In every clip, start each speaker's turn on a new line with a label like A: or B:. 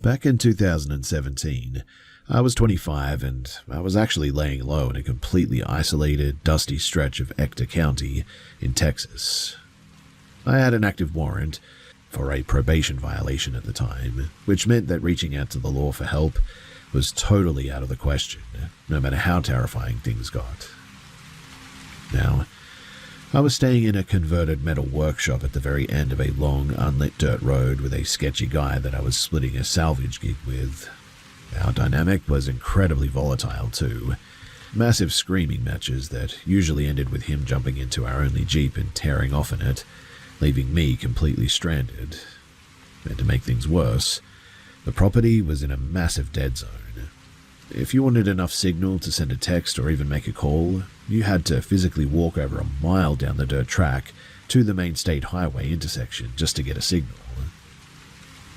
A: Back in 2017, I was 25 and I was actually laying low in a completely isolated, dusty stretch of Ector County in Texas. I had an active warrant for a probation violation at the time, which meant that reaching out to the law for help was totally out of the question, no matter how terrifying things got. Now, I was staying in a converted metal workshop at the very end of a long, unlit dirt road with a sketchy guy that I was splitting a salvage gig with. Our dynamic was incredibly volatile too. Massive screaming matches that usually ended with him jumping into our only Jeep and tearing off in it, leaving me completely stranded. And to make things worse, the property was in a massive dead zone. If you wanted enough signal to send a text or even make a call, you had to physically walk over a mile down the dirt track to the main state highway intersection just to get a signal.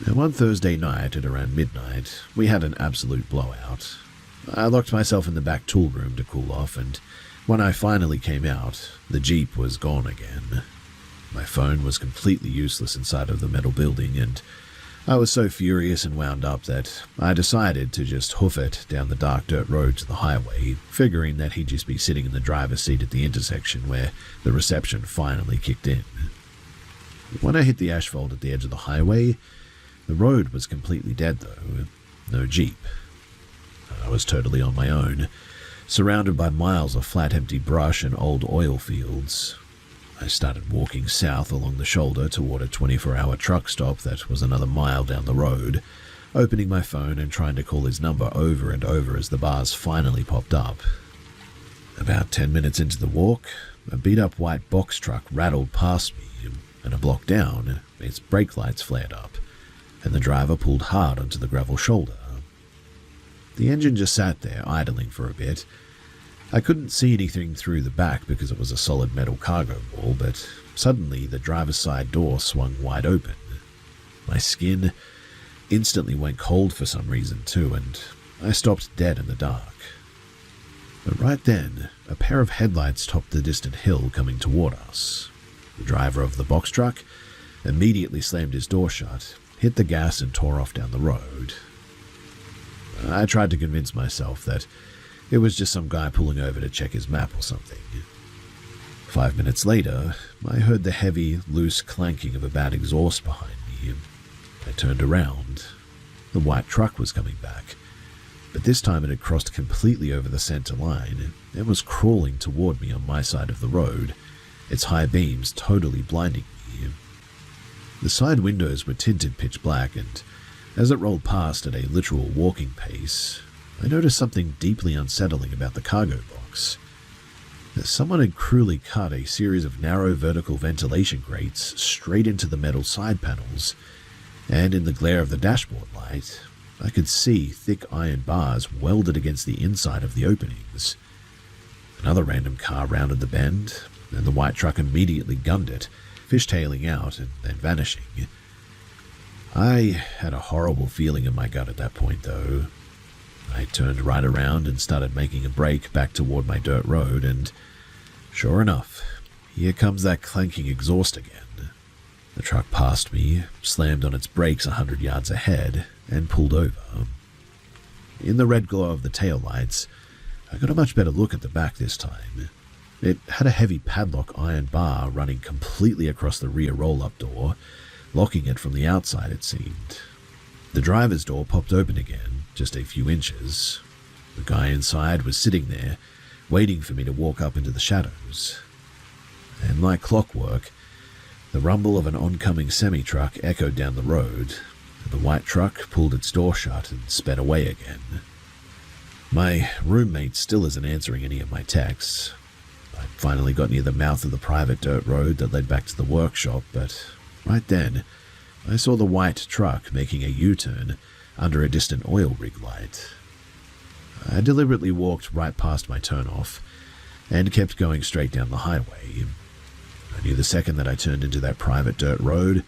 A: Now, one Thursday night at around midnight, we had an absolute blowout. I locked myself in the back tool room to cool off, and when I finally came out, the Jeep was gone again. My phone was completely useless inside of the metal building, and I was so furious and wound up that I decided to just hoof it down the dark dirt road to the highway, figuring that he'd just be sitting in the driver's seat at the intersection where the reception finally kicked in. When I hit the asphalt at the edge of the highway, the road was completely dead though, no Jeep. I was totally on my own, surrounded by miles of flat empty brush and old oil fields. I started walking south along the shoulder toward a 24-hour truck stop that was another mile down the road, opening my phone and trying to call his number over and over as the bars finally popped up. About 10 minutes into the walk, a beat-up white box truck rattled past me, and a block down, its brake lights flared up, and the driver pulled hard onto the gravel shoulder. The engine just sat there, idling for a bit. I couldn't see anything through the back because it was a solid metal cargo wall, but suddenly the driver's side door swung wide open. My skin instantly went cold for some reason too, and I stopped dead in the dark. But right then, a pair of headlights topped the distant hill coming toward us. The driver of the box truck immediately slammed his door shut, hit the gas and tore off down the road. I tried to convince myself that it was just some guy pulling over to check his map or something. 5 minutes later, I heard the heavy, loose clanking of a bad exhaust behind me. I turned around. The white truck was coming back, but this time it had crossed completely over the center line and was crawling toward me on my side of the road, its high beams totally blinding me. The side windows were tinted pitch black, and as it rolled past at a literal walking pace, I noticed something deeply unsettling about the cargo box. Someone had cruelly cut a series of narrow vertical ventilation grates straight into the metal side panels, and in the glare of the dashboard light, I could see thick iron bars welded against the inside of the openings. Another random car rounded the bend, and the white truck immediately gunned it, fishtailing out and then vanishing. I had a horrible feeling in my gut at that point, though. I turned right around and started making a break back toward my dirt road, and sure enough, here comes that clanking exhaust again. The truck passed me, slammed on its brakes 100 yards ahead, and pulled over. In the red glow of the taillights, I got a much better look at the back this time. It had a heavy padlock iron bar running completely across the rear roll-up door, locking it from the outside, it seemed. The driver's door popped open again, just a few inches. The guy inside was sitting there, waiting for me to walk up into the shadows. And like clockwork, the rumble of an oncoming semi-truck echoed down the road, and the white truck pulled its door shut and sped away again. My roommate still isn't answering any of my texts. I finally got near the mouth of the private dirt road that led back to the workshop, but right then, I saw the white truck making a U-turn under a distant oil rig light. I deliberately walked right past my turnoff and kept going straight down the highway. I knew the second that I turned into that private dirt road,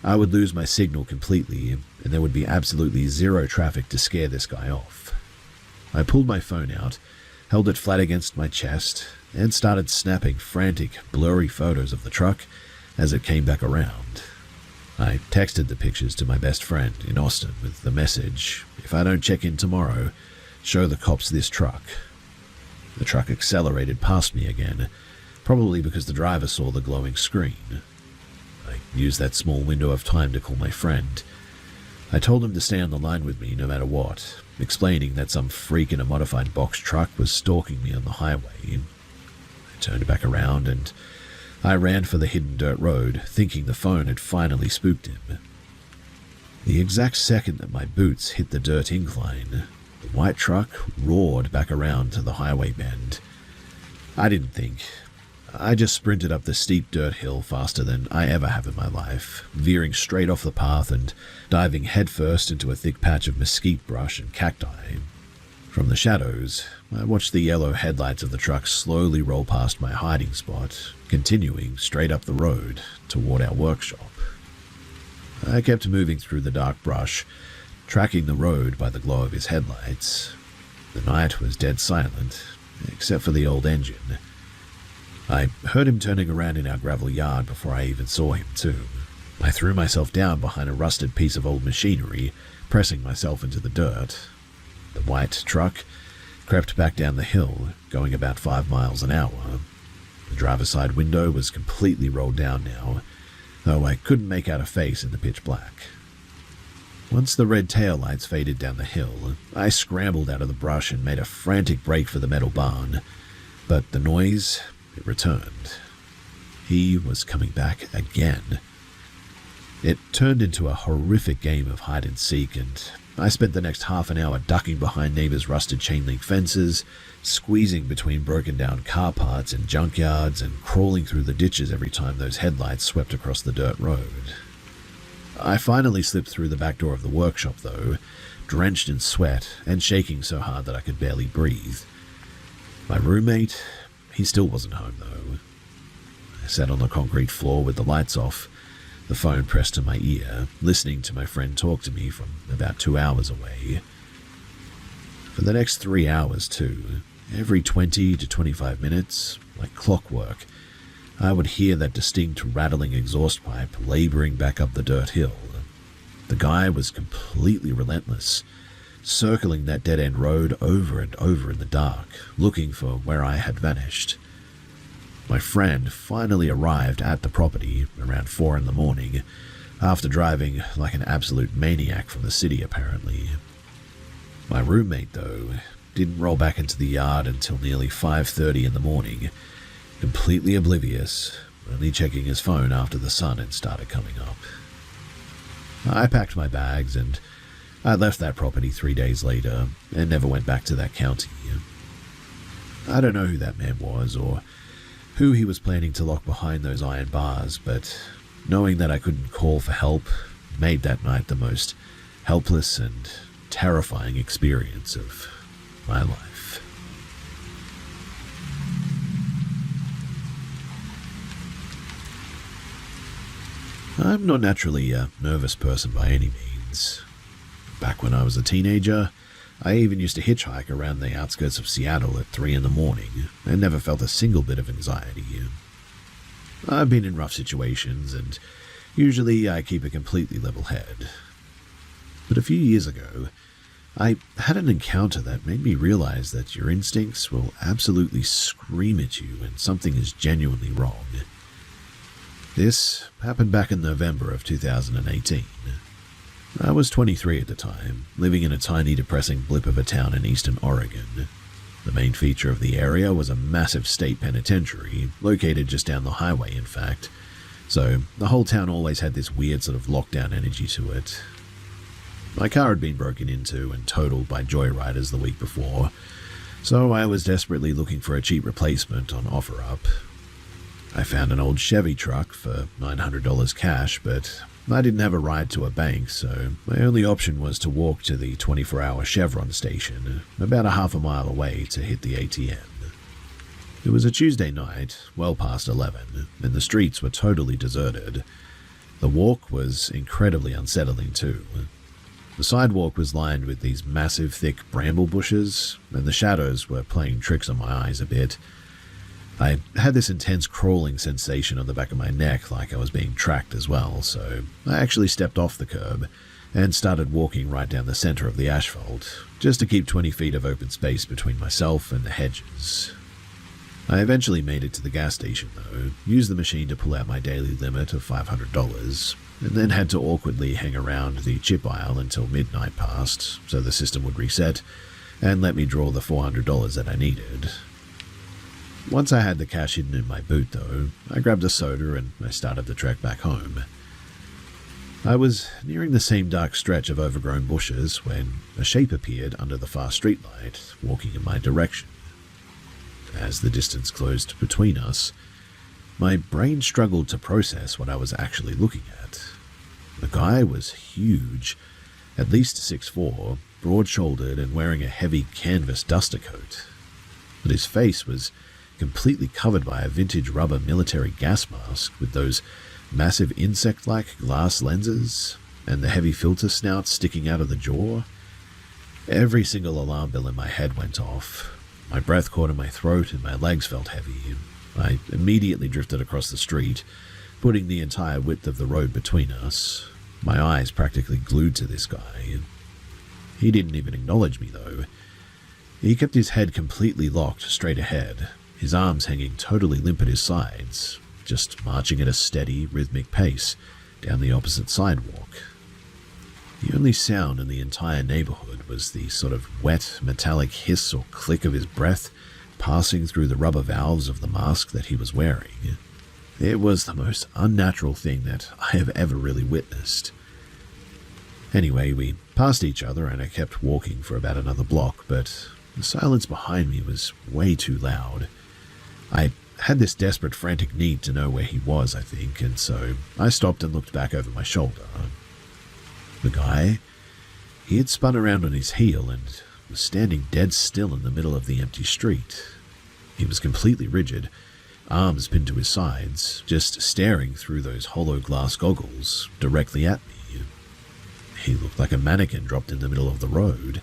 A: I would lose my signal completely and there would be absolutely zero traffic to scare this guy off. I pulled my phone out, held it flat against my chest, and started snapping frantic, blurry photos of the truck as it came back around. I texted the pictures to my best friend in Austin with the message, "If I don't check in tomorrow, show the cops this truck." The truck accelerated past me again, probably because the driver saw the glowing screen. I used that small window of time to call my friend. I told him to stay on the line with me no matter what, explaining that some freak in a modified box truck was stalking me on the highway. I turned back around and I ran for the hidden dirt road, thinking the phone had finally spooked him. The exact second that my boots hit the dirt incline, the white truck roared back around to the highway bend. I didn't think. I just sprinted up the steep dirt hill faster than I ever have in my life, veering straight off the path and diving headfirst into a thick patch of mesquite brush and cacti. From the shadows, I watched the yellow headlights of the truck slowly roll past my hiding spot, continuing straight up the road toward our workshop. I kept moving through the dark brush, tracking the road by the glow of his headlights. The night was dead silent, except for the old engine. I heard him turning around in our gravel yard before I even saw him too. I threw myself down behind a rusted piece of old machinery, pressing myself into the dirt. The white truck crept back down the hill, going about 5 miles an hour. The driver's side window was completely rolled down now, though I couldn't make out a face in the pitch black. Once the red taillights faded down the hill, I scrambled out of the brush and made a frantic break for the metal barn. But the noise, it returned. He was coming back again. It turned into a horrific game of hide and seek, and I spent the next half an hour ducking behind neighbors' rusted chain-link fences, squeezing between broken-down car parts and junkyards, and crawling through the ditches every time those headlights swept across the dirt road. I finally slipped through the back door of the workshop, though, drenched in sweat and shaking so hard that I could barely breathe. My roommate, he still wasn't home, though. I sat on the concrete floor with the lights off, the phone pressed to my ear, listening to my friend talk to me from about 2 hours away. For the next 3 hours, too, every 20 to 25 minutes, like clockwork, I would hear that distinct rattling exhaust pipe laboring back up the dirt hill. The guy was completely relentless, circling that dead-end road over and over in the dark, looking for where I had vanished. My friend finally arrived at the property around 4 in the morning, after driving like an absolute maniac from the city, apparently. My roommate, though, didn't roll back into the yard until nearly 5:30 in the morning, completely oblivious, only checking his phone after the sun had started coming up. I packed my bags and I left that property 3 days later and never went back to that county. I don't know who that man was or who he was planning to lock behind those iron bars, but knowing that I couldn't call for help made that night the most helpless and terrifying experience of my life. I'm not naturally a nervous person by any means. Back when I was a teenager, I even used to hitchhike around the outskirts of Seattle at 3 in the morning and never felt a single bit of anxiety. I've been in rough situations and usually I keep a completely level head. But a few years ago, I had an encounter that made me realize that your instincts will absolutely scream at you when something is genuinely wrong. This happened back in November of 2018. I was 23 at the time, living in a tiny depressing blip of a town in eastern Oregon. The main feature of the area was a massive state penitentiary, located just down the highway in fact, so the whole town always had this weird sort of lockdown energy to it. My car had been broken into and totaled by joyriders the week before, so I was desperately looking for a cheap replacement on OfferUp. I found an old Chevy truck for $900 cash, but I didn't have a ride to a bank, so my only option was to walk to the 24-hour Chevron station, about a half a mile away, to hit the ATM. It was a Tuesday night, well past 11, and the streets were totally deserted. The walk was incredibly unsettling too. The sidewalk was lined with these massive, thick bramble bushes, and the shadows were playing tricks on my eyes a bit. I had this intense crawling sensation on the back of my neck like I was being tracked as well, so I actually stepped off the curb and started walking right down the center of the asphalt, just to keep 20 feet of open space between myself and the hedges. I eventually made it to the gas station though, used the machine to pull out my daily limit of $500, and then had to awkwardly hang around the chip aisle until midnight passed so the system would reset and let me draw the $400 that I needed. Once I had the cash hidden in my boot though, I grabbed a soda and I started the trek back home. I was nearing the same dark stretch of overgrown bushes when a shape appeared under the far streetlight, walking in my direction. As the distance closed between us, my brain struggled to process what I was actually looking at. The guy was huge, at least 6'4", broad-shouldered and wearing a heavy canvas duster coat. But his face was completely covered by a vintage rubber military gas mask with those massive insect-like glass lenses and the heavy filter snout sticking out of the jaw. Every single alarm bell in my head went off. My breath caught in my throat and my legs felt heavy. I immediately drifted across the street, putting the entire width of the road between us, my eyes practically glued to this guy. He didn't even acknowledge me though. He kept his head completely locked straight ahead, his arms hanging totally limp at his sides, just marching at a steady, rhythmic pace down the opposite sidewalk. The only sound in the entire neighborhood was the sort of wet, metallic hiss or click of his breath passing through the rubber valves of the mask that he was wearing. It was the most unnatural thing that I have ever really witnessed. Anyway, we passed each other and I kept walking for about another block, but the silence behind me was way too loud. I had this desperate, frantic need to know where he was, I think, and so I stopped and looked back over my shoulder. The guy, he had spun around on his heel and was standing dead still in the middle of the empty street. He was completely rigid, arms pinned to his sides, just staring through those hollow glass goggles directly at me. He looked like a mannequin dropped in the middle of the road.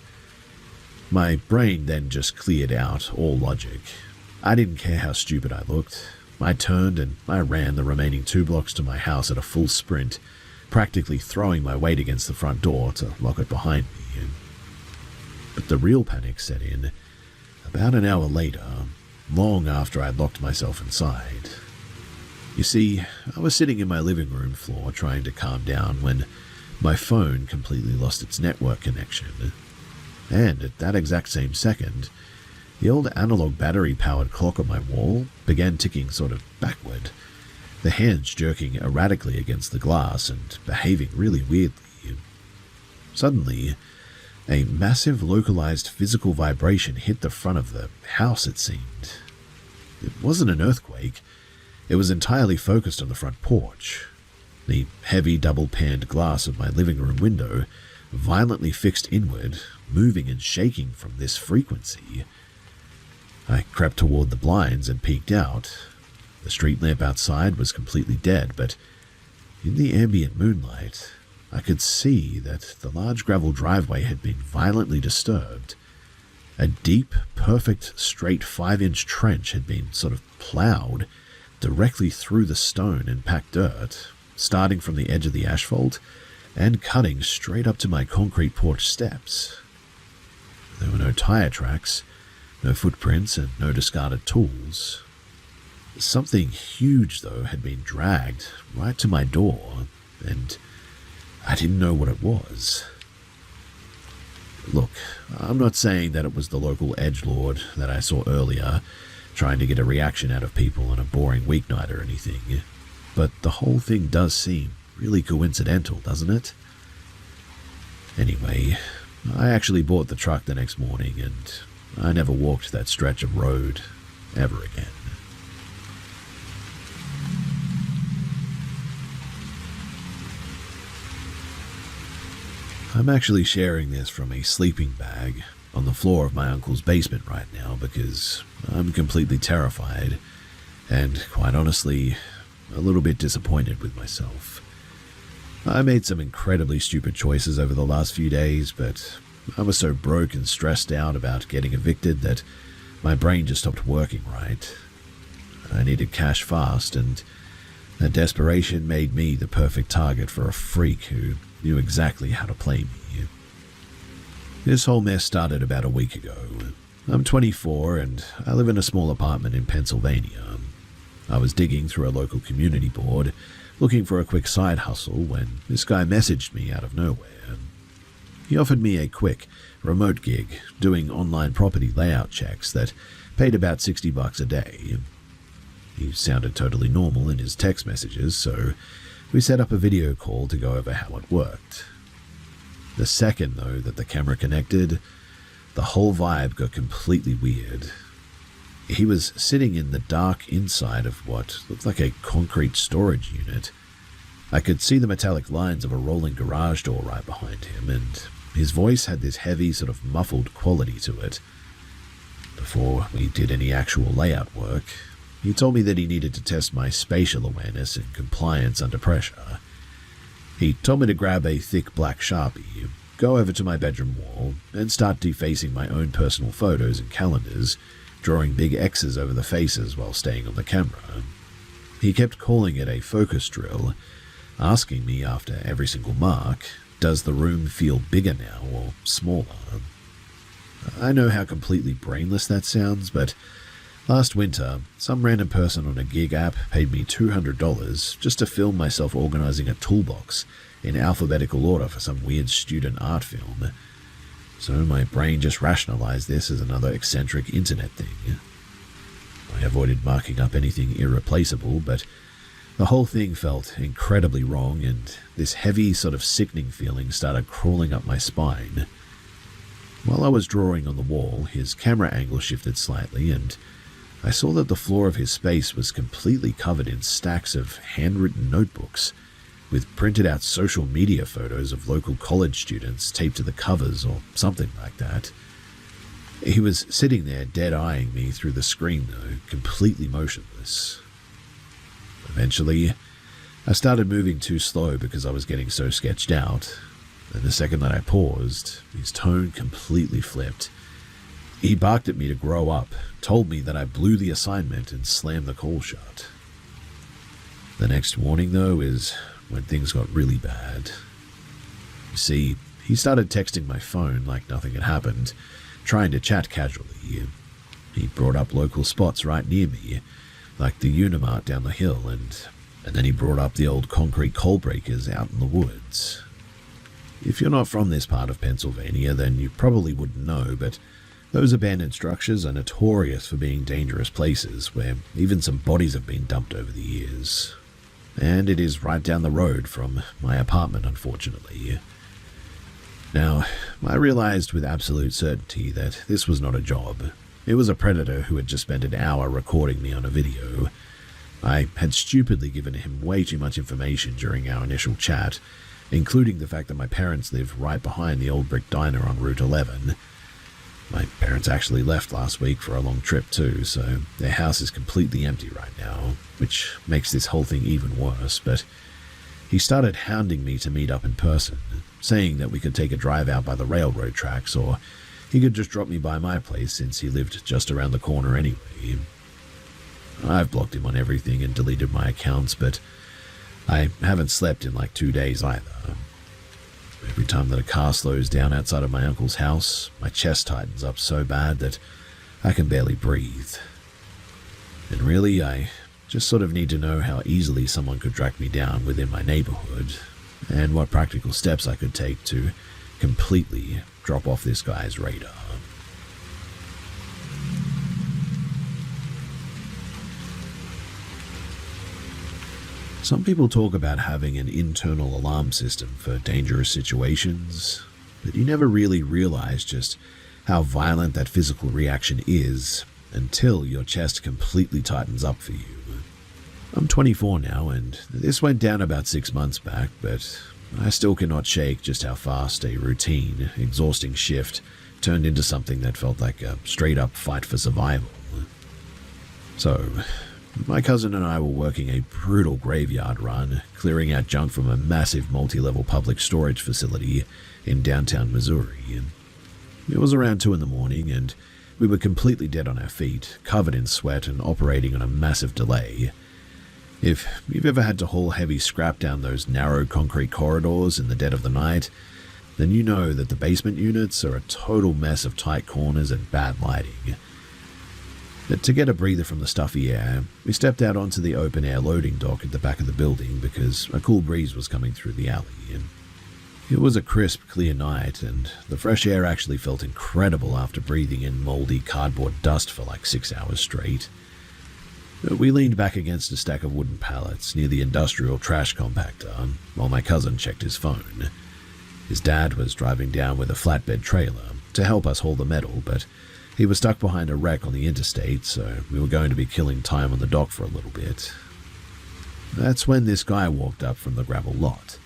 A: My brain then just cleared out all logic. I didn't care how stupid I looked. I turned and I ran the remaining 2 blocks to my house at a full sprint, practically throwing my weight against the front door to lock it behind me. But the real panic set in about an hour later, long after I'd locked myself inside. You see, I was sitting in my living room floor trying to calm down when my phone completely lost its network connection. And at that exact same second, the old analog battery-powered clock on my wall began ticking sort of backward, the hands jerking erratically against the glass and behaving really weirdly. Suddenly, a massive localized physical vibration hit the front of the house, it seemed. It wasn't an earthquake. It was entirely focused on the front porch. The heavy double-paned glass of my living room window violently fixed inward, moving and shaking from this frequency. I crept toward the blinds and peeked out. The street lamp outside was completely dead, but in the ambient moonlight, I could see that the large gravel driveway had been violently disturbed. A deep, perfect, straight 5-inch trench had been sort of plowed directly through the stone and packed dirt, starting from the edge of the asphalt and cutting straight up to my concrete porch steps. There were no tire tracks, no footprints, and no discarded tools. Something huge, though, had been dragged right to my door, and I didn't know what it was. Look, I'm not saying that it was the local edgelord that I saw earlier, trying to get a reaction out of people on a boring weeknight or anything, but the whole thing does seem really coincidental, doesn't it? Anyway, I actually bought the truck the next morning, and I never walked that stretch of road ever again. I'm actually sharing this from a sleeping bag on the floor of my uncle's basement right now because I'm completely terrified and, quite honestly, a little bit disappointed with myself. I made some incredibly stupid choices over the last few days, but I was so broke and stressed out about getting evicted that my brain just stopped working right. I needed cash fast, and that desperation made me the perfect target for a freak who knew exactly how to play me. This whole mess started about a week ago. I'm 24 and I live in a small apartment in Pennsylvania. I was digging through a local community board, looking for a quick side hustle when this guy messaged me out of nowhere. He offered me a quick, remote gig doing online property layout checks that paid about $60 a day. He sounded totally normal in his text messages, so we set up a video call to go over how it worked. The second, though, that the camera connected, the whole vibe got completely weird. He was sitting in the dark inside of what looked like a concrete storage unit. I could see the metallic lines of a rolling garage door right behind him, and his voice had this heavy, sort of muffled quality to it. Before we did any actual layout work, he told me that he needed to test my spatial awareness and compliance under pressure. He told me to grab a thick black Sharpie, go over to my bedroom wall, and start defacing my own personal photos and calendars, drawing big X's over the faces while staying on the camera. He kept calling it a focus drill, asking me after every single mark, does the room feel bigger now or smaller? I know how completely brainless that sounds, but last winter, some random person on a gig app paid me $200 just to film myself organizing a toolbox in alphabetical order for some weird student art film. So my brain just rationalized this as another eccentric internet thing. I avoided marking up anything irreplaceable, but the whole thing felt incredibly wrong, and this heavy, sort of sickening feeling started crawling up my spine. While I was drawing on the wall, his camera angle shifted slightly, and I saw that the floor of his space was completely covered in stacks of handwritten notebooks, with printed out social media photos of local college students taped to the covers or something like that. He was sitting there dead-eyeing me through the screen, though, completely motionless. Eventually, I started moving too slow because I was getting so sketched out, and the second that I paused, his tone completely flipped. He barked at me to grow up, told me that I blew the assignment, and slammed the call shut. The next morning, though, is when things got really bad. You see, he started texting my phone like nothing had happened, trying to chat casually. He brought up local spots right near me, like the Unimart down the hill, and then he brought up the old concrete coal breakers out in the woods. If you're not from this part of Pennsylvania, then you probably wouldn't know, but those abandoned structures are notorious for being dangerous places where even some bodies have been dumped over the years. And it is right down the road from my apartment, unfortunately. Now, I realized with absolute certainty that this was not a job. It was a predator who had just spent an hour recording me on a video. I had stupidly given him way too much information during our initial chat, including the fact that my parents live right behind the old brick diner on Route 11. My parents actually left last week for a long trip too, so their house is completely empty right now, which makes this whole thing even worse, but he started hounding me to meet up in person, saying that we could take a drive out by the railroad tracks, or he could just drop me by my place since he lived just around the corner anyway. I've blocked him on everything and deleted my accounts, but I haven't slept in like 2 days either. Every time that a car slows down outside of my uncle's house, my chest tightens up so bad that I can barely breathe. And really, I just sort of need to know how easily someone could track me down within my neighborhood, and what practical steps I could take to completely drop off this guy's radar. Some people talk about having an internal alarm system for dangerous situations, but you never really realize just how violent that physical reaction is until your chest completely tightens up for you. I'm 24 now, and this went down about 6 months back, but I still cannot shake just how fast a routine, exhausting shift turned into something that felt like a straight-up fight for survival. So, my cousin and I were working a brutal graveyard run, clearing out junk from a massive multi-level public storage facility in downtown Missouri. It was around 2 in the morning, and We were completely dead on our feet, covered in sweat and operating on a massive delay. If you've ever had to haul heavy scrap down those narrow concrete corridors in the dead of the night, then you know that the basement units are a total mess of tight corners and bad lighting. But to get a breather from the stuffy air, we stepped out onto the open-air loading dock at the back of the building because a cool breeze was coming through the alley. It was a crisp, clear night, and the fresh air actually felt incredible after breathing in moldy cardboard dust for like 6 hours straight. We leaned back against a stack of wooden pallets near the industrial trash compactor while my cousin checked his phone. His dad was driving down with a flatbed trailer to help us haul the metal, but he was stuck behind a wreck on the interstate, so we were going to be killing time on the dock for a little bit. That's when this guy walked up from the gravel lot.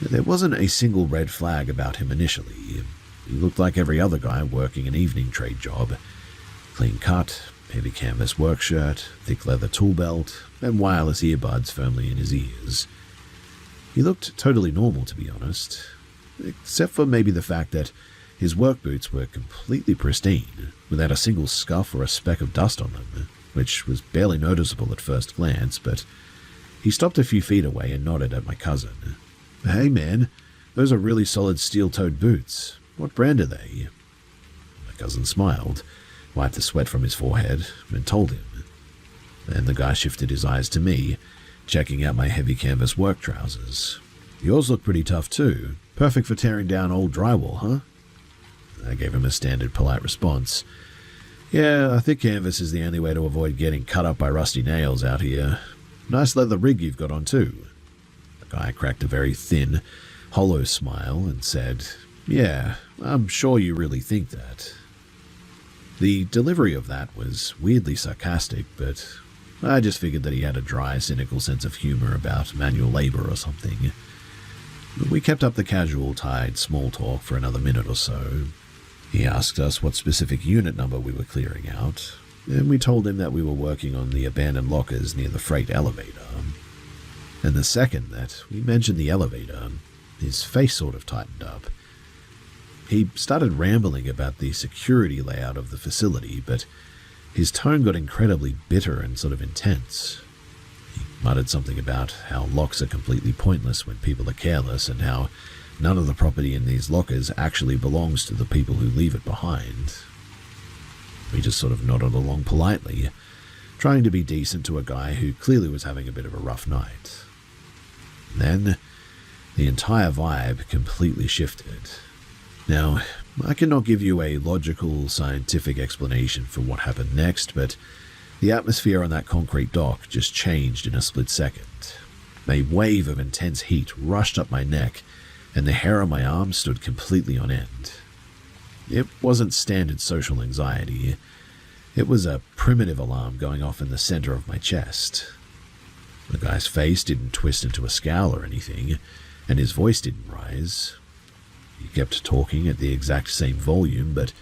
A: There wasn't a single red flag about him initially. He looked like every other guy working an evening trade job. Clean cut, heavy canvas work shirt, thick leather tool belt, and wireless earbuds firmly in his ears. He looked totally normal, to be honest, except for maybe the fact that his work boots were completely pristine, without a single scuff or a speck of dust on them, which was barely noticeable at first glance, but he stopped a few feet away and nodded at my cousin. "Hey man, those are really solid steel-toed boots. What brand are they?" My cousin smiled, wiped the sweat from his forehead, and told him. Then the guy shifted his eyes to me, checking out my heavy canvas work trousers. "Yours look pretty tough too. Perfect for tearing down old drywall, huh?" I gave him a standard polite response. "Yeah, I think canvas is the only way to avoid getting cut up by rusty nails out here. Nice leather rig you've got on too." The guy cracked a very thin, hollow smile and said, "Yeah, I'm sure you really think that." The delivery of that was weirdly sarcastic, but I just figured that he had a dry, cynical sense of humor about manual labor or something. We kept up the casual, tired small talk for another minute or so. He asked us what specific unit number we were clearing out, and we told him that we were working on the abandoned lockers near the freight elevator. And the second that we mentioned the elevator, his face sort of tightened up. He started rambling about the security layout of the facility, but his tone got incredibly bitter and sort of intense. He muttered something about how locks are completely pointless when people are careless and how none of the property in these lockers actually belongs to the people who leave it behind. We just sort of nodded along politely, trying to be decent to a guy who clearly was having a bit of a rough night. Then, the entire vibe completely shifted. Now, I cannot give you a logical, scientific explanation for what happened next, but the atmosphere on that concrete dock just changed in a split second. A wave of intense heat rushed up my neck, and the hair on my arm stood completely on end. It wasn't standard social anxiety. It was a primitive alarm going off in the center of my chest. The guy's face didn't twist into a scowl or anything, and his voice didn't rise. He kept talking at the exact same volume, but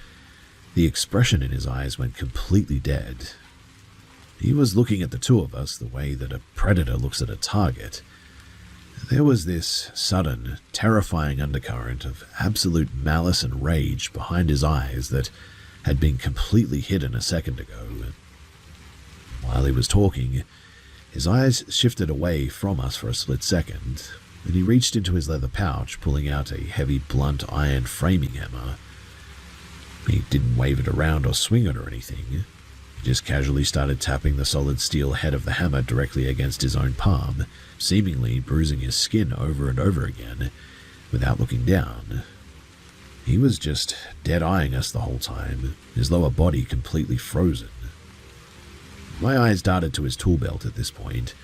A: the expression in his eyes went completely dead. He was looking at the two of us the way that a predator looks at a target. There was this sudden, terrifying undercurrent of absolute malice and rage behind his eyes that had been completely hidden a second ago. While he was talking, his eyes shifted away from us for a split second, and he reached into his leather pouch, pulling out a heavy, blunt iron framing hammer. He didn't wave it around or swing it or anything. He just casually started tapping the solid steel head of the hammer directly against his own palm, seemingly bruising his skin over and over again, without looking down. He was just dead-eyeing us the whole time, his lower body completely frozen. My eyes darted to his tool belt at this point.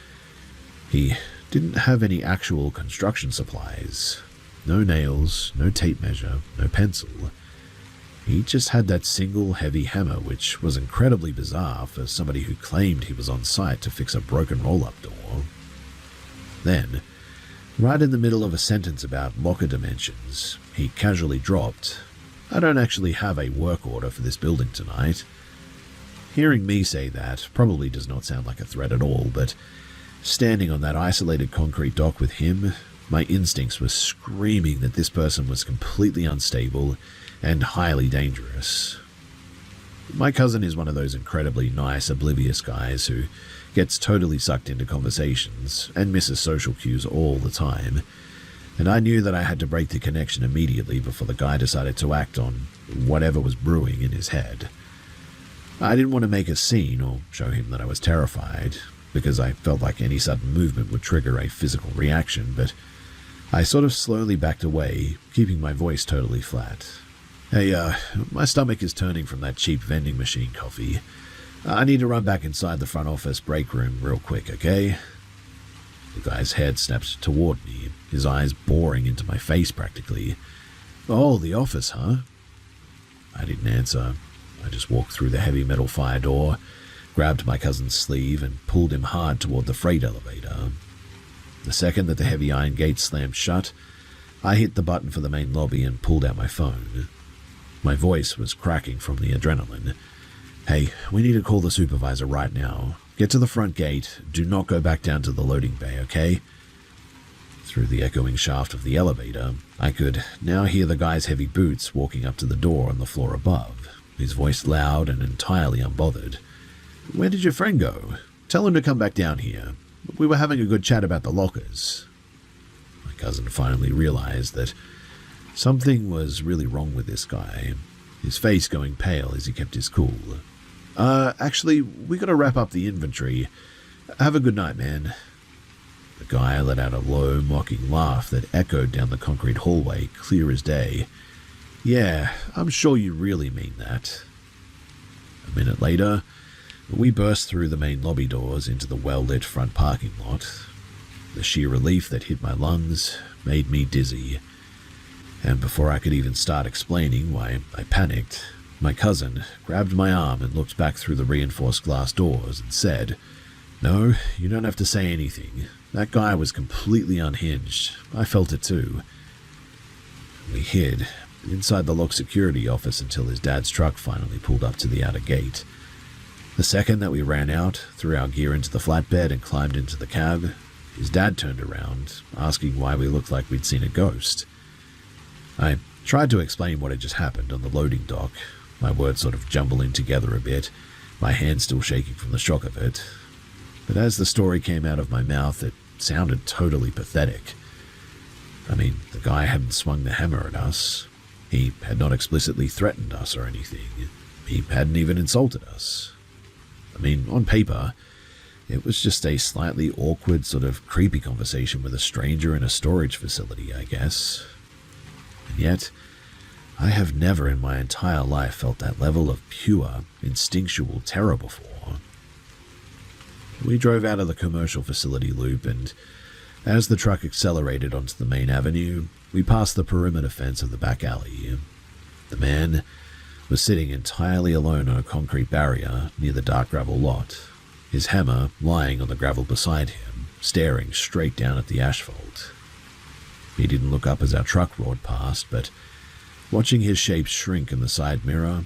A: He didn't have any actual construction supplies. No nails, no tape measure, no pencil. He just had that single heavy hammer, which was incredibly bizarre for somebody who claimed he was on site to fix a broken roll-up door. Then, right in the middle of a sentence about locker dimensions, he casually dropped, "I don't actually have a work order for this building tonight." Hearing me say that probably does not sound like a threat at all, but standing on that isolated concrete dock with him, my instincts were screaming that this person was completely unstable and highly dangerous. My cousin is one of those incredibly nice, oblivious guys who gets totally sucked into conversations and misses social cues all the time, and I knew that I had to break the connection immediately before the guy decided to act on whatever was brewing in his head. I didn't want to make a scene or show him that I was terrified, because I felt like any sudden movement would trigger a physical reaction, but I sort of slowly backed away, keeping my voice totally flat. Hey, my stomach is turning from that cheap vending machine coffee. I need to run back inside the front office break room real quick, okay? The guy's head snapped toward me, his eyes boring into my face practically. Oh, the office, huh? I didn't answer. I just walked through the heavy metal fire door, grabbed my cousin's sleeve, and pulled him hard toward the freight elevator. The second that the heavy iron gate slammed shut, I hit the button for the main lobby and pulled out my phone. My voice was cracking from the adrenaline. Hey, we need to call the supervisor right now. Get to the front gate. Do not go back down to the loading bay, okay? Through the echoing shaft of the elevator, I could now hear the guy's heavy boots walking up to the door on the floor above, his voice loud and entirely unbothered. Where did your friend go? Tell him to come back down here. We were having a good chat about the lockers. My cousin finally realized that something was really wrong with this guy, his face going pale as he kept his cool. Actually, we gotta wrap up the inventory. Have a good night, man. The guy let out a low, mocking laugh that echoed down the concrete hallway, clear as day. Yeah, I'm sure you really mean that. A minute later, we burst through the main lobby doors into the well-lit front parking lot. The sheer relief that hit my lungs made me dizzy. And before I could even start explaining why I panicked, my cousin grabbed my arm and looked back through the reinforced glass doors and said, No, you don't have to say anything. That guy was completely unhinged. I felt it too. We hid inside the locked security office until his dad's truck finally pulled up to the outer gate. The second that we ran out, threw our gear into the flatbed and climbed into the cab, his dad turned around, asking why we looked like we'd seen a ghost. I tried to explain what had just happened on the loading dock, my words sort of jumbling together a bit, my hand still shaking from the shock of it. But as the story came out of my mouth, it sounded totally pathetic. I mean, the guy hadn't swung the hammer at us. He had not explicitly threatened us or anything. He hadn't even insulted us. I mean, on paper, it was just a slightly awkward, sort of creepy conversation with a stranger in a storage facility, I guess. And yet, I have never in my entire life felt that level of pure, instinctual terror before. We drove out of the commercial facility loop, and as the truck accelerated onto the main avenue, we passed the perimeter fence of the back alley. The man was sitting entirely alone on a concrete barrier near the dark gravel lot, his hammer lying on the gravel beside him, staring straight down at the asphalt. He didn't look up as our truck roared past, but watching his shape shrink in the side mirror,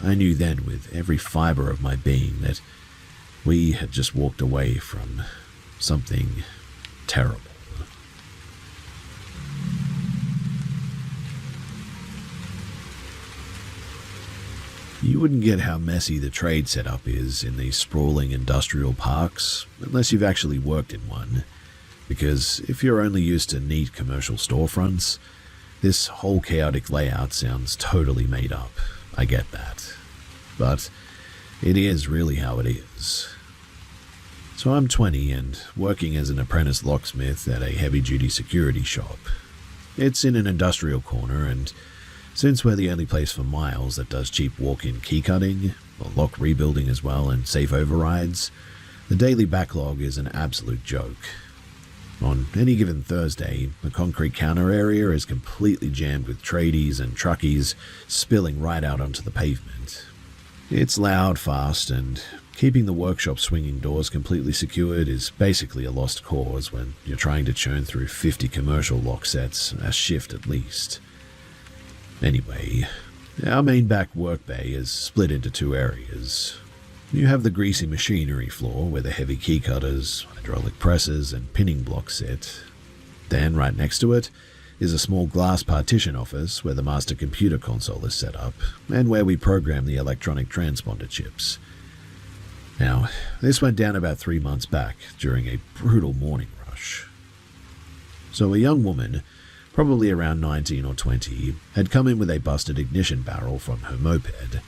A: I knew then with every fiber of my being that we had just walked away from something terrible. You wouldn't get how messy the trade setup is in these sprawling industrial parks unless you've actually worked in one, because if you're only used to neat commercial storefronts, this whole chaotic layout sounds totally made up. I get that. But it is really how it is. So I'm 20 and working as an apprentice locksmith at a heavy-duty security shop. It's in an industrial corner, and since we're the only place for miles that does cheap walk-in key cutting, or lock rebuilding as well, and safe overrides, the daily backlog is an absolute joke. On any given Thursday, the concrete counter area is completely jammed with tradies and truckies spilling right out onto the pavement. It's loud, fast, and keeping the workshop swinging doors completely secured is basically a lost cause when you're trying to churn through 50 commercial lock sets a shift at least. Anyway, our main back work bay is split into two areas. You have the greasy machinery floor where the heavy key cutters, hydraulic presses, and pinning blocks sit. Then, right next to it, is a small glass partition office where the master computer console is set up and where we program the electronic transponder chips. Now, this went down about 3 months back during a brutal morning rush. So a young woman, probably around 19 or 20, had come in with a busted ignition barrel from her moped.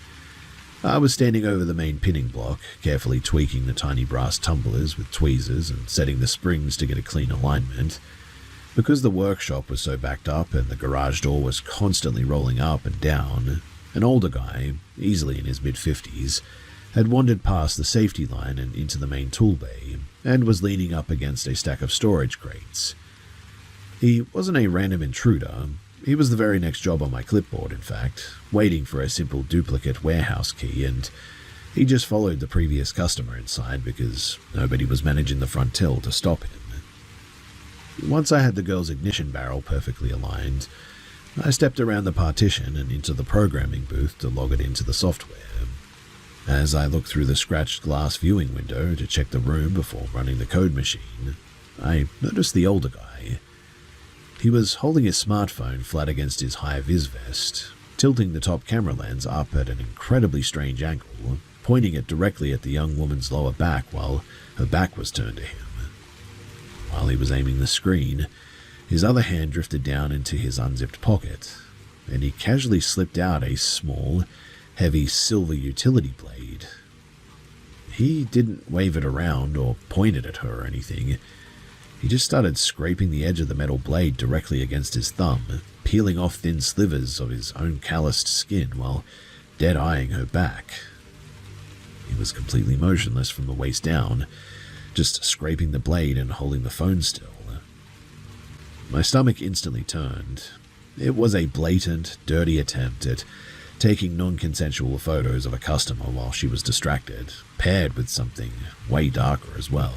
A: I was standing over the main pinning block, carefully tweaking the tiny brass tumblers with tweezers and setting the springs to get a clean alignment. Because the workshop was so backed up and the garage door was constantly rolling up and down, an older guy, easily in his mid-50s, had wandered past the safety line and into the main tool bay, and was leaning up against a stack of storage crates. He wasn't a random intruder. He was the very next job on my clipboard, in fact, waiting for a simple duplicate warehouse key, and he just followed the previous customer inside because nobody was managing the front till to stop him. Once I had the girl's ignition barrel perfectly aligned, I stepped around the partition and into the programming booth to log it into the software. As I looked through the scratched glass viewing window to check the room before running the code machine, I noticed the older guy. He was holding his smartphone flat against his high-vis vest, tilting the top camera lens up at an incredibly strange angle, pointing it directly at the young woman's lower back while her back was turned to him. While he was aiming the screen, his other hand drifted down into his unzipped pocket, and he casually slipped out a small, heavy silver utility blade. He didn't wave it around or point it at her or anything. He just started scraping the edge of the metal blade directly against his thumb, peeling off thin slivers of his own calloused skin while dead-eyeing her back. He was completely motionless from the waist down, just scraping the blade and holding the phone still. My stomach instantly turned. It was a blatant, dirty attempt at taking non-consensual photos of a customer while she was distracted, paired with something way darker as well.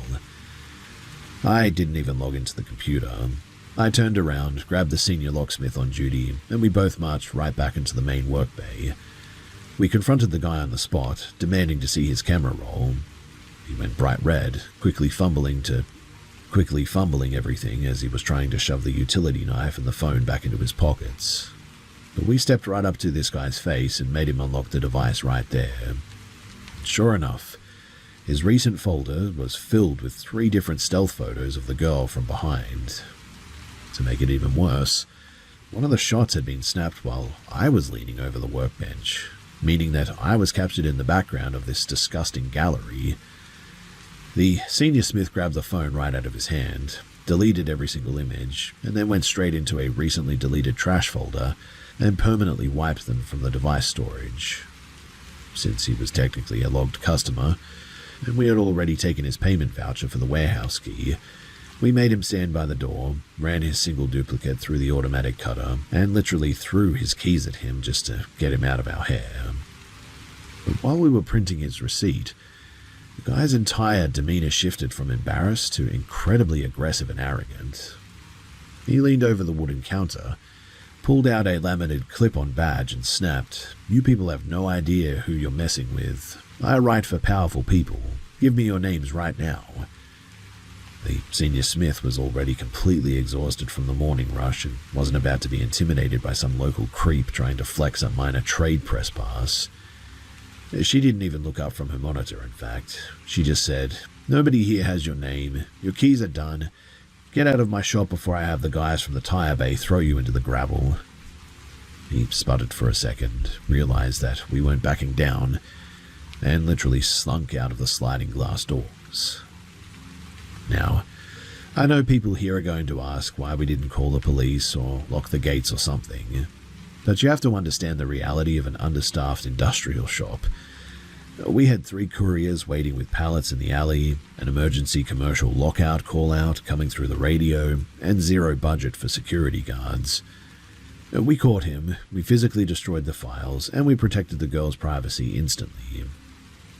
A: I didn't even log into the computer. I turned around, grabbed the senior locksmith on duty, and we both marched right back into the main work bay. We confronted the guy on the spot, demanding to see his camera roll. He went bright red, quickly fumbling everything as he was trying to shove the utility knife and the phone back into his pockets. But we stepped right up to this guy's face and made him unlock the device right there. Sure enough, his recent folder was filled with 3 different stealth photos of the girl from behind. To make it even worse, one of the shots had been snapped while I was leaning over the workbench, meaning that I was captured in the background of this disgusting gallery. The senior smith grabbed the phone right out of his hand, deleted every single image, and then went straight into a recently deleted trash folder and permanently wiped them from the device storage. Since he was technically a logged customer, and we had already taken his payment voucher for the warehouse key, we made him stand by the door, ran his single duplicate through the automatic cutter, and literally threw his keys at him just to get him out of our hair. But while we were printing his receipt, the guy's entire demeanor shifted from embarrassed to incredibly aggressive and arrogant. He leaned over the wooden counter, pulled out a laminated clip-on badge and snapped, "You people have no idea who you're messing with. I write for powerful people. Give me your names right now." The senior smith was already completely exhausted from the morning rush and wasn't about to be intimidated by some local creep trying to flex a minor trade press pass. She didn't even look up from her monitor, in fact. She just said, "Nobody here has your name. Your keys are done. Get out of my shop before I have the guys from the tire bay throw you into the gravel." He sputtered for a second, realized that we weren't backing down, and literally slunk out of the sliding glass doors. Now, I know people here are going to ask why we didn't call the police or lock the gates or something, but you have to understand the reality of an understaffed industrial shop. We had 3 couriers waiting with pallets in the alley, an emergency commercial lockout call-out coming through the radio, and 0 budget for security guards. We caught him, we physically destroyed the files, and we protected the girl's privacy instantly.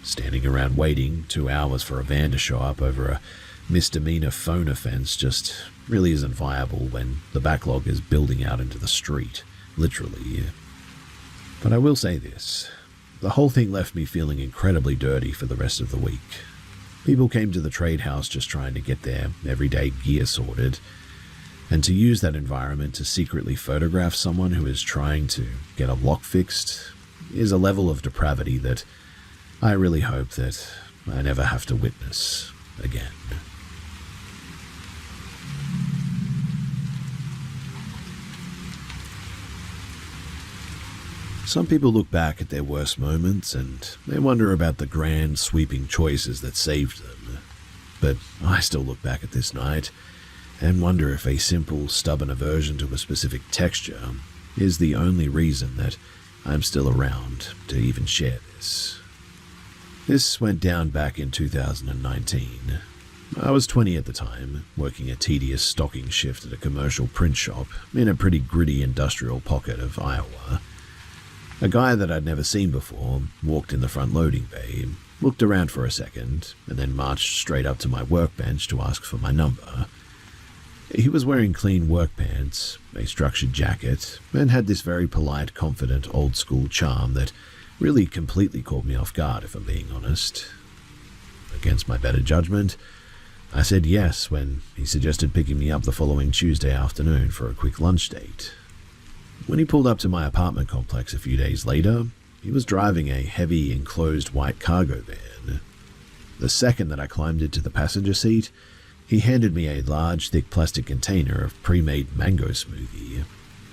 A: Standing around waiting 2 hours for a van to show up over a misdemeanor phone offense just really isn't viable when the backlog is building out into the street, literally. But I will say this. The whole thing left me feeling incredibly dirty for the rest of the week. People came to the trade house just trying to get their everyday gear sorted, And to use that environment to secretly photograph someone who is trying to get a lock fixed is a level of depravity that I really hope that I never have to witness again. Some people look back at their worst moments and they wonder about the grand, sweeping choices that saved them. But I still look back at this night and wonder if a simple, stubborn aversion to a specific texture is the only reason that I'm still around to even share this. This went down back in 2019. I was 20 at the time, working a tedious stocking shift at a commercial print shop in a pretty gritty industrial pocket of Iowa. A guy that I'd never seen before walked in the front loading bay, looked around for a second, and then marched straight up to my workbench to ask for my number. He was wearing clean work pants, a structured jacket, and had this very polite, confident, old-school charm that really completely caught me off guard, if I'm being honest. Against my better judgment, I said yes when he suggested picking me up the following Tuesday afternoon for a quick lunch date. When he pulled up to my apartment complex a few days later, he was driving a heavy, enclosed white cargo van. The second that I climbed into the passenger seat, he handed me a large, thick plastic container of pre-made mango smoothie.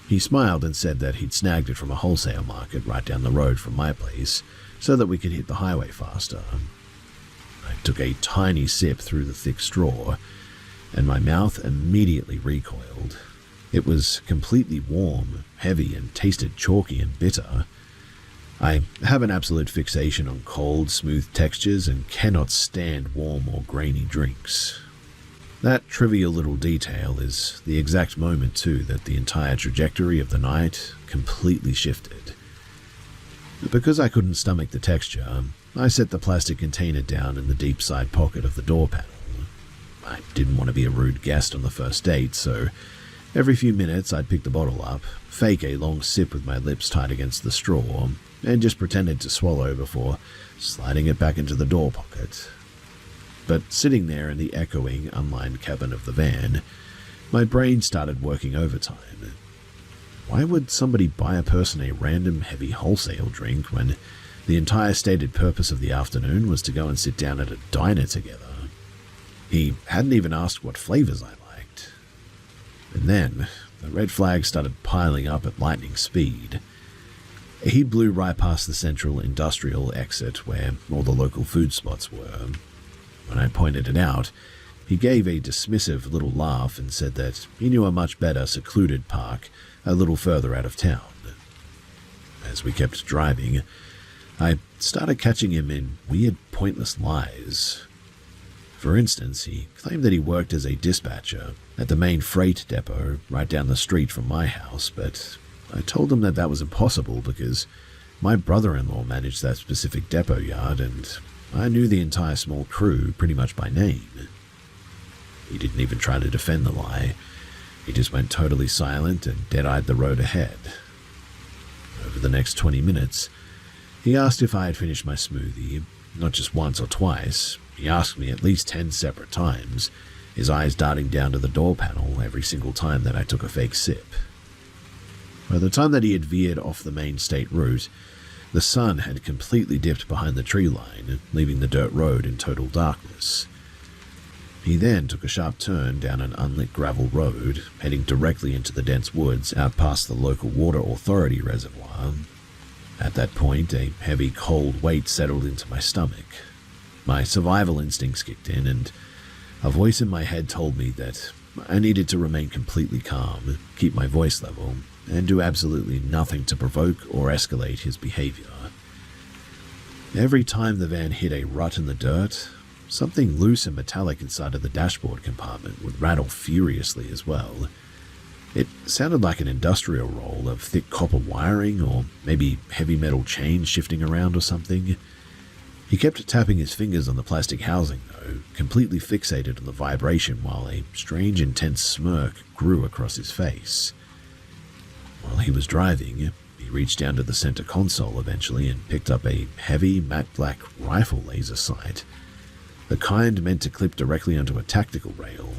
A: He smiled and said that he'd snagged it from a wholesale market right down the road from my place so that we could hit the highway faster. I took a tiny sip through the thick straw, and my mouth immediately recoiled. It was completely warm, heavy, and tasted chalky and bitter. I have an absolute fixation on cold, smooth textures and cannot stand warm or grainy drinks. That trivial little detail is the exact moment, too, that the entire trajectory of the night completely shifted. Because I couldn't stomach the texture, I set the plastic container down in the deep side pocket of the door panel. I didn't want to be a rude guest on the first date, so every few minutes I'd pick the bottle up, fake a long sip with my lips tight against the straw, and just pretended to swallow before sliding it back into the door pocket. But sitting there in the echoing, unlined cabin of the van, my brain started working overtime. Why would somebody buy a person a random heavy wholesale drink when the entire stated purpose of the afternoon was to go and sit down at a diner together? He hadn't even asked what flavors I liked. And then the red flags started piling up at lightning speed. He blew right past the central industrial exit where all the local food spots were. When I pointed it out, he gave a dismissive little laugh and said that he knew a much better secluded park a little further out of town. As we kept driving, I started catching him in weird, pointless lies. For instance, he claimed that he worked as a dispatcher at the main freight depot right down the street from my house, but I told him that that was impossible because my brother-in-law managed that specific depot yard and I knew the entire small crew pretty much by name. He didn't even try to defend the lie. He just went totally silent and dead-eyed the road ahead. Over the next 20 minutes, he asked if I had finished my smoothie, not just once or twice. He asked me at least 10 separate times, his eyes darting down to the door panel every single time that I took a fake sip. By the time that he had veered off the main state route, the sun had completely dipped behind the tree line, leaving the dirt road in total darkness. He then took a sharp turn down an unlit gravel road, heading directly into the dense woods out past the local water authority reservoir. At that point, a heavy, cold weight settled into my stomach. My survival instincts kicked in, and a voice in my head told me that I needed to remain completely calm, keep my voice level, and do absolutely nothing to provoke or escalate his behavior. Every time the van hit a rut in the dirt, something loose and metallic inside of the dashboard compartment would rattle furiously as well. It sounded like an industrial roll of thick copper wiring or maybe heavy metal chains shifting around or something. He kept tapping his fingers on the plastic housing though, completely fixated on the vibration while a strange intense smirk grew across his face. While he was driving, he reached down to the center console eventually and picked up a heavy matte black rifle laser sight, the kind meant to clip directly onto a tactical rail.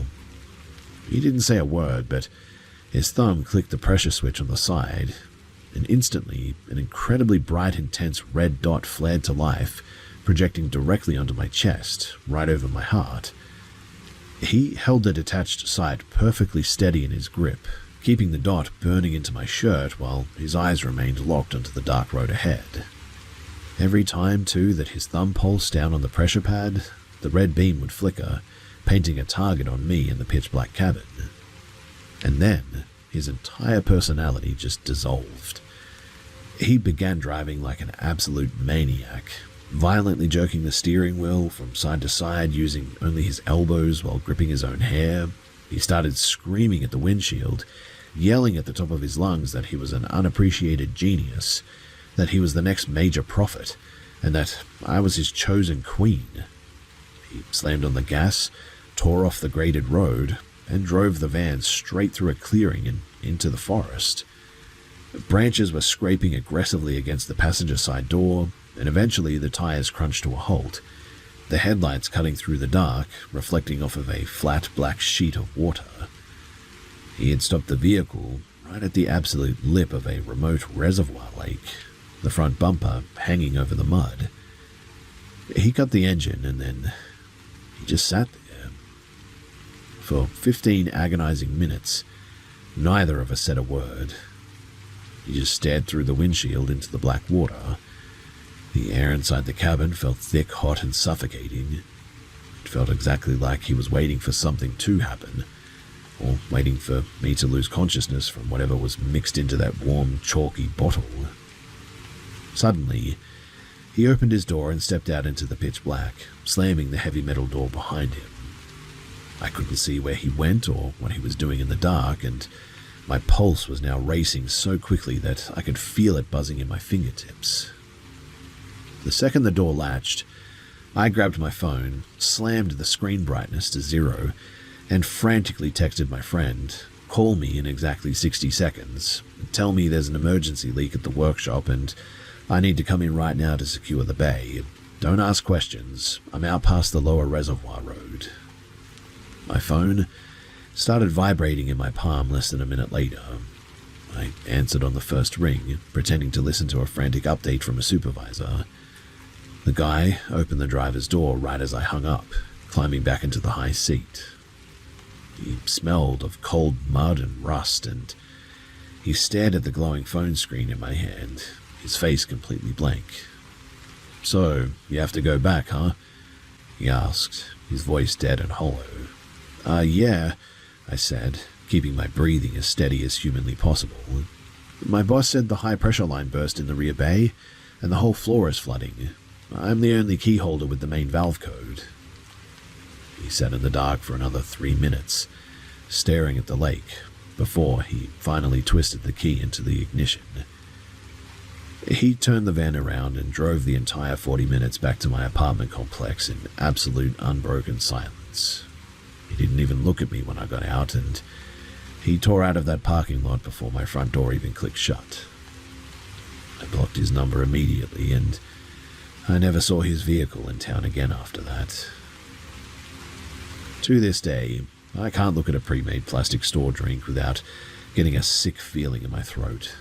A: He didn't say a word, but his thumb clicked the pressure switch on the side, and instantly an incredibly bright, intense red dot flared to life, projecting directly onto my chest, right over my heart. He held the detached sight perfectly steady in his grip, keeping the dot burning into my shirt while his eyes remained locked onto the dark road ahead. Every time, too, that his thumb pulsed down on the pressure pad, the red beam would flicker, painting a target on me in the pitch-black cabin. And then, his entire personality just dissolved. He began driving like an absolute maniac, violently jerking the steering wheel from side to side using only his elbows while gripping his own hair. He started screaming at the windshield, yelling at the top of his lungs that he was an unappreciated genius, that he was the next major prophet, and that I was his chosen queen. He slammed on the gas, tore off the graded road, and drove the van straight through a clearing and into the forest. Branches were scraping aggressively against the passenger side door, and eventually the tires crunched to a halt, the headlights cutting through the dark, reflecting off of a flat black sheet of water. He had stopped the vehicle right at the absolute lip of a remote reservoir lake, the front bumper hanging over the mud. He cut the engine and then he just sat there. For 15 agonizing minutes, neither of us said a word. He just stared through the windshield into the black water. The air inside the cabin felt thick, hot, and suffocating. It felt exactly like he was waiting for something to happen, or waiting for me to lose consciousness from whatever was mixed into that warm, chalky bottle. Suddenly, he opened his door and stepped out into the pitch black, slamming the heavy metal door behind him. I couldn't see where he went or what he was doing in the dark, and my pulse was now racing so quickly that I could feel it buzzing in my fingertips. The second the door latched, I grabbed my phone, slammed the screen brightness to 0, and frantically texted my friend, "Call me in exactly 60 seconds, tell me there's an emergency leak at the workshop and I need to come in right now to secure the bay. Don't ask questions, I'm out past the lower reservoir road." My phone started vibrating in my palm less than a minute later. I answered on the first ring, pretending to listen to a frantic update from a supervisor. The guy opened the driver's door right as I hung up, climbing back into the high seat. He smelled of cold mud and rust, and he stared at the glowing phone screen in my hand, his face completely blank. "So, you have to go back, huh?" he asked, his voice dead and hollow. Yeah," I said, keeping my breathing as steady as humanly possible. "My boss said the high-pressure line burst in the rear bay, and the whole floor is flooding. I'm the only key holder with the main valve code." He sat in the dark for another 3 minutes, staring at the lake, before he finally twisted the key into the ignition. He turned the van around and drove the entire 40 minutes back to my apartment complex in absolute unbroken silence. He didn't even look at me when I got out, and he tore out of that parking lot before my front door even clicked shut. I blocked his number immediately, and I never saw his vehicle in town again after that. To this day, I can't look at a pre-made plastic store drink without getting a sick feeling in my throat.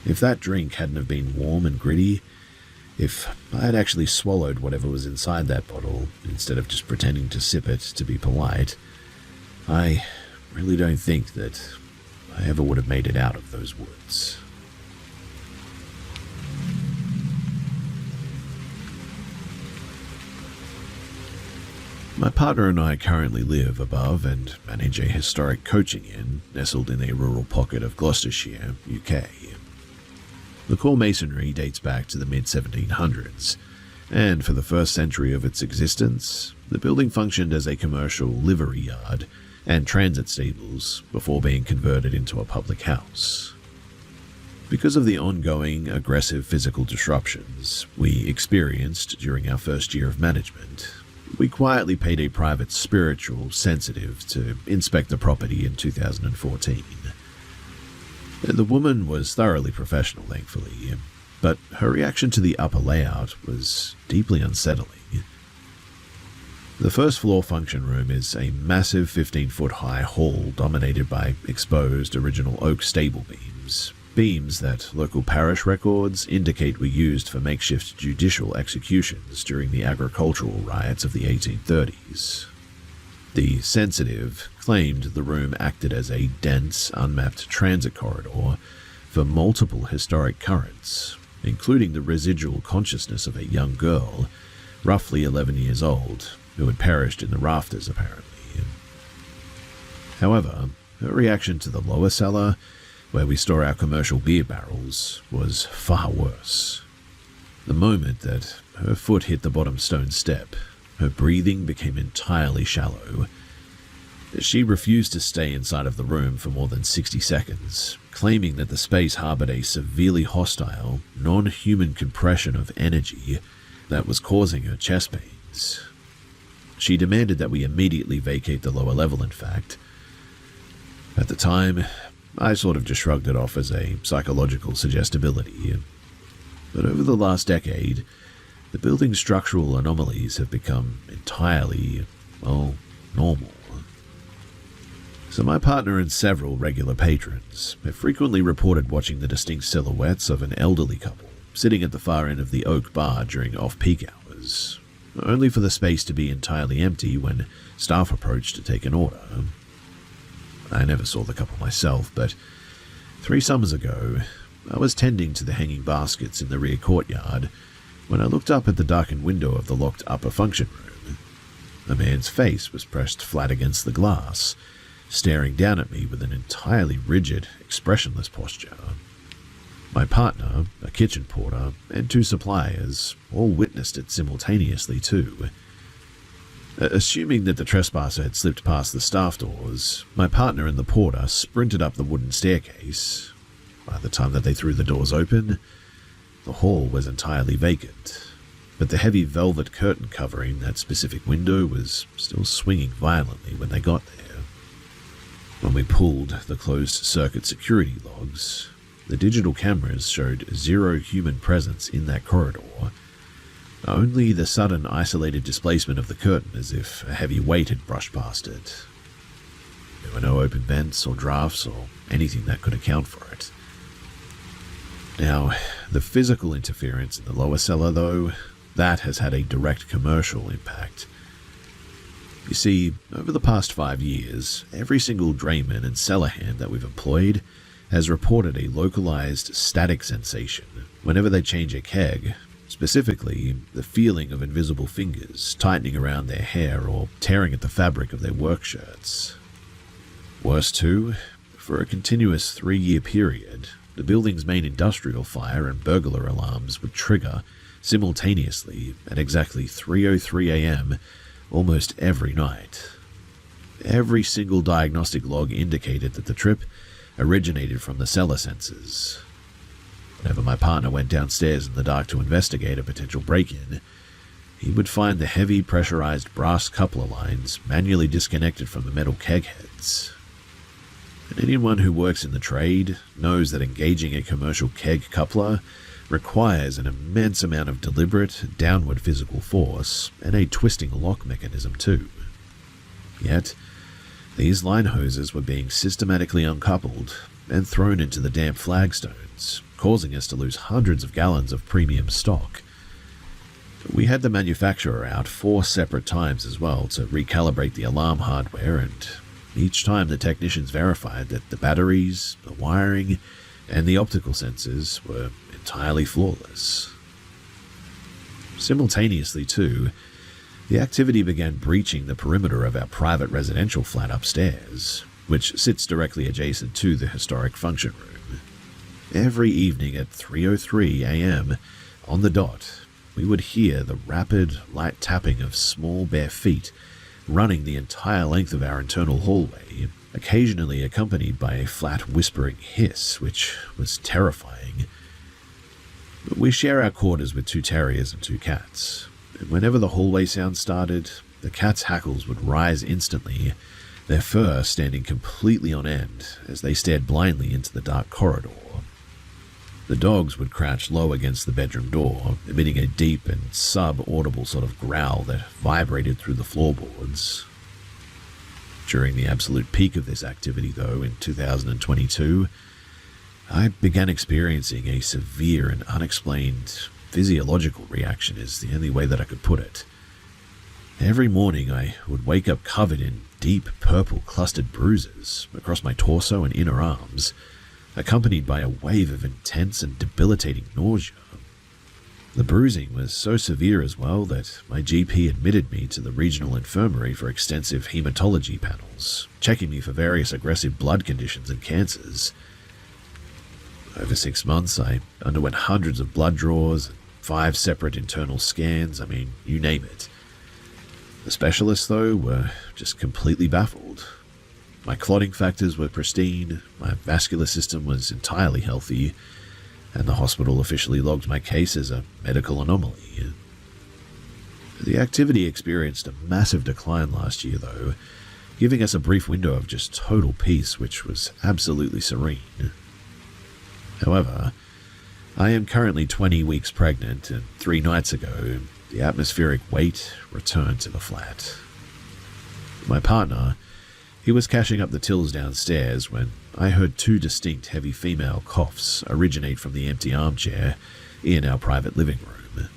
A: If that drink hadn't have been warm and gritty, if I had actually swallowed whatever was inside that bottle instead of just pretending to sip it to be polite, I really don't think that I ever would have made it out of those woods. My partner and I currently live above and manage a historic coaching inn nestled in a rural pocket of Gloucestershire, UK. The core masonry dates back to the mid-1700s, and for the first century of its existence, the building functioned as a commercial livery yard and transit stables before being converted into a public house. Because of the ongoing aggressive physical disruptions we experienced during our first year of management, we quietly paid a private spiritual sensitive to inspect the property in 2014. The woman was thoroughly professional, thankfully, but her reaction to the upper layout was deeply unsettling. The first floor function room is a massive 15-foot-high hall dominated by exposed original oak stable beams. Beams that local parish records indicate were used for makeshift judicial executions during the agricultural riots of the 1830s. The sensitive claimed the room acted as a dense, unmapped transit corridor for multiple historic currents, including the residual consciousness of a young girl, roughly 11 years old, who had perished in the rafters apparently. However, her reaction to the lower cellar, where we store our commercial beer barrels, was far worse. The moment that her foot hit the bottom stone step, her breathing became entirely shallow. She refused to stay inside of the room for more than 60 seconds, claiming that the space harbored a severely hostile, non-human compression of energy that was causing her chest pains. She demanded that we immediately vacate the lower level, in fact. At the time, I sort of just shrugged it off as a psychological suggestibility. But over the last decade, the building's structural anomalies have become entirely, well, normal. So my partner and several regular patrons have frequently reported watching the distinct silhouettes of an elderly couple sitting at the far end of the oak bar during off-peak hours, only for the space to be entirely empty when staff approached to take an order. I never saw the couple myself, but 3 summers ago, I was tending to the hanging baskets in the rear courtyard when I looked up at the darkened window of the locked upper function room. A man's face was pressed flat against the glass, staring down at me with an entirely rigid, expressionless posture. My partner, a kitchen porter, and 2 suppliers all witnessed it simultaneously too. Assuming that the trespasser had slipped past the staff doors, my partner and the porter sprinted up the wooden staircase. By the time that they threw the doors open, the hall was entirely vacant, but the heavy velvet curtain covering that specific window was still swinging violently when they got there. When we pulled the closed-circuit security logs, the digital cameras showed 0 human presence in that corridor, only the sudden isolated displacement of the curtain as if a heavy weight had brushed past it. There were no open vents or drafts or anything that could account for it. Now, the physical interference in the lower cellar, though, that has had a direct commercial impact. You see, over the past 5 years, every single drayman and cellar hand that we've employed has reported a localized static sensation whenever they change a keg. Specifically, the feeling of invisible fingers tightening around their hair or tearing at the fabric of their work shirts. Worse too, for a continuous 3-year period, the building's main industrial fire and burglar alarms would trigger simultaneously at exactly 3:03 a.m. almost every night. Every single diagnostic log indicated that the trip originated from the cellar sensors. Whenever my partner went downstairs in the dark to investigate a potential break-in, he would find the heavy pressurized brass coupler lines manually disconnected from the metal keg heads. And anyone who works in the trade knows that engaging a commercial keg coupler requires an immense amount of deliberate, downward physical force and a twisting lock mechanism too. Yet, these line hoses were being systematically uncoupled and thrown into the damp flagstones, causing us to lose hundreds of gallons of premium stock. We had the manufacturer out 4 separate times as well to recalibrate the alarm hardware, and each time the technicians verified that the batteries, the wiring, and the optical sensors were entirely flawless. Simultaneously too, the activity began breaching the perimeter of our private residential flat upstairs, which sits directly adjacent to the historic function room. Every evening at 3:03 a.m. on the dot, we would hear the rapid, light tapping of small bare feet running the entire length of our internal hallway, occasionally accompanied by a flat whispering hiss, which was terrifying. But we share our quarters with 2 terriers and 2 cats, and whenever the hallway sound started, the cats' hackles would rise instantly, their fur standing completely on end as they stared blindly into the dark corridor. The dogs would crouch low against the bedroom door, emitting a deep and sub-audible sort of growl that vibrated through the floorboards. During the absolute peak of this activity, though, in 2022, I began experiencing a severe and unexplained physiological reaction, is the only way that I could put it. Every morning I would wake up covered in deep purple clustered bruises across my torso and inner arms, accompanied by a wave of intense and debilitating nausea. The bruising was so severe as well that my GP admitted me to the regional infirmary for extensive hematology panels, checking me for various aggressive blood conditions and cancers. Over 6 months, I underwent hundreds of blood draws, 5 separate internal scans, you name it. The specialists, though, were just completely baffled. My clotting factors were pristine, my vascular system was entirely healthy, and the hospital officially logged my case as a medical anomaly. The activity experienced a massive decline last year, though, giving us a brief window of just total peace, which was absolutely serene. However, I am currently 20 weeks pregnant, and 3 nights ago, the atmospheric weight returned to the flat. My partner, he was cashing up the tills downstairs when I heard 2 distinct heavy female coughs originate from the empty armchair in our private living room.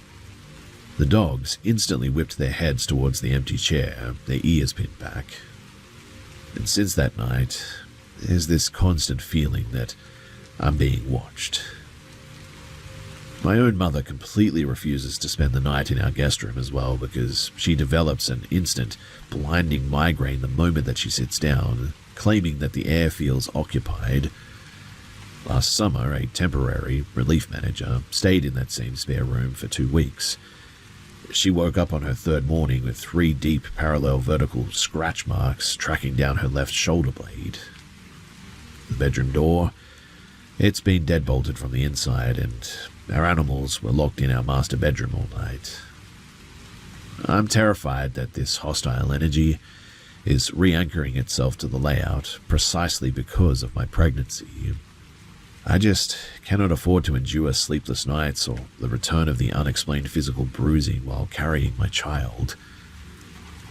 A: The dogs instantly whipped their heads towards the empty chair, their ears pinned back. And since that night, there's this constant feeling that I'm being watched. My own mother completely refuses to spend the night in our guest room as well because she develops an instant, blinding migraine the moment that she sits down, claiming that the air feels occupied. Last summer, a temporary relief manager stayed in that same spare room for 2 weeks. She woke up on her 3rd morning with 3 deep parallel vertical scratch marks tracking down her left shoulder blade. The bedroom door, it's been deadbolted from the inside, and our animals were locked in our master bedroom all night. I'm terrified that this hostile energy is re-anchoring itself to the layout precisely because of my pregnancy. I just cannot afford to endure sleepless nights or the return of the unexplained physical bruising while carrying my child.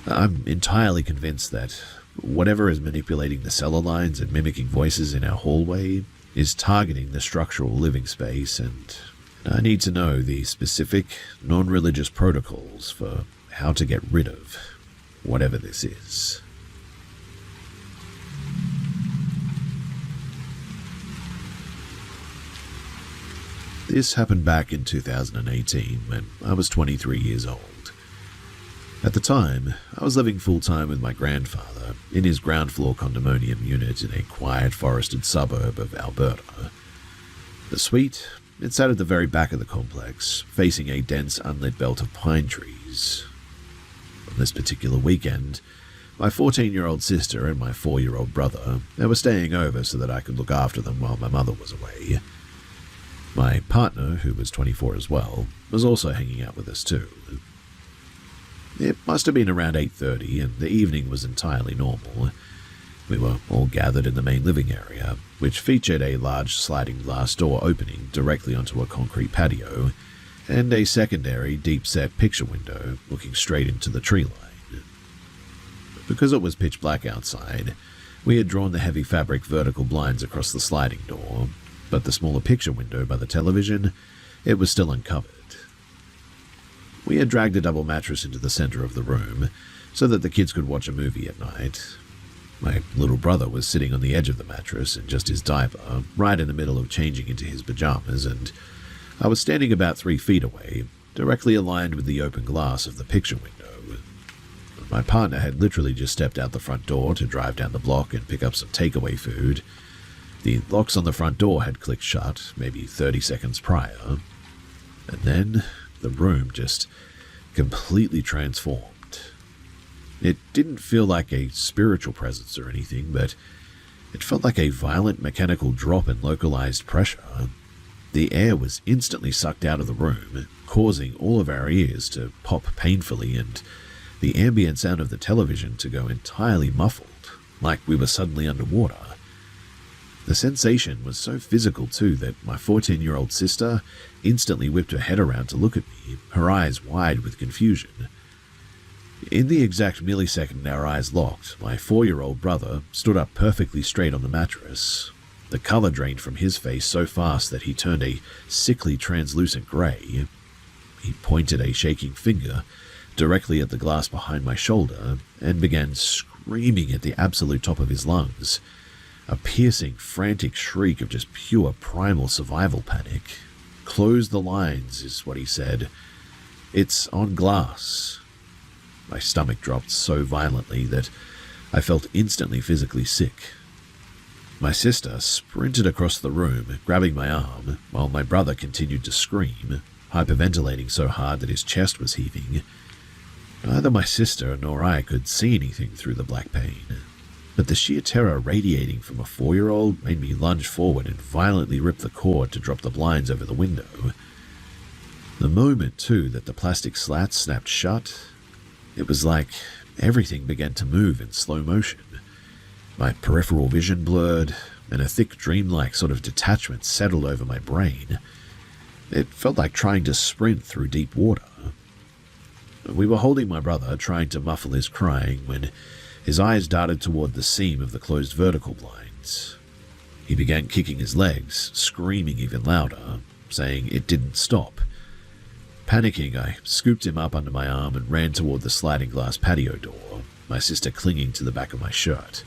A: I'm entirely convinced that whatever is manipulating the cellar lines and mimicking voices in our hallway is targeting the structural living space, and I need to know the specific, non-religious protocols for how to get rid of whatever this is. This happened back in 2018 when I was 23 years old. At the time, I was living full-time with my grandfather in his ground floor condominium unit in a quiet forested suburb of Alberta. The suite, it sat at the very back of the complex, facing a dense unlit belt of pine trees. On this particular weekend, my 14-year-old sister and my 4-year-old brother, they were staying over so that I could look after them while my mother was away. My partner, who was 24 as well, was also hanging out with us too. It must have been around 8:30, and the evening was entirely normal. We were all gathered in the main living area, which featured a large sliding glass door opening directly onto a concrete patio, and a secondary deep-set picture window looking straight into the tree line. Because it was pitch black outside, we had drawn the heavy fabric vertical blinds across the sliding door, but the smaller picture window by the television, it was still uncovered. We had dragged a double mattress into the center of the room so that the kids could watch a movie at night. My little brother was sitting on the edge of the mattress in just his diaper, right in the middle of changing into his pajamas, and I was standing about 3 feet away, directly aligned with the open glass of the picture window. My partner had literally just stepped out the front door to drive down the block and pick up some takeaway food. The locks on the front door had clicked shut, maybe 30 seconds prior, and then the room just completely transformed. It didn't feel like a spiritual presence or anything, but it felt like a violent mechanical drop in localized pressure. The air was instantly sucked out of the room, causing all of our ears to pop painfully and the ambient sound of the television to go entirely muffled, like we were suddenly underwater. The sensation was so physical too that my 14-year-old sister instantly whipped her head around to look at me, her eyes wide with confusion. In the exact millisecond our eyes locked, my 4-year-old brother stood up perfectly straight on the mattress. The color drained from his face so fast that he turned a sickly translucent grey. He pointed a shaking finger directly at the glass behind my shoulder and began screaming at the absolute top of his lungs. A piercing, frantic shriek of just pure primal survival panic. "Close the lines," is what he said. "It's on glass." My stomach dropped so violently that I felt instantly physically sick. My sister sprinted across the room, grabbing my arm, while my brother continued to scream, hyperventilating so hard that his chest was heaving. Neither my sister nor I could see anything through the black pane, but the sheer terror radiating from a 4-year-old made me lunge forward and violently rip the cord to drop the blinds over the window. The moment, too, that the plastic slats snapped shut, it was like everything began to move in slow motion. My peripheral vision blurred, and a thick dreamlike sort of detachment settled over my brain. It felt like trying to sprint through deep water. We were holding my brother, trying to muffle his crying, when his eyes darted toward the seam of the closed vertical blinds. He began kicking his legs, screaming even louder, saying it didn't stop. Panicking, I scooped him up under my arm and ran toward the sliding glass patio door, my sister clinging to the back of my shirt.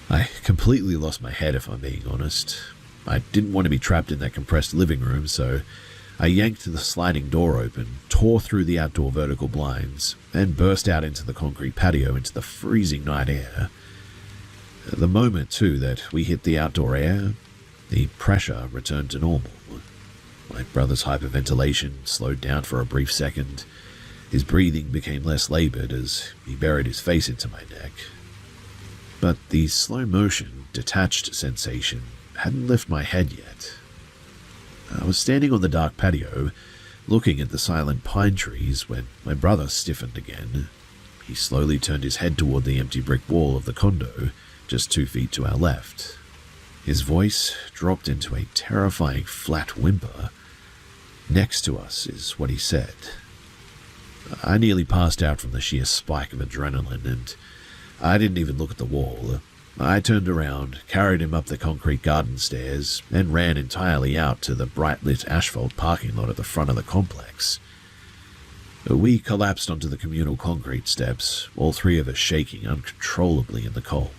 A: I completely lost my head, if I'm being honest. I didn't want to be trapped in that compressed living room, so I yanked the sliding door open, tore through the outdoor vertical blinds, and burst out into the concrete patio into the freezing night air. The moment, too, that we hit the outdoor air, the pressure returned to normal. My brother's hyperventilation slowed down for a brief second. His breathing became less labored as he buried his face into my neck. But the slow-motion, detached sensation hadn't left my head yet. I was standing on the dark patio, looking at the silent pine trees when my brother stiffened again. He slowly turned his head toward the empty brick wall of the condo, just 2 feet to our left. His voice dropped into a terrifying flat whimper. "Next to us," is what he said. I nearly passed out from the sheer spike of adrenaline, and I didn't even look at the wall. I turned around, carried him up the concrete garden stairs, and ran entirely out to the bright-lit asphalt parking lot at the front of the complex. We collapsed onto the communal concrete steps, all three of us shaking uncontrollably in the cold.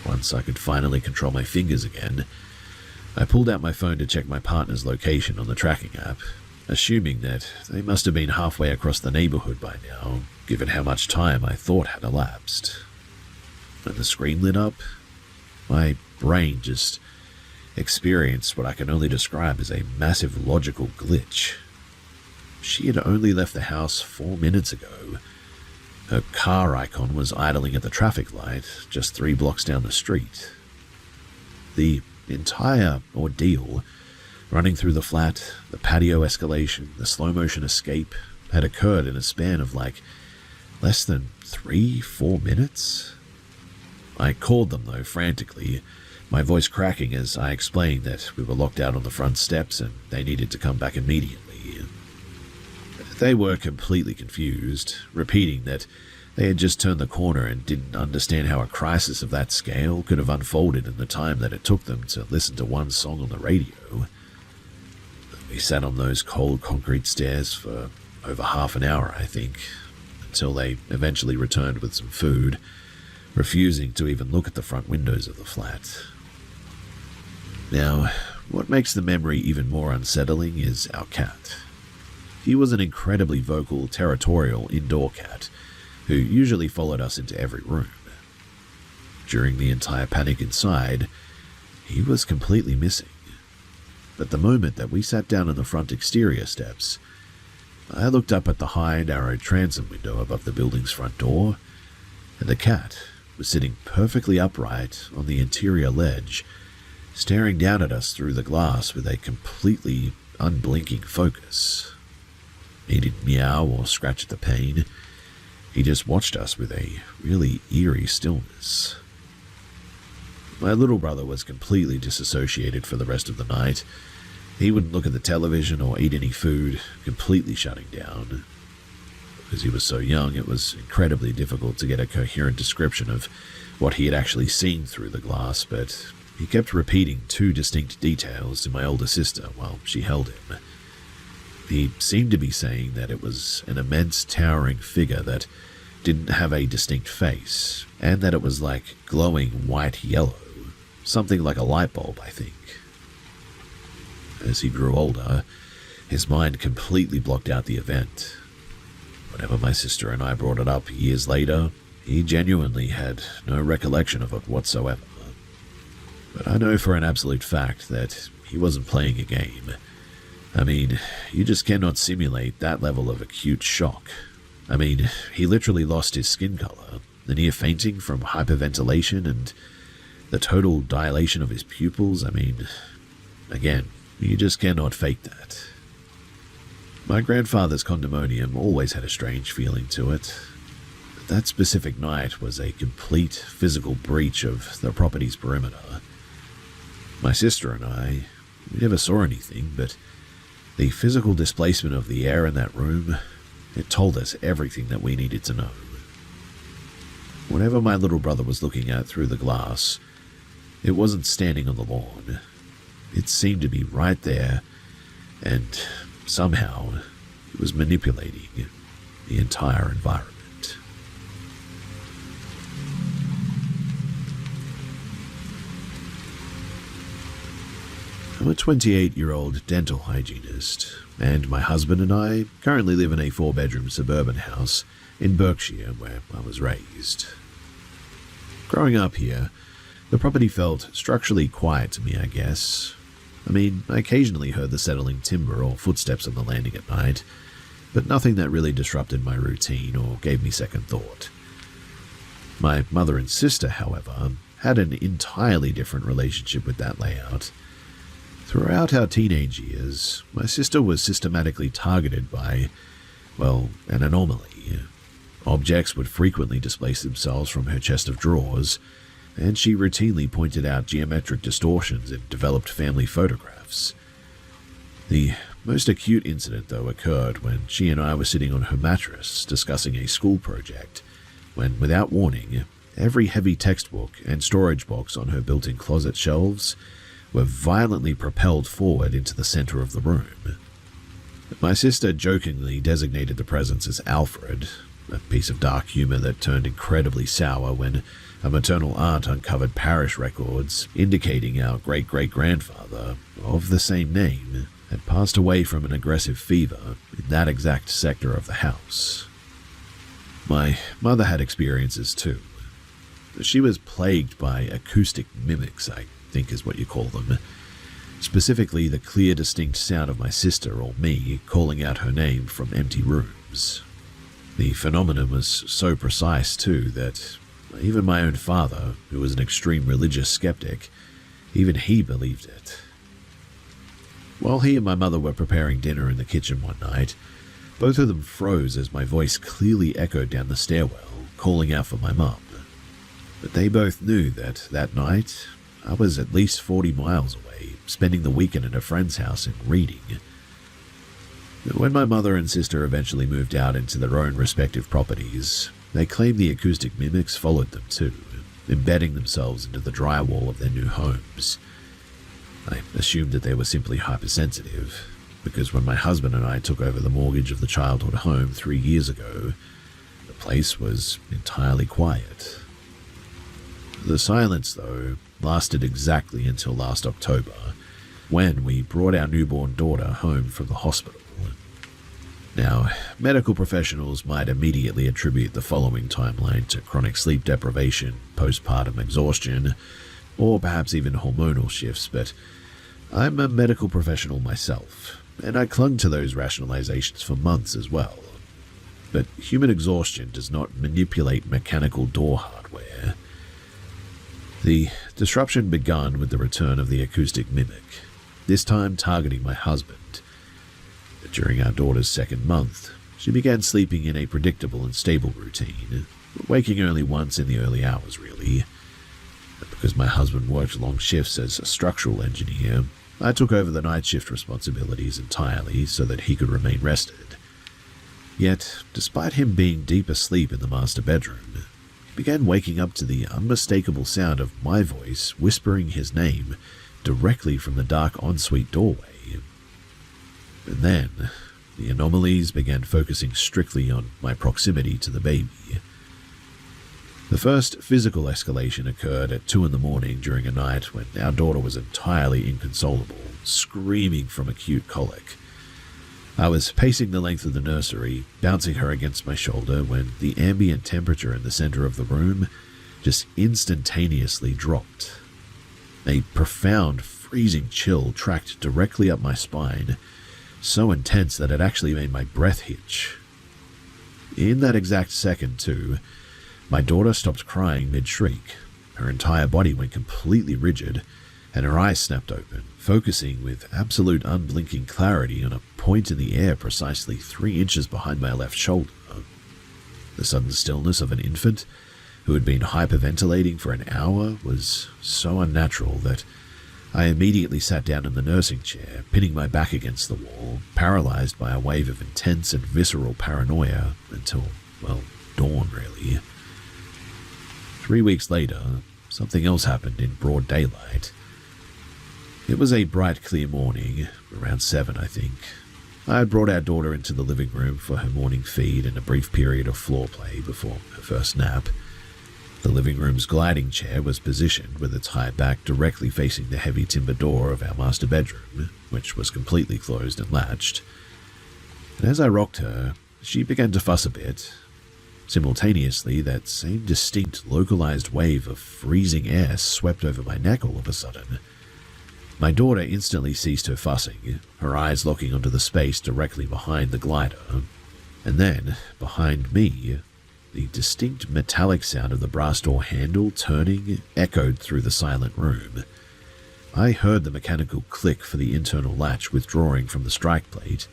A: Once I could finally control my fingers again, I pulled out my phone to check my partner's location on the tracking app, assuming that they must have been halfway across the neighborhood by now, given how much time I thought had elapsed. When the screen lit up, my brain just experienced what I can only describe as a massive logical glitch. She had only left the house 4 minutes ago. Her car icon was idling at the traffic light just 3 blocks down the street. The entire ordeal, running through the flat, the patio escalation, the slow-motion escape, had occurred in a span of less than 3-4 minutes. I called them, though, frantically, my voice cracking as I explained that we were locked out on the front steps and they needed to come back immediately. They were completely confused, repeating that they had just turned the corner and didn't understand how a crisis of that scale could have unfolded in the time that it took them to listen to one song on the radio. We sat on those cold concrete stairs for over half an hour, I think, until they eventually returned with some food, refusing to even look at the front windows of the flat. Now, what makes the memory even more unsettling is our cat. He was an incredibly vocal, territorial indoor cat who usually followed us into every room. During the entire panic inside, he was completely missing. But the moment that we sat down on the front exterior steps, I looked up at the high, narrow transom window above the building's front door, and the cat was sitting perfectly upright on the interior ledge, staring down at us through the glass with a completely unblinking focus. He didn't meow or scratch at the pane. He just watched us with a really eerie stillness. My little brother was completely disassociated for the rest of the night. He wouldn't look at the television or eat any food, completely shutting down. Because he was so young, it was incredibly difficult to get a coherent description of what he had actually seen through the glass, but he kept repeating two distinct details to my older sister while she held him. He seemed to be saying that it was an immense towering figure that didn't have a distinct face, and that it was like glowing white-yellow, something like a light bulb, I think. As he grew older, his mind completely blocked out the event. Whenever my sister and I brought it up years later, he genuinely had no recollection of it whatsoever. But I know for an absolute fact that he wasn't playing a game. I mean, you just cannot simulate that level of acute shock. I mean, he literally lost his skin color, the near fainting from hyperventilation, and the total dilation of his pupils. I mean, again, you just cannot fake that. My grandfather's condominium always had a strange feeling to it. But that specific night was a complete physical breach of the property's perimeter. My sister and I, we never saw anything, but the physical displacement of the air in that room, it told us everything that we needed to know. Whatever my little brother was looking at through the glass, it wasn't standing on the lawn. It seemed to be right there, and somehow it was manipulating the entire environment. I'm a 28-year-old dental hygienist, and my husband and I currently live in a 4-bedroom suburban house in Berkshire where I was raised. Growing up here, the property felt structurally quiet to me, I guess. I mean, I occasionally heard the settling timber or footsteps on the landing at night, but nothing that really disrupted my routine or gave me second thought. My mother and sister, however, had an entirely different relationship with that layout. Throughout our teenage years, my sister was systematically targeted by, well, an anomaly. Objects would frequently displace themselves from her chest of drawers, and she routinely pointed out geometric distortions in developed family photographs. The most acute incident, though, occurred when she and I were sitting on her mattress discussing a school project, when, without warning, every heavy textbook and storage box on her built-in closet shelves were violently propelled forward into the center of the room. My sister jokingly designated the presence as Alfred, a piece of dark humor that turned incredibly sour when a maternal aunt uncovered parish records indicating our great-great-grandfather, of the same name, had passed away from an aggressive fever in that exact sector of the house. My mother had experiences too. She was plagued by acoustic mimics, I think is what you call them. Specifically, the clear, distinct sound of my sister or me calling out her name from empty rooms. The phenomenon was so precise, too, that even my own father, who was an extreme religious skeptic, even he believed it. While he and my mother were preparing dinner in the kitchen one night, both of them froze as my voice clearly echoed down the stairwell, calling out for my mum. But they both knew that night, I was at least 40 miles away, spending the weekend at a friend's house and reading. When my mother and sister eventually moved out into their own respective properties, they claimed the acoustic mimics followed them too, embedding themselves into the drywall of their new homes. I assumed that they were simply hypersensitive, because when my husband and I took over the mortgage of the childhood home 3 years ago, the place was entirely quiet. The silence, though, lasted exactly until last October, when we brought our newborn daughter home from the hospital. Now, medical professionals might immediately attribute the following timeline to chronic sleep deprivation, postpartum exhaustion, or perhaps even hormonal shifts, but I'm a medical professional myself, and I clung to those rationalizations for months as well. But human exhaustion does not manipulate mechanical door hardware. The disruption began with the return of the acoustic mimic, this time targeting my husband. During our daughter's second month, she began sleeping in a predictable and stable routine, waking only once in the early hours, really. Because my husband worked long shifts as a structural engineer, I took over the night shift responsibilities entirely so that he could remain rested. Yet, despite him being deep asleep in the master bedroom, he began waking up to the unmistakable sound of my voice whispering his name directly from the dark ensuite doorway. And then, the anomalies began focusing strictly on my proximity to the baby. The first physical escalation occurred at 2 a.m. during a night when our daughter was entirely inconsolable, screaming from acute colic. I was pacing the length of the nursery, bouncing her against my shoulder, when the ambient temperature in the center of the room just instantaneously dropped. A profound, freezing chill tracked directly up my spine, so intense that it actually made my breath hitch. In that exact second, too, my daughter stopped crying mid-shriek. Her entire body went completely rigid, and her eyes snapped open, focusing with absolute unblinking clarity on a point in the air precisely 3 inches behind my left shoulder. The sudden stillness of an infant who had been hyperventilating for an hour was so unnatural that I immediately sat down in the nursing chair, pinning my back against the wall, paralyzed by a wave of intense and visceral paranoia until, well, dawn, really. 3 weeks later, something else happened in broad daylight. It was a bright, clear morning, around 7, I think. I had brought our daughter into the living room for her morning feed and a brief period of floor play before her first nap. The living room's gliding chair was positioned with its high back directly facing the heavy timber door of our master bedroom, which was completely closed and latched. And as I rocked her, she began to fuss a bit. Simultaneously, that same distinct, localized wave of freezing air swept over my neck all of a sudden. My daughter instantly ceased her fussing, her eyes locking onto the space directly behind the glider. And then, behind me, the distinct metallic sound of the brass door handle turning echoed through the silent room. I heard the mechanical click for the internal latch withdrawing from the strike plate.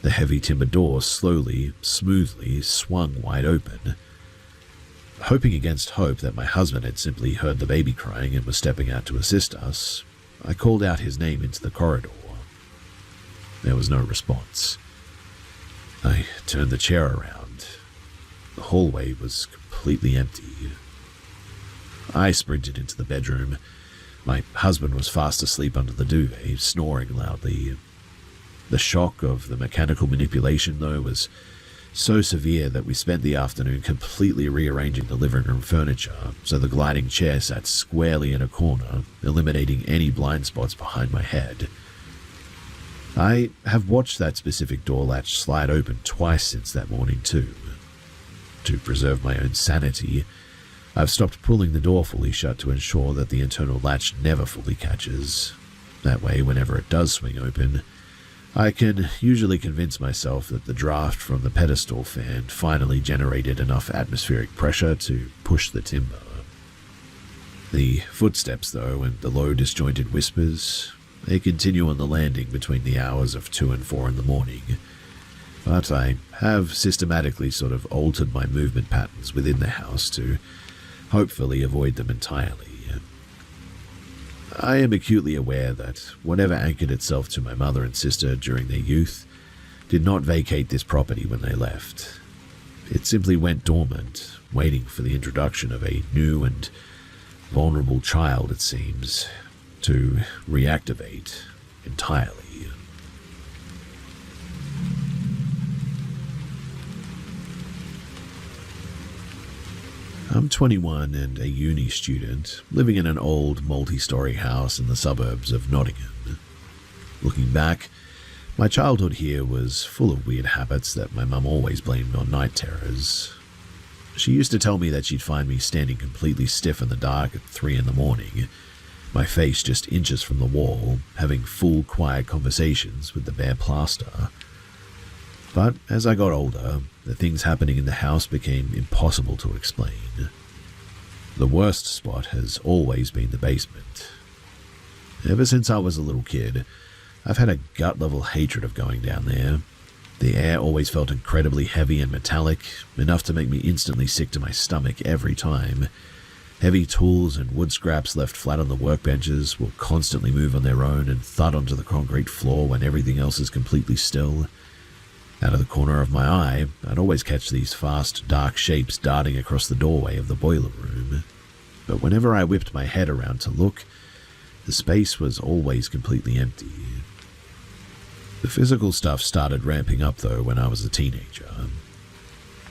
A: The heavy timber door slowly, smoothly swung wide open. Hoping against hope that my husband had simply heard the baby crying and was stepping out to assist us, I called out his name into the corridor. There was no response. I turned the chair around. The hallway was completely empty. I sprinted into the bedroom. My husband was fast asleep under the duvet, snoring loudly. The shock of the mechanical manipulation, though, was so severe that we spent the afternoon completely rearranging the living room furniture so the gliding chair sat squarely in a corner, eliminating any blind spots behind my head. I have watched that specific door latch slide open twice since that morning, too. To preserve my own sanity, I've stopped pulling the door fully shut to ensure that the internal latch never fully catches. That way, whenever it does swing open, I can usually convince myself that the draft from the pedestal fan finally generated enough atmospheric pressure to push the timber. The footsteps, though, and the low disjointed whispers, they continue on the landing between the hours of 2 and 4 in the morning, but I have systematically sort of altered my movement patterns within the house to hopefully avoid them entirely. I am acutely aware that whatever anchored itself to my mother and sister during their youth did not vacate this property when they left. It simply went dormant, waiting for the introduction of a new and vulnerable child, it seems, to reactivate entirely. I'm 21 and a uni student, living in an old multi-story house in the suburbs of Nottingham. Looking back, my childhood here was full of weird habits that my mum always blamed on night terrors. She used to tell me that she'd find me standing completely stiff in the dark at 3 in the morning, my face just inches from the wall, having full, quiet conversations with the bare plaster. But as I got older, the things happening in the house became impossible to explain. The worst spot has always been the basement. Ever since I was a little kid, I've had a gut-level hatred of going down there. The air always felt incredibly heavy and metallic, enough to make me instantly sick to my stomach every time. Heavy tools and wood scraps left flat on the workbenches will constantly move on their own and thud onto the concrete floor when everything else is completely still. Out of the corner of my eye, I'd always catch these fast, dark shapes darting across the doorway of the boiler room. But whenever I whipped my head around to look, the space was always completely empty. The physical stuff started ramping up, though, when I was a teenager.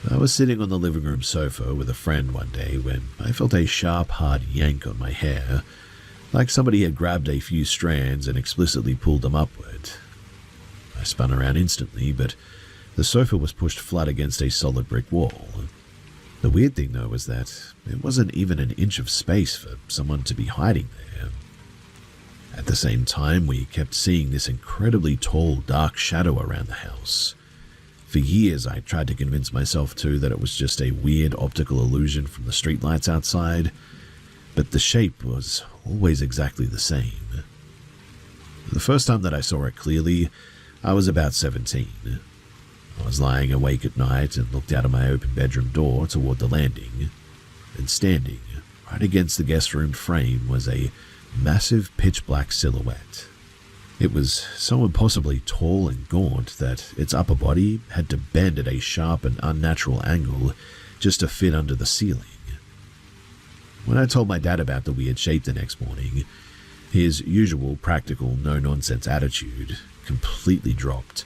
A: I was sitting on the living room sofa with a friend one day when I felt a sharp, hard yank on my hair, like somebody had grabbed a few strands and explicitly pulled them upward. I spun around instantly, but the sofa was pushed flat against a solid brick wall. The weird thing, though, was that there wasn't even an inch of space for someone to be hiding there. At the same time, we kept seeing this incredibly tall, dark shadow around the house. For years, I tried to convince myself, too, that it was just a weird optical illusion from the streetlights outside, but the shape was always exactly the same. The first time that I saw it clearly, I was about 17. I was lying awake at night and looked out of my open bedroom door toward the landing, and standing right against the guest room frame was a massive pitch-black silhouette. It was so impossibly tall and gaunt that its upper body had to bend at a sharp and unnatural angle just to fit under the ceiling. When I told my dad about the weird shape the next morning, his usual practical, no-nonsense attitude completely dropped.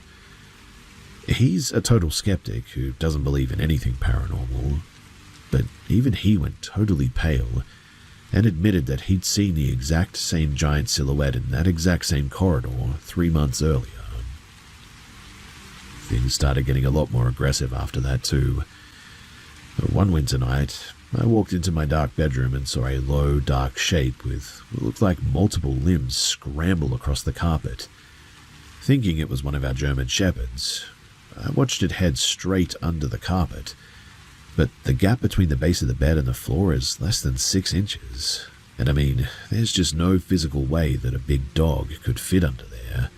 A: He's a total skeptic who doesn't believe in anything paranormal, but even he went totally pale and admitted that he'd seen the exact same giant silhouette in that exact same corridor 3 months earlier. Things started getting a lot more aggressive after that, too. One winter night, I walked into my dark bedroom and saw a low, dark shape with what looked like multiple limbs scramble across the carpet. Thinking it was one of our German shepherds, I watched it head straight under the carpet, but the gap between the base of the bed and the floor is less than 6 inches. And I mean, there's just no physical way that a big dog could fit under there.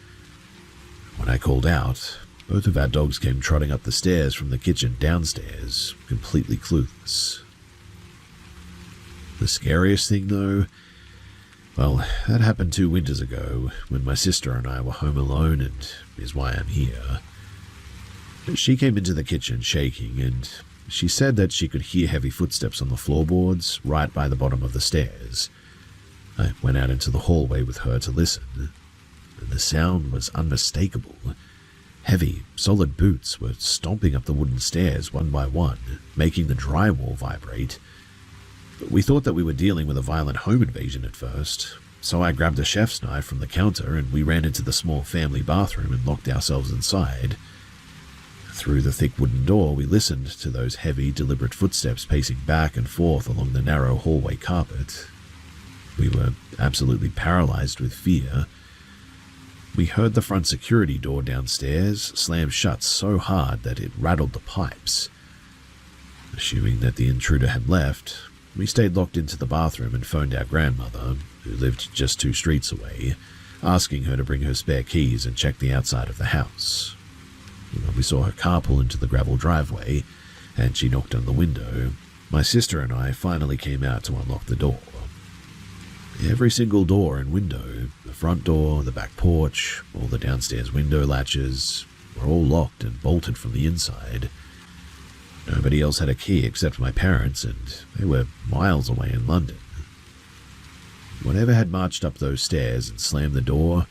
A: When I called out, both of our dogs came trotting up the stairs from the kitchen downstairs, completely clueless. The scariest thing, though, well, that happened 2 winters ago when my sister and I were home alone, and is why I'm here. She came into the kitchen shaking, and she said that she could hear heavy footsteps on the floorboards right by the bottom of the stairs. I went out into the hallway with her to listen, and the sound was unmistakable. Heavy, solid boots were stomping up the wooden stairs one by one, making the drywall vibrate. We thought that we were dealing with a violent home invasion at first, so I grabbed a chef's knife from the counter and we ran into the small family bathroom and locked ourselves inside. Through the thick wooden door, we listened to those heavy, deliberate footsteps pacing back and forth along the narrow hallway carpet. We were absolutely paralyzed with fear. We heard the front security door downstairs slam shut so hard that it rattled the pipes. Assuming that the intruder had left, we stayed locked into the bathroom and phoned our grandmother, who lived just 2 streets away, asking her to bring her spare keys and check the outside of the house. When we saw her car pull into the gravel driveway, and she knocked on the window, my sister and I finally came out to unlock the door. Every single door and window, the front door, the back porch, all the downstairs window latches, were all locked and bolted from the inside. Nobody else had a key except my parents, and they were miles away in London. Whatever had marched up those stairs and slammed the door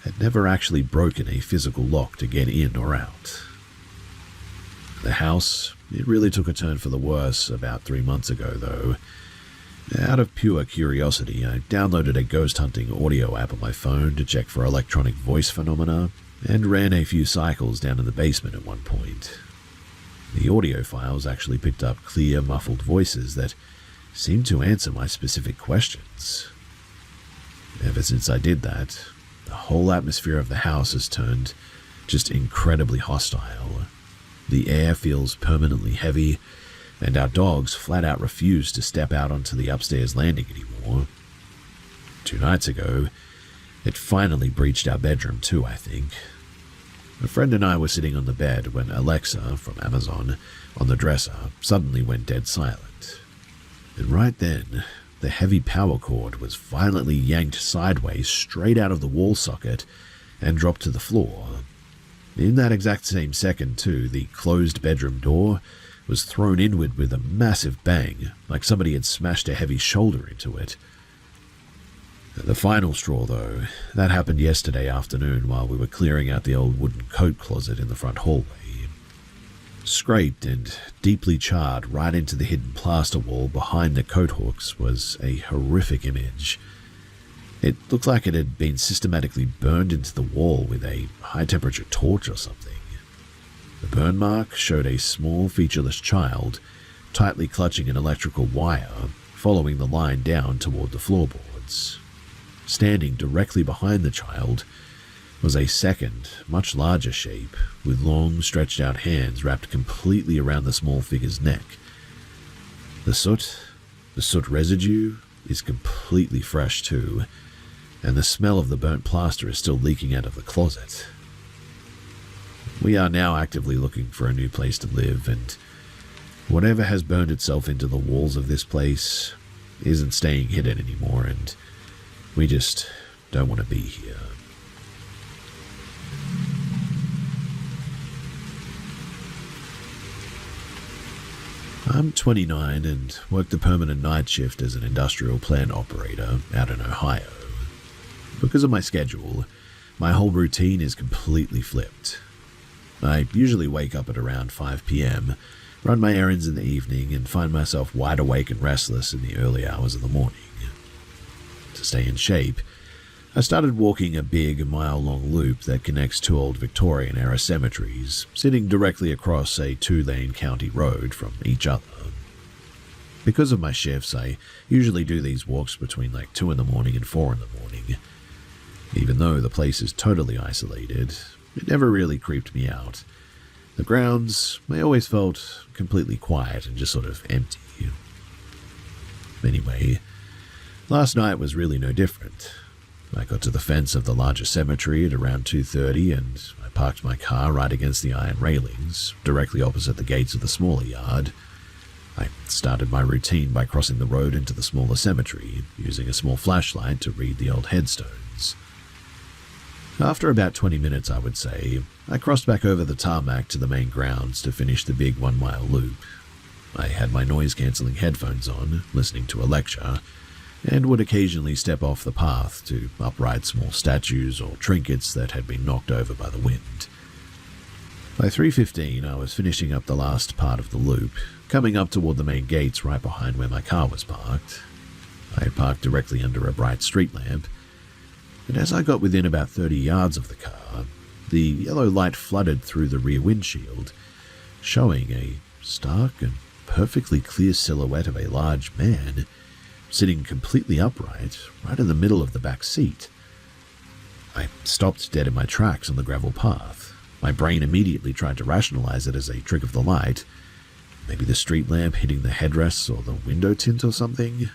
A: had never actually broken a physical lock to get in or out. The house, it really took a turn for the worse about 3 months ago, though. Out of pure curiosity, I downloaded a ghost hunting audio app on my phone to check for electronic voice phenomena, and ran a few cycles down in the basement at one point. The audio files actually picked up clear, muffled voices that seemed to answer my specific questions. Ever since I did that, the whole atmosphere of the house has turned just incredibly hostile. The air feels permanently heavy, and our dogs flat out refuse to step out onto the upstairs landing anymore. 2 nights ago, it finally breached our bedroom too, I think. A friend and I were sitting on the bed when Alexa, from Amazon, on the dresser, suddenly went dead silent. And right then, the heavy power cord was violently yanked sideways straight out of the wall socket and dropped to the floor. In that exact same second, too, the closed bedroom door was thrown inward with a massive bang, like somebody had smashed a heavy shoulder into it. The final straw, though, that happened yesterday afternoon while we were clearing out the old wooden coat closet in the front hallway. Scraped and deeply charred right into the hidden plaster wall behind the coat hooks was a horrific image. It looked like it had been systematically burned into the wall with a high-temperature torch or something. The burn mark showed a small, featureless child tightly clutching an electrical wire, following the line down toward the floorboards. Standing directly behind the child was a second, much larger shape, with long, stretched-out hands wrapped completely around the small figure's neck. The soot residue is completely fresh too, and the smell of the burnt plaster is still leaking out of the closet. We are now actively looking for a new place to live, and whatever has burned itself into the walls of this place isn't staying hidden anymore, and we just don't want to be here. I'm 29 and work the permanent night shift as an industrial plant operator out in Ohio. Because of my schedule, my whole routine is completely flipped. I usually wake up at around 5 p.m., run my errands in the evening, and find myself wide awake and restless in the early hours of the morning. To stay in shape, I started walking a big mile-long loop that connects two old Victorian-era cemeteries, sitting directly across a two-lane county road from each other. Because of my shifts, I usually do these walks between 2 in the morning and 4 in the morning. Even though the place is totally isolated, it never really creeped me out. The grounds, I always felt completely quiet and just sort of empty. Anyway, last night was really no different. I got to the fence of the larger cemetery at around 2:30 and I parked my car right against the iron railings, directly opposite the gates of the smaller yard. I started my routine by crossing the road into the smaller cemetery, using a small flashlight to read the old headstones. After about 20 minutes, I would say, I crossed back over the tarmac to the main grounds to finish the big 1-mile loop. I had my noise-cancelling headphones on, listening to a lecture, and would occasionally step off the path to upright small statues or trinkets that had been knocked over by the wind. By 3:15, I was finishing up the last part of the loop, coming up toward the main gates right behind where my car was parked. I had parked directly under a bright street lamp, and as I got within about 30 yards of the car, the yellow light flooded through the rear windshield, showing a stark and perfectly clear silhouette of a large man sitting completely upright right in the middle of the back seat. I stopped dead in my tracks on the gravel path. My brain immediately tried to rationalize it as a trick of the light. Maybe the street lamp hitting the headrests or the window tint or something.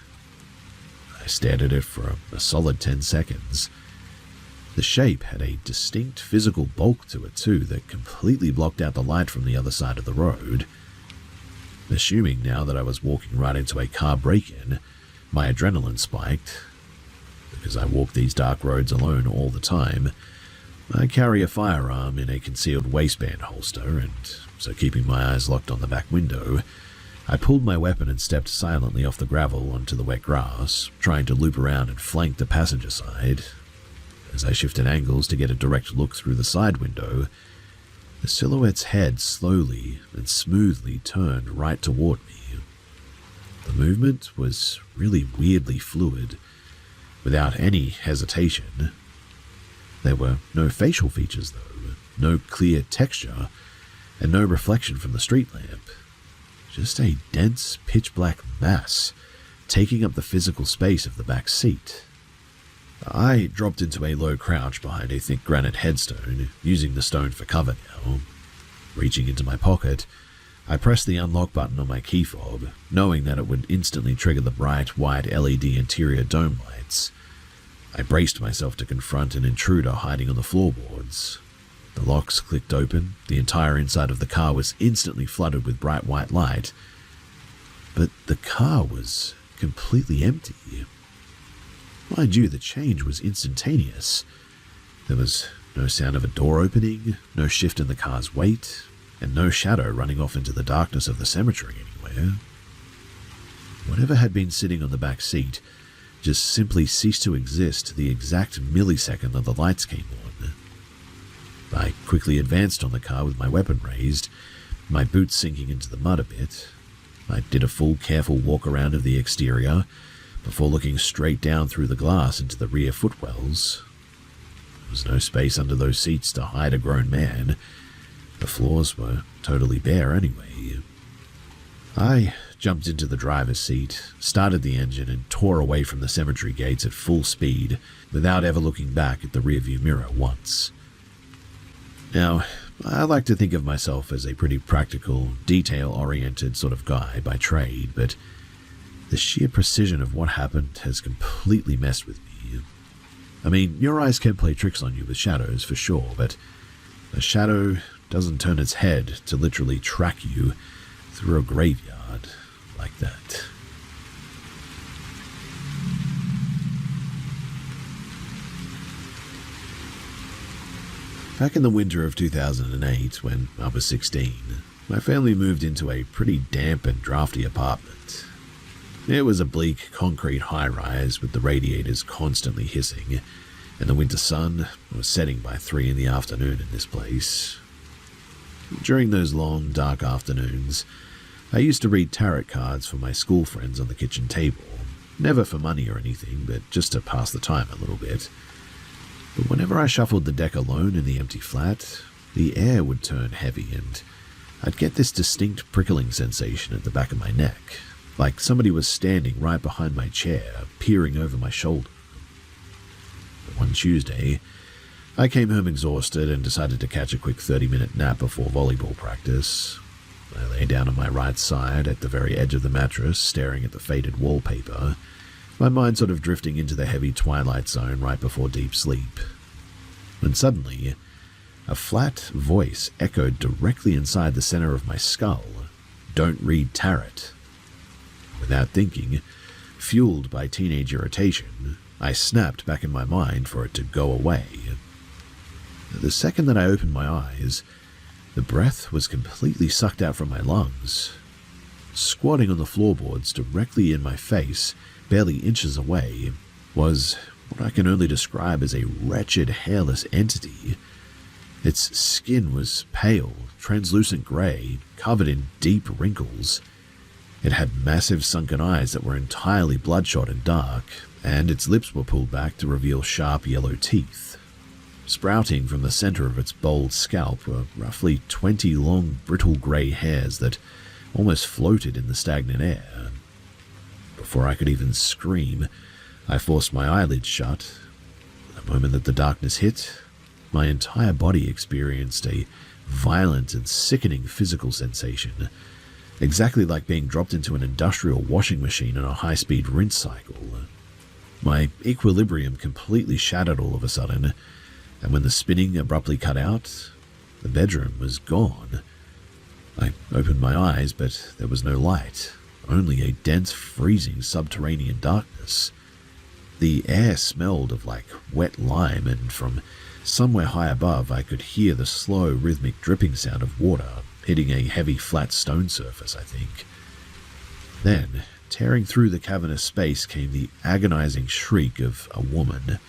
A: I stared at it for a solid 10 seconds. The shape had a distinct physical bulk to it too that completely blocked out the light from the other side of the road. Assuming now that I was walking right into a car break-in, my adrenaline spiked. Because I walk these dark roads alone all the time, I carry a firearm in a concealed waistband holster, and so keeping my eyes locked on the back window, I pulled my weapon and stepped silently off the gravel onto the wet grass, trying to loop around and flank the passenger side. As I shifted angles to get a direct look through the side window, the silhouette's head slowly and smoothly turned right toward me. The movement was really weirdly fluid, without any hesitation. There were no facial features, though, no clear texture, and no reflection from the street lamp. Just a dense, pitch-black mass taking up the physical space of the back seat. I dropped into a low crouch behind a thick granite headstone, using the stone for cover now. Reaching into my pocket, I pressed the unlock button on my key fob, knowing that it would instantly trigger the bright, white LED interior dome lights. I braced myself to confront an intruder hiding on the floorboards. The locks clicked open, the entire inside of the car was instantly flooded with bright white light. but the car was completely empty. Mind you, the change was instantaneous. There was no sound of a door opening, no shift in the car's weight, and no shadow running off into the darkness of the cemetery anywhere. Whatever had been sitting on the back seat just simply ceased to exist the exact millisecond that the lights came on. I quickly advanced on the car with my weapon raised, my boots sinking into the mud a bit. I did a full careful walk around of the exterior before looking straight down through the glass into the rear footwells. There was no space under those seats to hide a grown man. The floors were totally bare anyway. I jumped into the driver's seat, started the engine, and tore away from the cemetery gates at full speed without ever looking back at the rearview mirror once. Now, I like to think of myself as a pretty practical, detail-oriented sort of guy by trade, but the sheer precision of what happened has completely messed with me. I mean, your eyes can play tricks on you with shadows for sure, but a shadow doesn't turn its head to literally track you through a graveyard like that. Back in the winter of 2008, when I was 16, my family moved into a pretty damp and drafty apartment. It was a bleak concrete high-rise with the radiators constantly hissing, and the winter sun was setting by 3 in the afternoon in this place. During those long, dark afternoons, I used to read tarot cards for my school friends on the kitchen table, never for money or anything, but just to pass the time a little bit. But whenever I shuffled the deck alone in the empty flat, the air would turn heavy and I'd get this distinct prickling sensation at the back of my neck, like somebody was standing right behind my chair, peering over my shoulder. One Tuesday, I came home exhausted and decided to catch a quick 30-minute nap before volleyball practice. I lay down on my right side at the very edge of the mattress, staring at the faded wallpaper, my mind sort of drifting into the heavy twilight zone right before deep sleep. When suddenly, a flat voice echoed directly inside the center of my skull, "Don't read tarot." Without thinking, fueled by teenage irritation, I snapped back in my mind for it to go away. The second that I opened my eyes, the breath was completely sucked out from my lungs. Squatting on the floorboards directly in my face, barely inches away, was what I can only describe as a wretched, hairless entity. Its skin was pale, translucent grey, covered in deep wrinkles. It had massive sunken eyes that were entirely bloodshot and dark, and its lips were pulled back to reveal sharp yellow teeth. Sprouting from the center of its bald scalp were roughly 20 long, brittle grey hairs that almost floated in the stagnant air. Before I could even scream, I forced my eyelids shut. The moment that the darkness hit, my entire body experienced a violent and sickening physical sensation, exactly like being dropped into an industrial washing machine in a high-speed rinse cycle. My equilibrium completely shattered all of a sudden, and when the spinning abruptly cut out, the bedroom was gone. I opened my eyes, but there was no light, only a dense, freezing subterranean darkness. The air smelled of like wet lime, and from somewhere high above I could hear the slow, rhythmic dripping sound of water hitting a heavy, flat stone surface, I think. Then, tearing through the cavernous space came the agonizing shriek of a woman.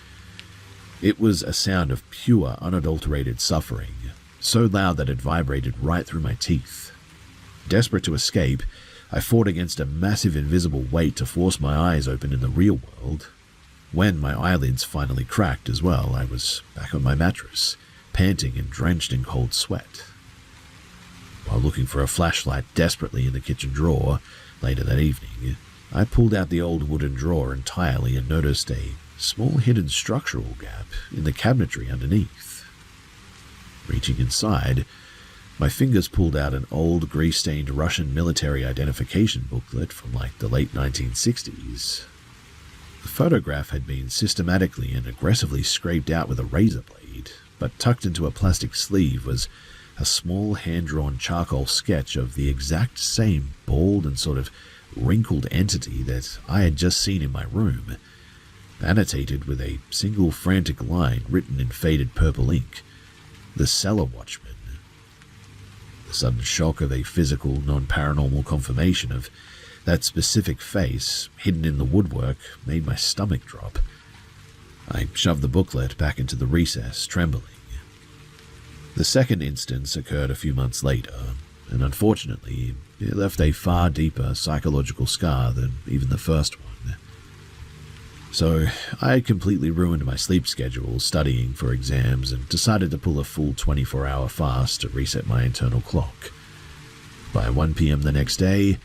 A: It was a sound of pure, unadulterated suffering, so loud that it vibrated right through my teeth. Desperate to escape, I fought against a massive invisible weight to force my eyes open in the real world. When my eyelids finally cracked as well, I was back on my mattress, panting and drenched in cold sweat. While looking for a flashlight desperately in the kitchen drawer later that evening, I pulled out the old wooden drawer entirely and noticed a small hidden structural gap in the cabinetry underneath. Reaching inside, my fingers pulled out an old grease-stained Russian military identification booklet from like the late 1960s. The photograph had been systematically and aggressively scraped out with a razor blade, but tucked into a plastic sleeve was a small hand-drawn charcoal sketch of the exact same bald and sort of wrinkled entity that I had just seen in my room, annotated with a single frantic line written in faded purple ink: "The Cellar Watchman." The sudden shock of a physical, non-paranormal confirmation of that specific face hidden in the woodwork made my stomach drop. I shoved the booklet back into the recess, trembling. The second instance occurred a few months later, and unfortunately, it left a far deeper psychological scar than even the first one. So, I had completely ruined my sleep schedule studying for exams and decided to pull a full 24-hour fast to reset my internal clock. By 1 p.m. the next day,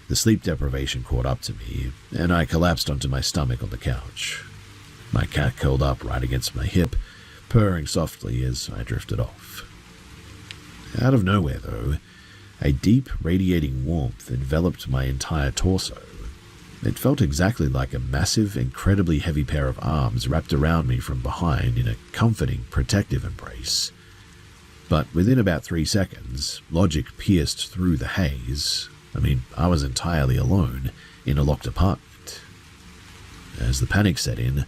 A: the sleep deprivation caught up to me, and I collapsed onto my stomach on the couch. My cat curled up right against my hip, purring softly as I drifted off. Out of nowhere, though, a deep, radiating warmth enveloped my entire torso. It felt exactly like a massive, incredibly heavy pair of arms wrapped around me from behind in a comforting, protective embrace. But within about 3 seconds, logic pierced through the haze. I was entirely alone in a locked apartment. As the panic set in,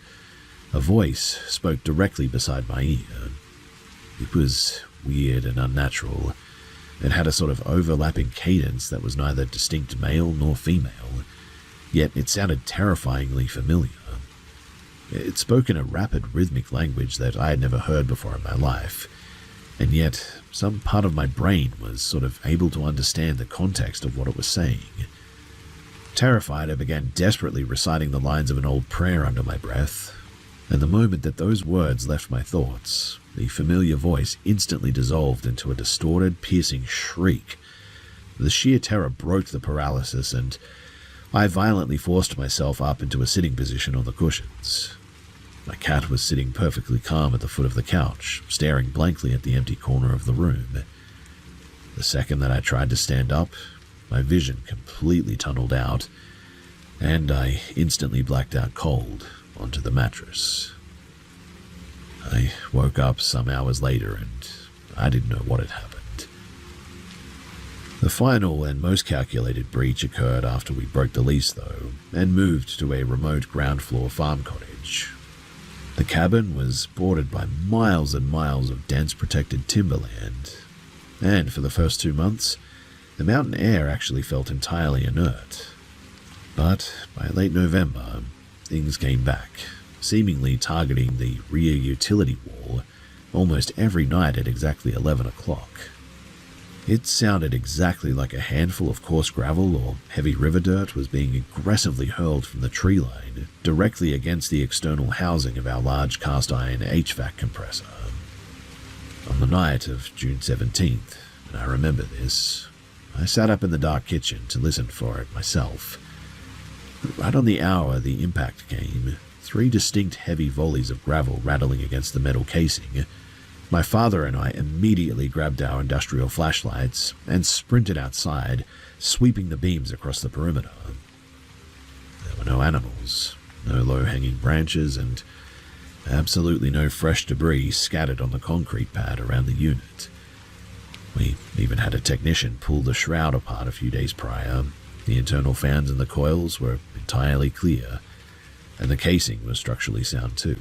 A: a voice spoke directly beside my ear. It was weird and unnatural. It had a sort of overlapping cadence that was neither distinct male nor female, yet it sounded terrifyingly familiar. It spoke in a rapid, rhythmic language that I had never heard before in my life, and yet some part of my brain was sort of able to understand the context of what it was saying. Terrified, I began desperately reciting the lines of an old prayer under my breath, and the moment that those words left my thoughts, the familiar voice instantly dissolved into a distorted, piercing shriek. The sheer terror broke the paralysis, and I violently forced myself up into a sitting position on the cushions. My cat was sitting perfectly calm at the foot of the couch, staring blankly at the empty corner of the room. The second that I tried to stand up, my vision completely tunneled out, and I instantly blacked out cold onto the mattress. I woke up some hours later, and I didn't know what had happened. The final and most calculated breach occurred after we broke the lease, though, and moved to a remote ground-floor farm cottage. The cabin was bordered by miles and miles of dense protected timberland, and for the first 2 months, the mountain air actually felt entirely inert. But by late November, things came back, seemingly targeting the rear utility wall almost every night at exactly 11 o'clock. It sounded exactly like a handful of coarse gravel or heavy river dirt was being aggressively hurled from the tree line directly against the external housing of our large cast-iron HVAC compressor. On the night of June 17th, and I remember this, I sat up in the dark kitchen to listen for it myself. Right on the hour the impact came, 3 distinct heavy volleys of gravel rattling against the metal casing. My father and I immediately grabbed our industrial flashlights and sprinted outside, sweeping the beams across the perimeter. There were no animals, no low-hanging branches, and absolutely no fresh debris scattered on the concrete pad around the unit. We even had a technician pull the shroud apart a few days prior. The internal fans and the coils were entirely clear, and the casing was structurally sound too.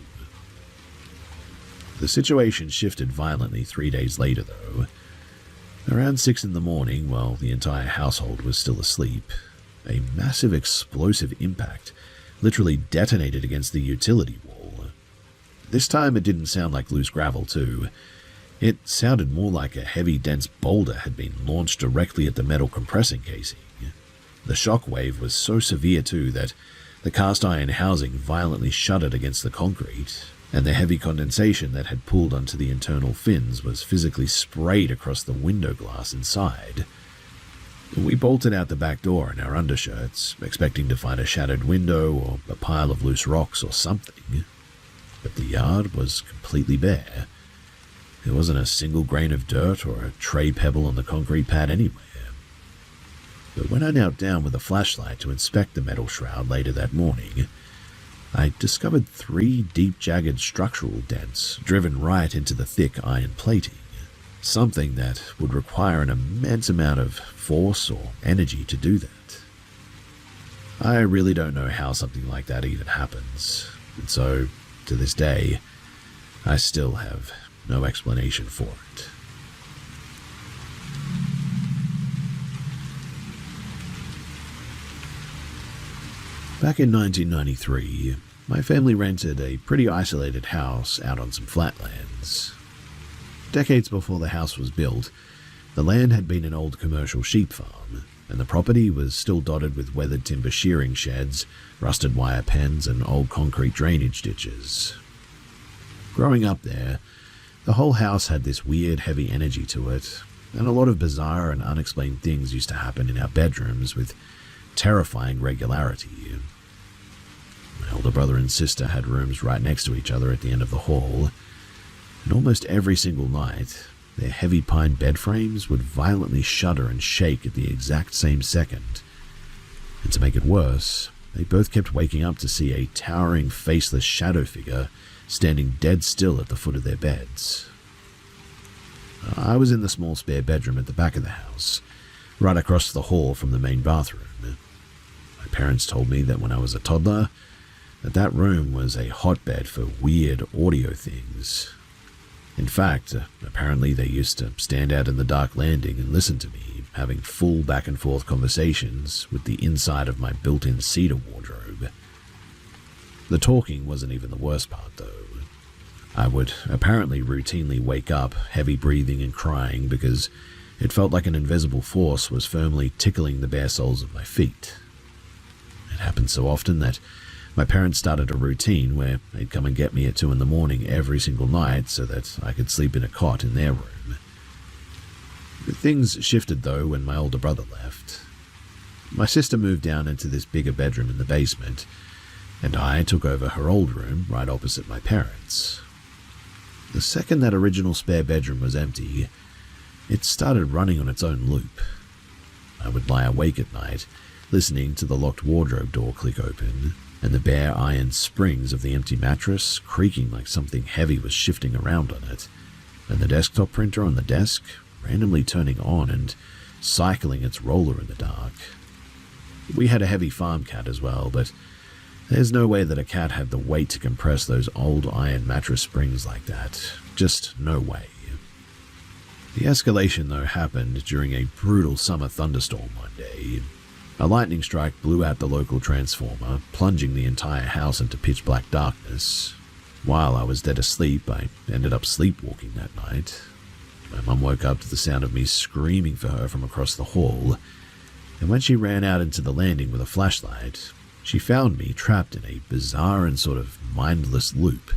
A: The situation shifted violently 3 days later, though. Around 6 in the morning, while the entire household was still asleep, a massive explosive impact literally detonated against the utility wall. This time it didn't sound like loose gravel, too. It sounded more like a heavy, dense boulder had been launched directly at the metal compressing casing. The shock wave was so severe, too, that the cast-iron housing violently shuddered against the concrete, and the heavy condensation that had pooled onto the internal fins was physically sprayed across the window glass inside. We bolted out the back door in our undershirts, expecting to find a shattered window or a pile of loose rocks or something. But the yard was completely bare. There wasn't a single grain of dirt or a tray pebble on the concrete pad anywhere. But when I knelt down with a flashlight to inspect the metal shroud later that morning, I discovered 3 deep, jagged structural dents driven right into the thick iron plating, something that would require an immense amount of force or energy to do that. I really don't know how something like that even happens, and so, to this day, I still have no explanation for it. Back in 1993, my family rented a pretty isolated house out on some flatlands. Decades before the house was built, the land had been an old commercial sheep farm, and the property was still dotted with weathered timber shearing sheds, rusted wire pens, and old concrete drainage ditches. Growing up there, the whole house had this weird, heavy energy to it, and a lot of bizarre and unexplained things used to happen in our bedrooms with terrifying regularity. My older brother and sister had rooms right next to each other at the end of the hall, and almost every single night, their heavy pine bed frames would violently shudder and shake at the exact same second. And to make it worse, they both kept waking up to see a towering, faceless shadow figure standing dead still at the foot of their beds. I was in the small spare bedroom at the back of the house, right across the hall from the main bathroom. My parents told me that when I was a toddler, that room was a hotbed for weird audio things. In fact, apparently they used to stand out in the dark landing and listen to me, having full back-and-forth conversations with the inside of my built-in cedar wardrobe. The talking wasn't even the worst part, though. I would apparently routinely wake up, heavy breathing and crying, because it felt like an invisible force was firmly tickling the bare soles of my feet. It happened so often that my parents started a routine where they'd come and get me at 2 a.m. every single night so that I could sleep in a cot in their room. Things shifted, though, when my older brother left. My sister moved down into this bigger bedroom in the basement, and I took over her old room right opposite my parents'. The second that original spare bedroom was empty, it started running on its own loop. I would lie awake at night, listening to the locked wardrobe door click open, and the bare iron springs of the empty mattress creaking like something heavy was shifting around on it, and the desktop printer on the desk randomly turning on and cycling its roller in the dark. We had a heavy farm cat as well, but there's no way that a cat had the weight to compress those old iron mattress springs like that. Just no way. The escalation, though, happened during a brutal summer thunderstorm one day. A lightning strike blew out the local transformer, plunging the entire house into pitch-black darkness. While I was dead asleep, I ended up sleepwalking that night. My mum woke up to the sound of me screaming for her from across the hall, and when she ran out into the landing with a flashlight, she found me trapped in a bizarre and sort of mindless loop.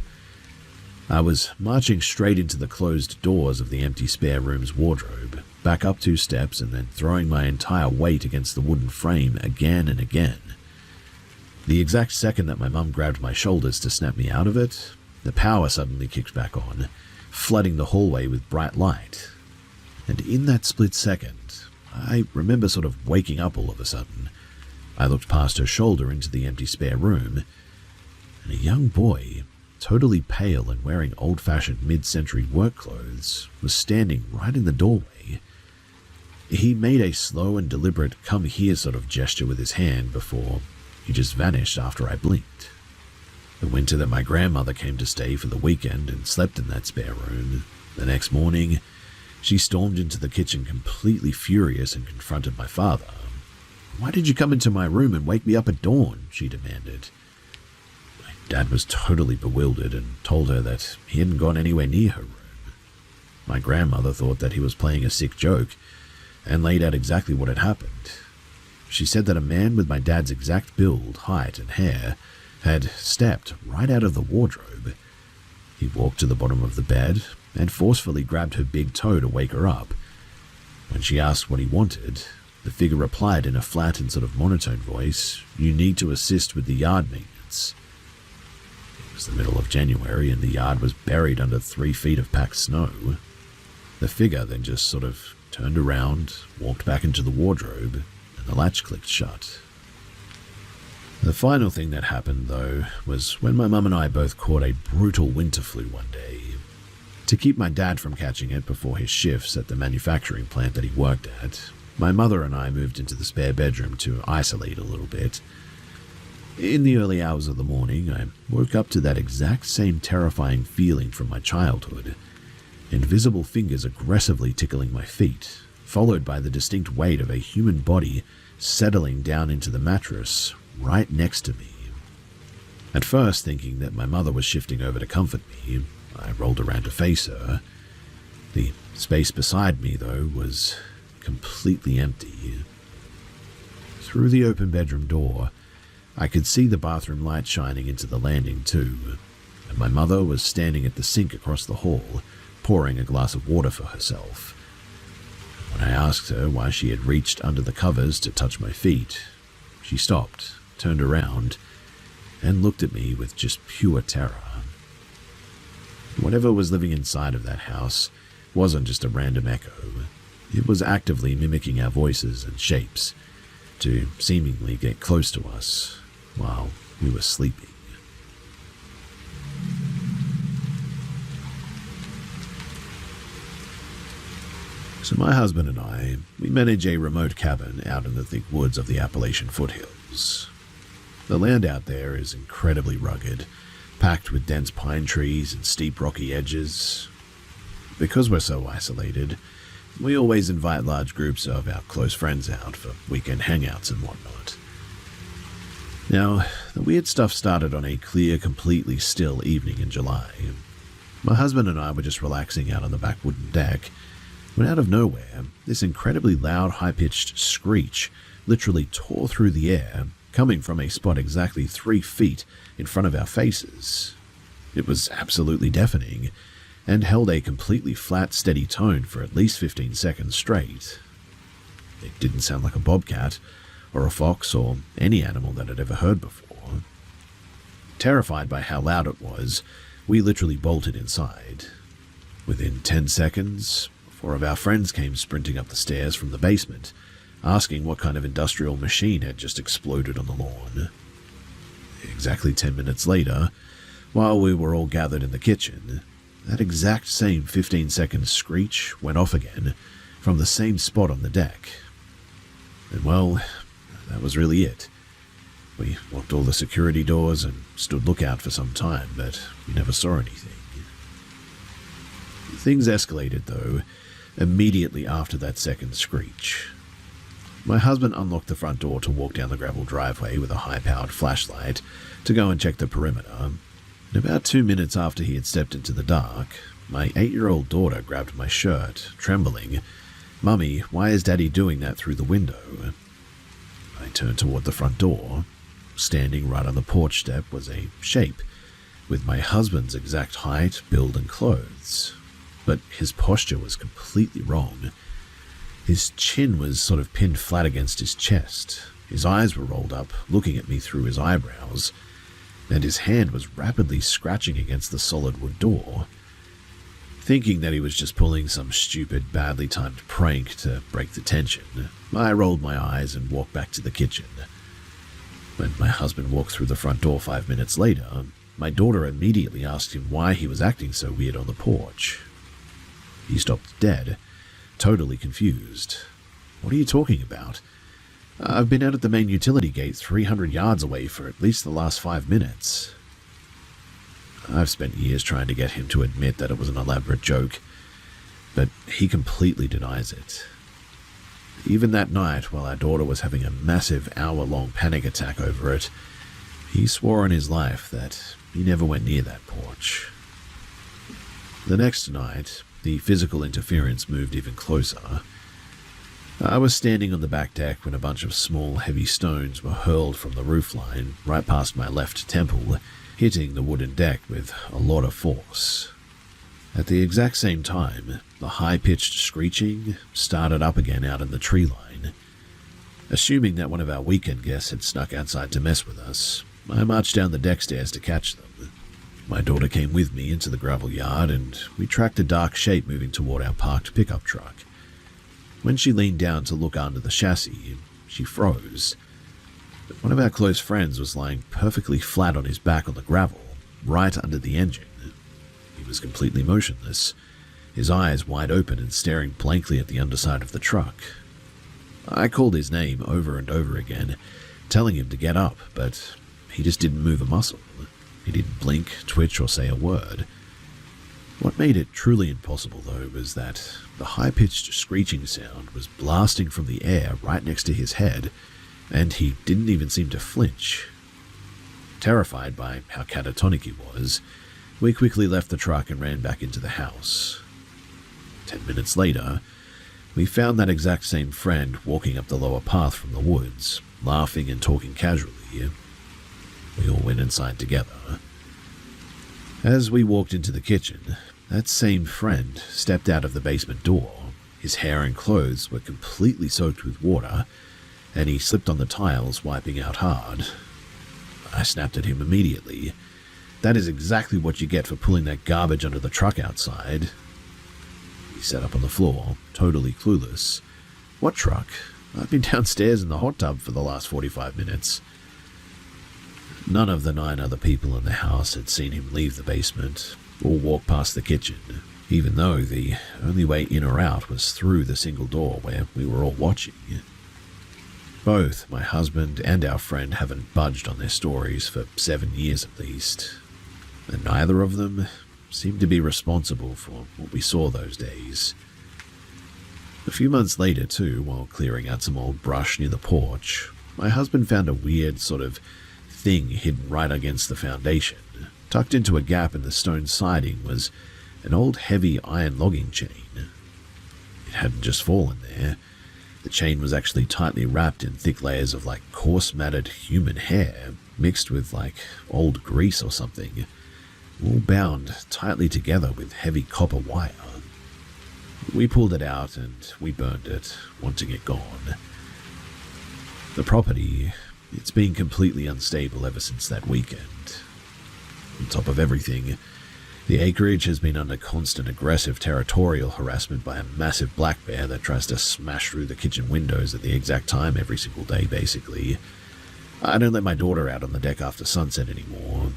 A: I was marching straight into the closed doors of the empty spare room's wardrobe, back up 2 steps, and then throwing my entire weight against the wooden frame again and again. The exact second that my mum grabbed my shoulders to snap me out of it, the power suddenly kicked back on, flooding the hallway with bright light. And in that split second, I remember sort of waking up all of a sudden. I looked past her shoulder into the empty spare room, and a young boy, totally pale and wearing old-fashioned mid-century work clothes, was standing right in the doorway. He made a slow and deliberate come here sort of gesture with his hand before he just vanished after I blinked. The winter that my grandmother came to stay for the weekend and slept in that spare room, the next morning, she stormed into the kitchen completely furious and confronted my father. "Why did you come into my room and wake me up at dawn?" she demanded. My dad was totally bewildered and told her that he hadn't gone anywhere near her room. My grandmother thought that he was playing a sick joke and laid out exactly what had happened. She said that a man with my dad's exact build, height, and hair had stepped right out of the wardrobe. He walked to the bottom of the bed and forcefully grabbed her big toe to wake her up. When she asked what he wanted, the figure replied in a flat and sort of monotone voice, "You need to assist with the yard maintenance." It was the middle of January and the yard was buried under 3 feet of packed snow. The figure then just sort of turned around, walked back into the wardrobe, and the latch clicked shut. The final thing that happened, though, was when my mum and I both caught a brutal winter flu one day. To keep my dad from catching it before his shifts at the manufacturing plant that he worked at, my mother and I moved into the spare bedroom to isolate a little bit. In the early hours of the morning, I woke up to that exact same terrifying feeling from my childhood. Invisible fingers aggressively tickling my feet, followed by the distinct weight of a human body settling down into the mattress right next to me. At first, thinking that my mother was shifting over to comfort me, I rolled around to face her. The space beside me, though, was completely empty. Through the open bedroom door, I could see the bathroom light shining into the landing too, and my mother was standing at the sink across the hall, pouring a glass of water for herself. When I asked her why she had reached under the covers to touch my feet, she stopped, turned around, and looked at me with just pure terror. Whatever was living inside of that house wasn't just a random echo. It was actively mimicking our voices and shapes to seemingly get close to us while we were sleeping. So my husband and I, we manage a remote cabin out in the thick woods of the Appalachian foothills. The land out there is incredibly rugged, packed with dense pine trees and steep rocky edges. Because we're so isolated, we always invite large groups of our close friends out for weekend hangouts and whatnot. Now, the weird stuff started on a clear, completely still evening in July. My husband and I were just relaxing out on the back wooden deck, when out of nowhere, this incredibly loud, high-pitched screech literally tore through the air, coming from a spot exactly 3 feet in front of our faces. It was absolutely deafening, and held a completely flat, steady tone for at least 15 seconds straight. It didn't sound like a bobcat, or a fox, or any animal that I'd ever heard before. Terrified by how loud it was, we literally bolted inside. Within 10 seconds, 4 of our friends came sprinting up the stairs from the basement, asking what kind of industrial machine had just exploded on the lawn. Exactly 10 minutes later, while we were all gathered in the kitchen, that exact same 15-second screech went off again from the same spot on the deck. And well, that was really it. We locked all the security doors and stood lookout for some time, but we never saw anything. Things escalated, though, immediately after that second screech. My husband unlocked the front door to walk down the gravel driveway with a high-powered flashlight to go and check the perimeter. And about 2 minutes after he had stepped into the dark, my 8-year-old daughter grabbed my shirt, trembling. "Mummy, why is Daddy doing that through the window?" I turned toward the front door. Standing right on the porch step was a shape with my husband's exact height, build, and clothes. But his posture was completely wrong. His chin was sort of pinned flat against his chest. His eyes were rolled up, looking at me through his eyebrows, and his hand was rapidly scratching against the solid wood door. Thinking that he was just pulling some stupid, badly timed prank to break the tension, I rolled my eyes and walked back to the kitchen. When my husband walked through the front door 5 minutes later, my daughter immediately asked him why he was acting so weird on the porch. He stopped dead, totally confused. "What are you talking about? I've been out at the main utility gate 300 yards away for at least the last 5 minutes. I've spent years trying to get him to admit that it was an elaborate joke, but he completely denies it. Even that night, while our daughter was having a massive hour-long panic attack over it, he swore on his life that he never went near that porch. The next night, the physical interference moved even closer. I was standing on the back deck when a bunch of small, heavy stones were hurled from the roofline right past my left temple, hitting the wooden deck with a lot of force. At the exact same time, the high-pitched screeching started up again out in the tree line. Assuming that one of our weekend guests had snuck outside to mess with us, I marched down the deck stairs to catch them. My daughter came with me into the gravel yard, and we tracked a dark shape moving toward our parked pickup truck. When she leaned down to look under the chassis, she froze. But one of our close friends was lying perfectly flat on his back on the gravel, right under the engine. He was completely motionless, his eyes wide open and staring blankly at the underside of the truck. I called his name over and over again, telling him to get up, but he just didn't move a muscle. He didn't blink, twitch, or say a word. What made it truly impossible, though, was that the high-pitched screeching sound was blasting from the air right next to his head, and he didn't even seem to flinch. Terrified by how catatonic he was, we quickly left the truck and ran back into the house. 10 minutes later, we found that exact same friend walking up the lower path from the woods, laughing and talking casually. We all went inside together. As we walked into the kitchen, that same friend stepped out of the basement door. His hair and clothes were completely soaked with water, and he slipped on the tiles, wiping out hard. I snapped at him immediately. "That is exactly what you get for pulling that garbage under the truck outside." He sat up on the floor, totally clueless. "What truck? I've been downstairs in the hot tub for the last 45 minutes. None of the 9 other people in the house had seen him leave the basement or walk past the kitchen, even though the only way in or out was through the single door where we were all watching. Both my husband and our friend haven't budged on their stories for 7 years at least, and neither of them seemed to be responsible for what we saw those days. A few months later, too, while clearing out some old brush near the porch, my husband found a weird sort of thing hidden right against the foundation. Tucked into a gap in the stone siding was an old heavy iron logging chain. It hadn't just fallen there. The chain was actually tightly wrapped in thick layers of coarse matted human hair, mixed with old grease or something, all bound tightly together with heavy copper wire. We pulled it out and we burned it, wanting it gone. The property, it's been completely unstable ever since that weekend. On top of everything, the acreage has been under constant aggressive territorial harassment by a massive black bear that tries to smash through the kitchen windows at the exact time every single day, basically. I don't let my daughter out on the deck after sunset anymore.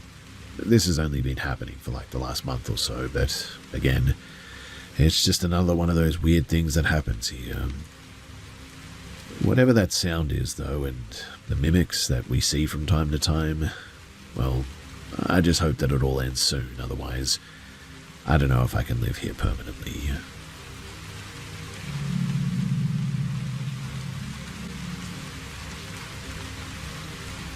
A: This has only been happening for the last month or so, but again, it's just another one of those weird things that happens here. Whatever that sound is, though, and the mimics that we see from time to time, well, I just hope that it all ends soon, otherwise I don't know if I can live here permanently.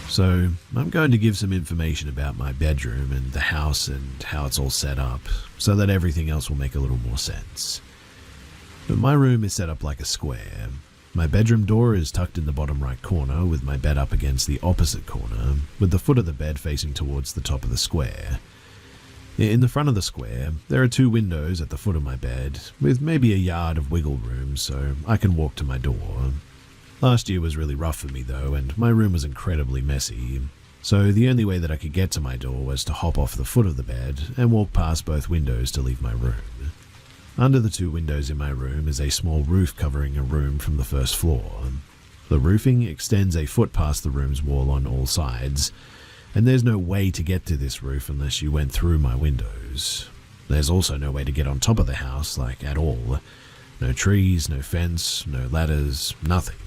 A: So, I'm going to give some information about my bedroom and the house and how it's all set up, so that everything else will make a little more sense. But my room is set up like a square. My bedroom door is tucked in the bottom right corner, with my bed up against the opposite corner, with the foot of the bed facing towards the top of the square. In the front of the square, there are 2 windows at the foot of my bed, with maybe a yard of wiggle room so I can walk to my door. Last year was really rough for me though, and my room was incredibly messy, so the only way that I could get to my door was to hop off the foot of the bed and walk past both windows to leave my room. Under the 2 windows in my room is a small roof covering a room from the first floor. The roofing extends a foot past the room's wall on all sides, and there's no way to get to this roof unless you went through my windows. There's also no way to get on top of the house, at all. No trees, no fence, no ladders, nothing.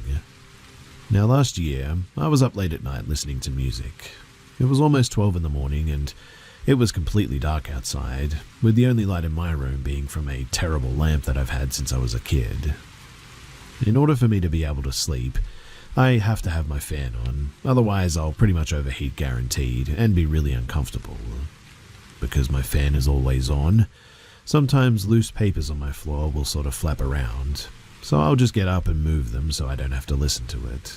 A: Now last year, I was up late at night listening to music. It was almost 12 in the morning and it was completely dark outside, with the only light in my room being from a terrible lamp that I've had since I was a kid. In order for me to be able to sleep, I have to have my fan on, otherwise I'll pretty much overheat guaranteed and be really uncomfortable. Because my fan is always on, sometimes loose papers on my floor will sort of flap around, so I'll just get up and move them so I don't have to listen to it.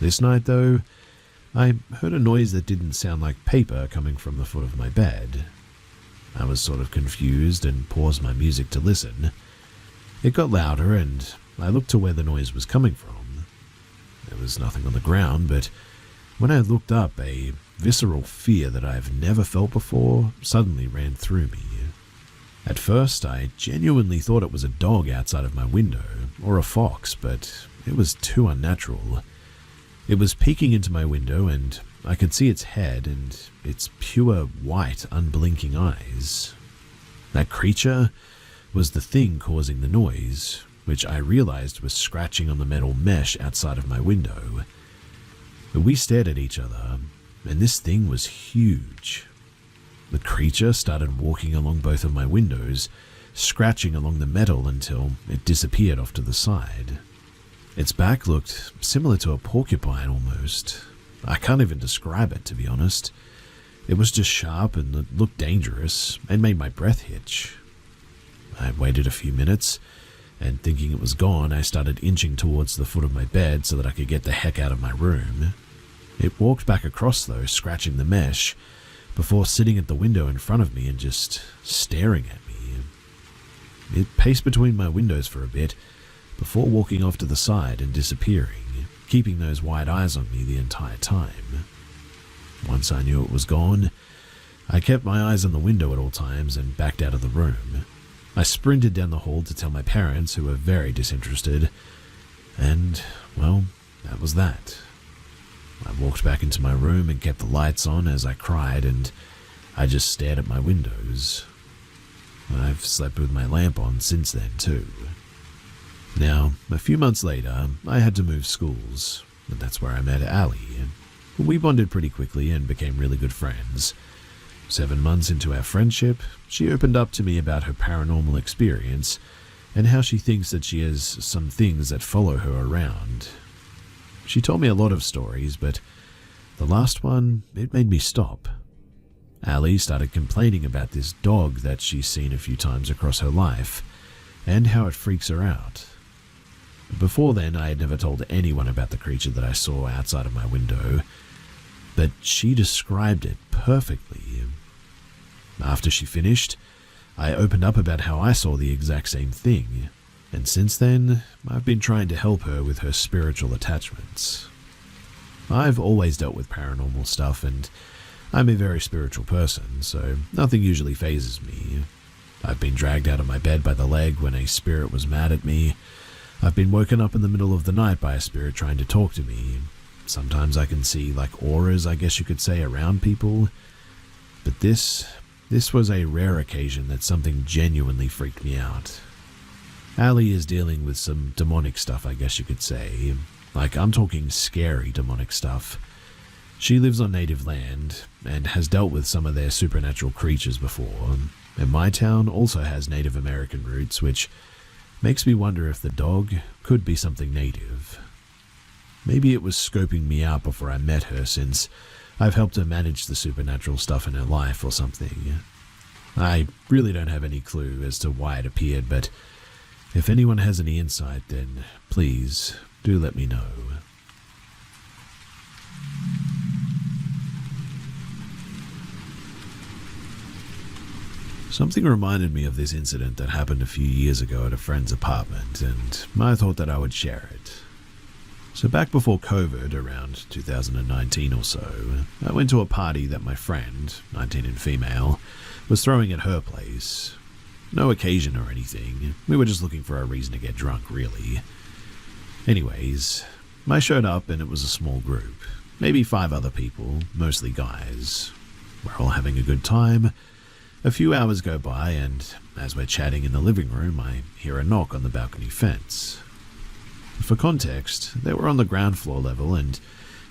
A: This night though, I heard a noise that didn't sound like paper coming from the foot of my bed. I was sort of confused and paused my music to listen. It got louder and I looked to where the noise was coming from. There was nothing on the ground, but when I looked up, a visceral fear that I've never felt before suddenly ran through me. At first, I genuinely thought it was a dog outside of my window, or a fox, but it was too unnatural. It was peeking into my window, and I could see its head and its pure white, unblinking eyes. That creature was the thing causing the noise, which I realized was scratching on the metal mesh outside of my window. We stared at each other, and this thing was huge. The creature started walking along both of my windows, scratching along the metal until it disappeared off to the side. Its back looked similar to a porcupine almost. I can't even describe it, to be honest. It was just sharp and it looked dangerous and made my breath hitch. I waited a few minutes, and thinking it was gone, I started inching towards the foot of my bed so that I could get the heck out of my room. It walked back across though, scratching the mesh, before sitting at the window in front of me and just staring at me. It paced between my windows for a bit, before walking off to the side and disappearing, keeping those wide eyes on me the entire time. Once I knew it was gone, I kept my eyes on the window at all times and backed out of the room. I sprinted down the hall to tell my parents, who were very disinterested, and, well, that was that. I walked back into my room and kept the lights on as I cried, and I just stared at my windows. I've slept with my lamp on since then, too. Now, a few months later, I had to move schools, and that's where I met Allie. We bonded pretty quickly and became really good friends. 7 months into our friendship, she opened up to me about her paranormal experience and how she thinks that she has some things that follow her around. She told me a lot of stories, but the last one, it made me stop. Allie started complaining about this dog that she's seen a few times across her life and how it freaks her out. Before then, I had never told anyone about the creature that I saw outside of my window, but she described it perfectly. After she finished, I opened up about how I saw the exact same thing, and since then, I've been trying to help her with her spiritual attachments. I've always dealt with paranormal stuff, and I'm a very spiritual person, so nothing usually phases me. I've been dragged out of my bed by the leg when a spirit was mad at me. I've been woken up in the middle of the night by a spirit trying to talk to me. Sometimes I can see like auras, I guess you could say, around people. But this was a rare occasion that something genuinely freaked me out. Allie is dealing with some demonic stuff, I guess you could say. Like, I'm talking scary demonic stuff. She lives on native land and has dealt with some of their supernatural creatures before. And my town also has Native American roots, which makes me wonder if the dog could be something native. Maybe it was scoping me out before I met her, since I've helped her manage the supernatural stuff in her life or something. I really don't have any clue as to why it appeared, but if anyone has any insight, then please do let me know. Something reminded me of this incident that happened a few years ago at a friend's apartment, and I thought that I would share it. So back before COVID, around 2019 or so, I went to a party that my friend, 19 and female, was throwing at her place. No occasion or anything, we were just looking for a reason to get drunk, really. Anyways, I showed up and it was a small group, maybe 5 other people, mostly guys. We're all having a good time. A few hours go by, and as we're chatting in the living room, I hear a knock on the balcony fence. For context, they were on the ground floor level, and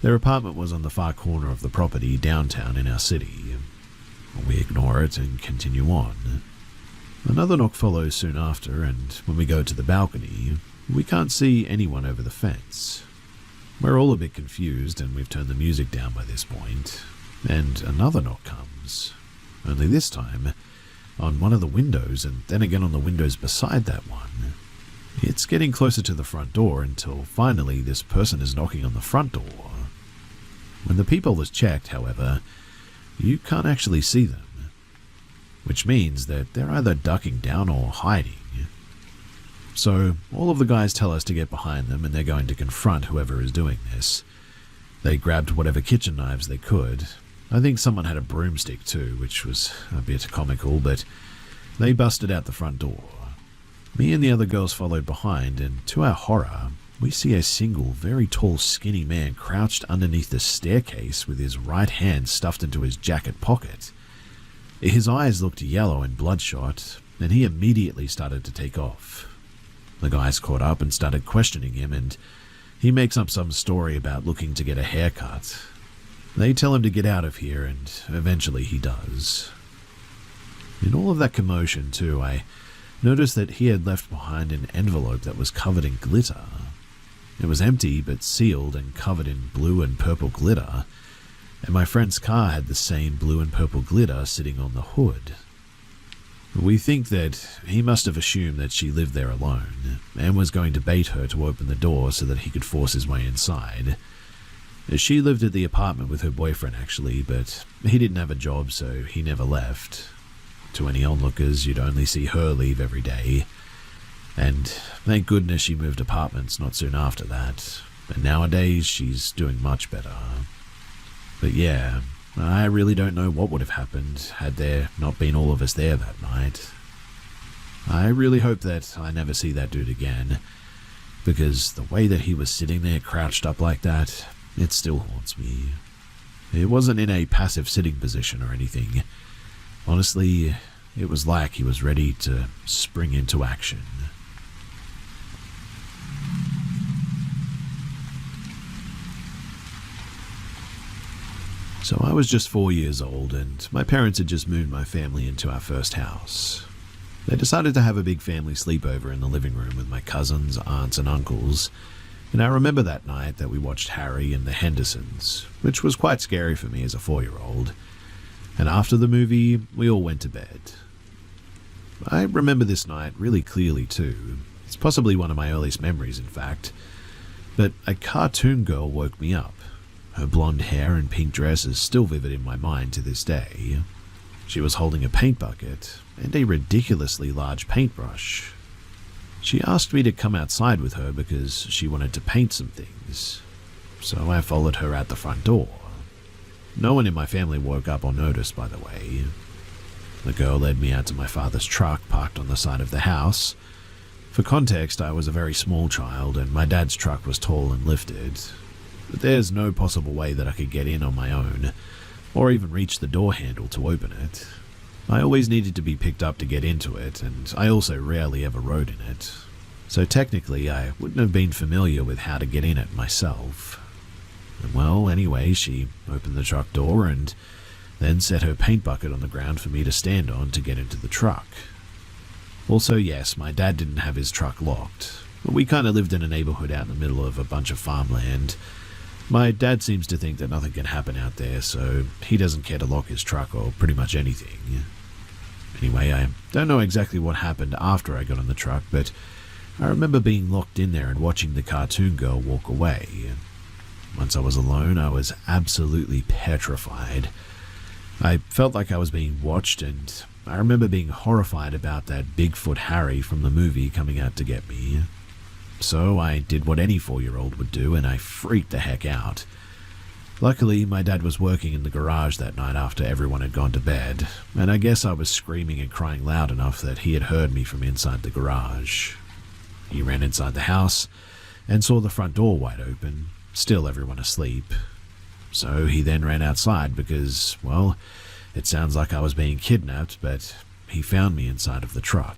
A: their apartment was on the far corner of the property downtown in our city. We ignore it and continue on. Another knock follows soon after, and when we go to the balcony, we can't see anyone over the fence. We're all a bit confused, and we've turned the music down by this point, and another knock comes. Only this time, on one of the windows, and then again on the windows beside that one. It's getting closer to the front door until finally this person is knocking on the front door. When the peephole is checked, however, you can't actually see them, which means that they're either ducking down or hiding. So all of the guys tell us to get behind them, and they're going to confront whoever is doing this. They grabbed whatever kitchen knives they could. I think someone had a broomstick too, which was a bit comical, but they busted out the front door. Me and the other girls followed behind, and to our horror, we see a single, very tall, skinny man crouched underneath the staircase with his right hand stuffed into his jacket pocket. His eyes looked yellow and bloodshot, and he immediately started to take off. The guys caught up and started questioning him, and he makes up some story about looking to get a haircut. They tell him to get out of here, and eventually he does. In all of that commotion, too, I noticed that he had left behind an envelope that was covered in glitter. It was empty, but sealed and covered in blue and purple glitter, and my friend's car had the same blue and purple glitter sitting on the hood. We think that he must have assumed that she lived there alone, and was going to bait her to open the door so that he could force his way inside. She lived at the apartment with her boyfriend, actually, but he didn't have a job, so he never left. To any onlookers, you'd only see her leave every day. And thank goodness she moved apartments not soon after that, and nowadays she's doing much better. But yeah, I really don't know what would have happened had there not been all of us there that night. I really hope that I never see that dude again, because the way that he was sitting there crouched up like that, it still haunts me. It wasn't in a passive sitting position or anything. Honestly, it was like he was ready to spring into action. So I was just 4 years old, and my parents had just moved my family into our first house. They decided to have a big family sleepover in the living room with my cousins, aunts, and uncles, and I remember that night that we watched Harry and the Hendersons, which was quite scary for me as a 4-year-old. And after the movie, we all went to bed. I remember this night really clearly too. It's possibly one of my earliest memories, in fact. But a cartoon girl woke me up. Her blonde hair and pink dress is still vivid in my mind to this day. She was holding a paint bucket and a ridiculously large paintbrush. She asked me to come outside with her because she wanted to paint some things. So I followed her out the front door. No one in my family woke up or noticed, by the way. The girl led me out to my father's truck parked on the side of the house. For context, I was a very small child and my dad's truck was tall and lifted. But there's no possible way that I could get in on my own, or even reach the door handle to open it. I always needed to be picked up to get into it, and I also rarely ever rode in it. So technically, I wouldn't have been familiar with how to get in it myself. And well, anyway, she opened the truck door and then set her paint bucket on the ground for me to stand on to get into the truck. Also, yes, my dad didn't have his truck locked. We kind of lived in a neighborhood out in the middle of a bunch of farmland. My dad seems to think that nothing can happen out there, so he doesn't care to lock his truck or pretty much anything. Anyway, I don't know exactly what happened after I got on the truck, but I remember being locked in there and watching the cartoon girl walk away. Once I was alone, I was absolutely petrified. I felt like I was being watched, and I remember being horrified about that Bigfoot Harry from the movie coming out to get me. So I did what any 4-year-old would do, and I freaked the heck out. Luckily, my dad was working in the garage that night after everyone had gone to bed, and I guess I was screaming and crying loud enough that he had heard me from inside the garage. He ran inside the house and saw the front door wide open, still everyone asleep. So he then ran outside because, well, it sounds like I was being kidnapped, but he found me inside of the truck.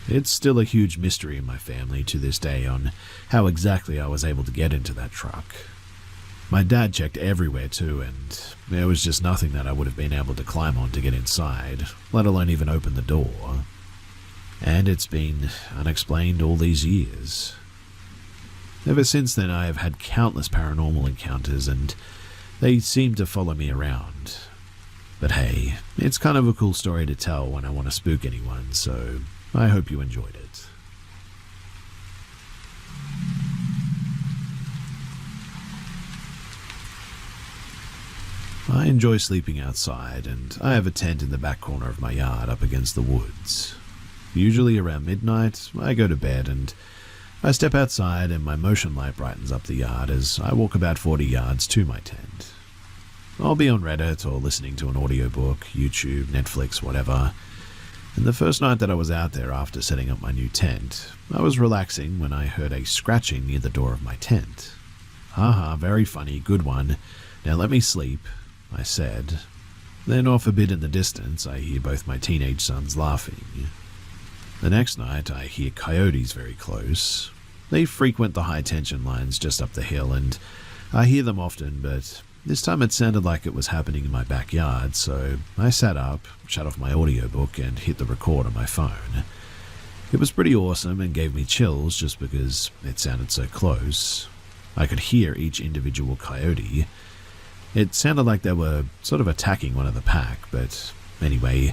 A: It's still a huge mystery in my family to this day on how exactly I was able to get into that truck. My dad checked everywhere too, and there was just nothing that I would have been able to climb on to get inside, let alone even open the door. And it's been unexplained all these years. Ever since then, I have had countless paranormal encounters, and they seem to follow me around. But hey, it's kind of a cool story to tell when I want to spook anyone, so I hope you enjoyed it. I enjoy sleeping outside, and I have a tent in the back corner of my yard up against the woods. Usually around midnight, I go to bed and I step outside and my motion light brightens up the yard as I walk about 40 yards to my tent. I'll be on Reddit or listening to an audiobook, YouTube, Netflix, whatever. And the first night that I was out there after setting up my new tent, I was relaxing when I heard a scratching near the door of my tent. Haha, very funny, good one. Now let me sleep, I said. Then off a bit in the distance, I hear both my teenage sons laughing. The next night, I hear coyotes very close. They frequent the high-tension lines just up the hill, and I hear them often, but This time it sounded like it was happening in my backyard, so I sat up, shut off my audiobook, and hit the record on my phone. It was pretty awesome and gave me chills just because it sounded so close. I could hear each individual coyote. It sounded like they were sort of attacking one of the pack, but anyway,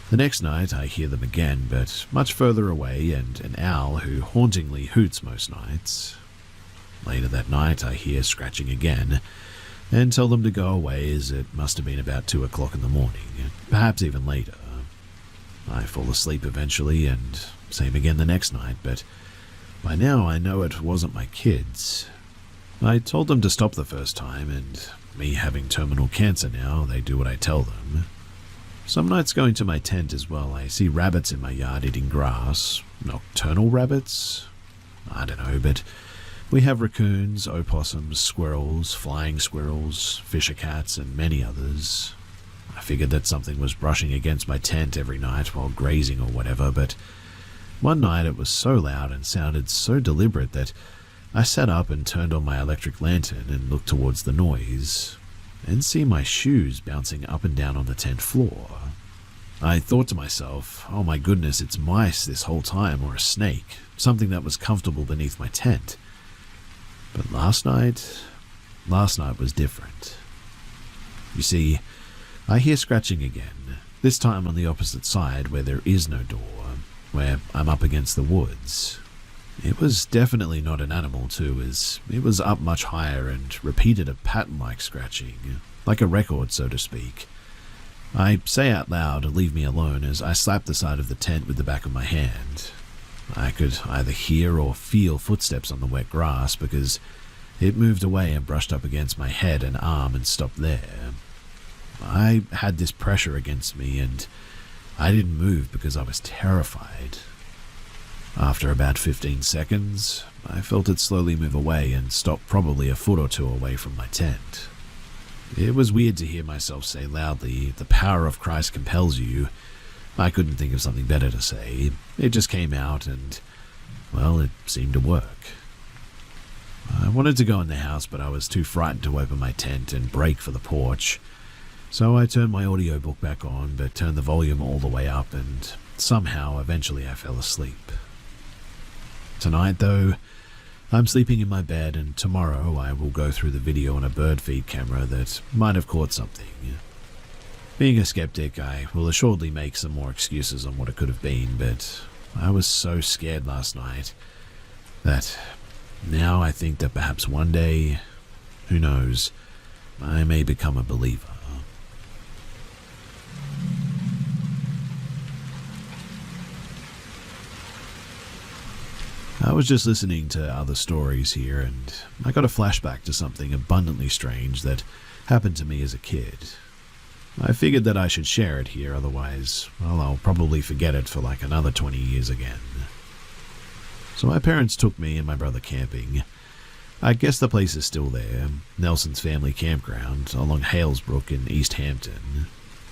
A: the next night I hear them again, but much further away, and an owl who hauntingly hoots most nights. Later that night I hear scratching again, and tell them to go away as it must have been about 2 o'clock in the morning, perhaps even later. I fall asleep eventually, and same again the next night, but by now I know it wasn't my kids. I told them to stop the first time, and me having terminal cancer now, they do what I tell them. Some nights going to my tent as well, I see rabbits in my yard eating grass. Nocturnal rabbits? I don't know, but we have raccoons, opossums, squirrels, flying squirrels, fisher cats, and many others. I figured that something was brushing against my tent every night while grazing or whatever, but one night it was so loud and sounded so deliberate that I sat up and turned on my electric lantern and looked towards the noise, and see my shoes bouncing up and down on the tent floor. I thought to myself, oh my goodness, it's mice this whole time, or a snake, something that was comfortable beneath my tent. But last night was different. You see, I hear scratching again, this time on the opposite side where there is no door, where I'm up against the woods. It was definitely not an animal too, as it was up much higher and repeated a pattern-like scratching, like a record so to speak. I say out loud, leave me alone, as I slap the side of the tent with the back of my hand. I could either hear or feel footsteps on the wet grass because it moved away and brushed up against my head and arm and stopped there. I had this pressure against me and I didn't move because I was terrified. After about 15 seconds, I felt it slowly move away and stop probably a foot or two away from my tent. It was weird to hear myself say loudly, "The power of Christ compels you." I couldn't think of something better to say. It just came out and, well, it seemed to work. I wanted to go in the house, but I was too frightened to open my tent and break for the porch. So I turned my audiobook back on, but turned the volume all the way up, and somehow, eventually I fell asleep. Tonight, though, I'm sleeping in my bed, and tomorrow I will go through the video on a bird feed camera that might have caught something. Being a skeptic, I will assuredly make some more excuses on what it could have been, but I was so scared last night that now I think that perhaps one day, who knows, I may become a believer. I was just listening to other stories here, and I got a flashback to something abundantly strange that happened to me as a kid. I figured that I should share it here, otherwise, well, I'll probably forget it for like another 20 years again. So my parents took me and my brother camping. I guess the place is still there, Nelson's family campground, along Halesbrook in East Hampton.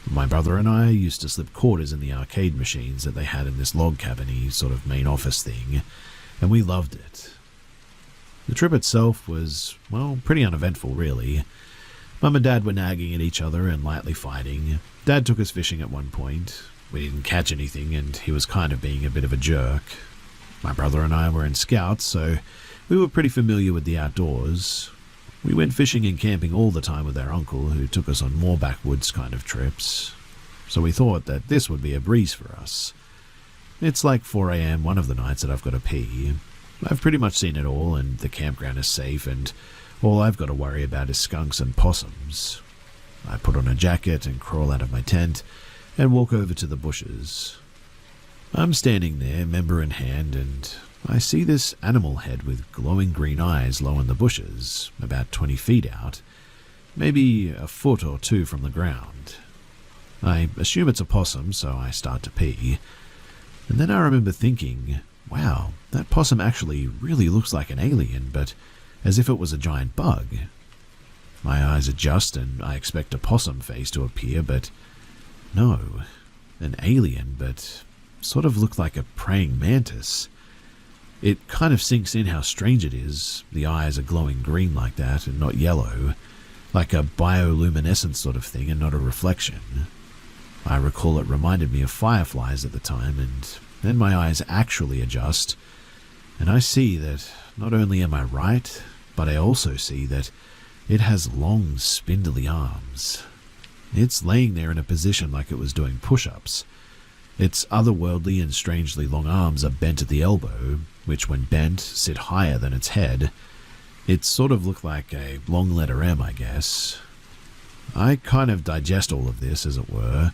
A: My brother and I used to slip quarters in the arcade machines that they had in this log cabin-y sort of main office thing, and we loved it. The trip itself was, well, pretty uneventful really. Mum and Dad were nagging at each other and lightly fighting. Dad took us fishing at one point. We didn't catch anything and he was kind of being a bit of a jerk. My brother and I were in Scouts, so we were pretty familiar with the outdoors. We went fishing and camping all the time with our uncle, who took us on more backwoods kind of trips. So we thought that this would be a breeze for us. It's like 4 a.m. one of the nights that I've got to pee. I've pretty much seen it all, and the campground is safe, and all I've got to worry about is skunks and possums. I put on a jacket and crawl out of my tent and walk over to the bushes. I'm standing there, member in hand, and I see this animal head with glowing green eyes low in the bushes, about 20 feet out, maybe a foot or two from the ground. I assume it's a possum, so I start to pee. And then I remember thinking, wow, that possum actually really looks like an alien, but as if it was a giant bug. My eyes adjust and I expect a possum face to appear, but no, an alien, but sort of looked like a praying mantis. It kind of sinks in how strange it is. The eyes are glowing green like that and not yellow. like a bioluminescent sort of thing and not a reflection. I recall it reminded me of fireflies at the time, and then my eyes actually adjust, and I see that not only am I right, but I also see that it has long, spindly arms. It's laying there in a position like it was doing push-ups. Its otherworldly and strangely long arms are bent at the elbow, which when bent sit higher than its head. It sort of looked like a long letter M, I guess. I kind of digest all of this, as it were.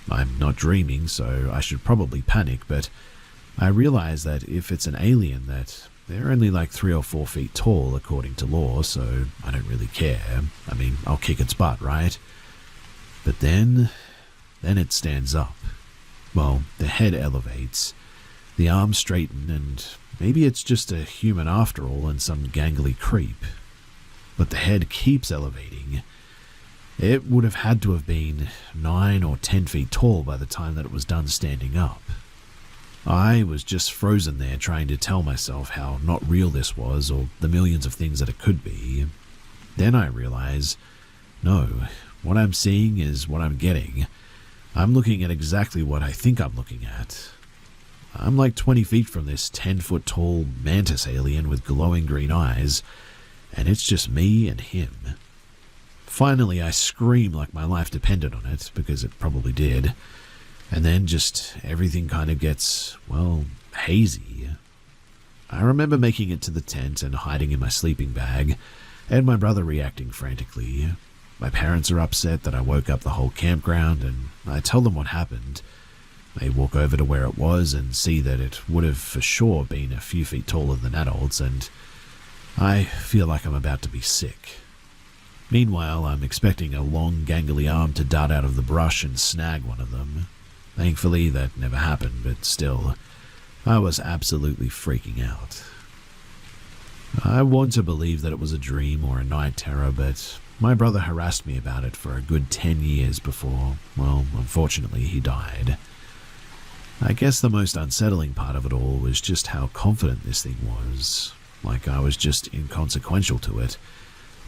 A: I'm not dreaming, so I should probably panic, but I realize that if it's an alien, that they're only like 3 or 4 feet tall according to law, so I don't really care. I mean, I'll kick its butt, right? But then it stands up. Well, the head elevates, the arms straighten, and maybe it's just a human after all and some gangly creep. But the head keeps elevating. It would have had to have been 9 or 10 feet tall by the time that it was done standing up. I was just frozen there trying to tell myself how not real this was or the millions of things that it could be. Then I realize, no, what I'm seeing is what I'm getting. I'm looking at exactly what I think I'm looking at. I'm like 20 feet from this 10-foot tall mantis alien with glowing green eyes, and it's just me and him. Finally, I scream like my life depended on it, because it probably did, and then just everything kind of gets, well, hazy. I remember making it to the tent and hiding in my sleeping bag, and my brother reacting frantically. My parents are upset that I woke up the whole campground, and I tell them what happened. They walk over to where it was and see that it would have for sure been a few feet taller than adults, and I feel like I'm about to be sick. Meanwhile, I'm expecting a long, gangly arm to dart out of the brush and snag one of them. Thankfully, that never happened, but still, I was absolutely freaking out. I want to believe that it was a dream or a night terror, but my brother harassed me about it for a good 10 years before, well, unfortunately, he died. I guess the most unsettling part of it all was just how confident this thing was, like I was just inconsequential to it,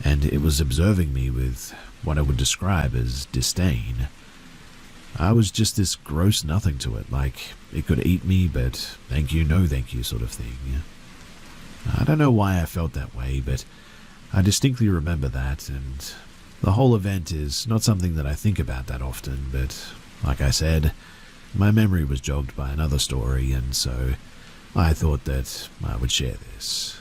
A: and it was observing me with what I would describe as disdain. I was just this gross nothing to it, like it could eat me, but thank you, no thank you sort of thing. I don't know why I felt that way, but I distinctly remember that, and the whole event is not something that I think about that often, but like I said, my memory was jogged by another story, and so I thought that I would share this.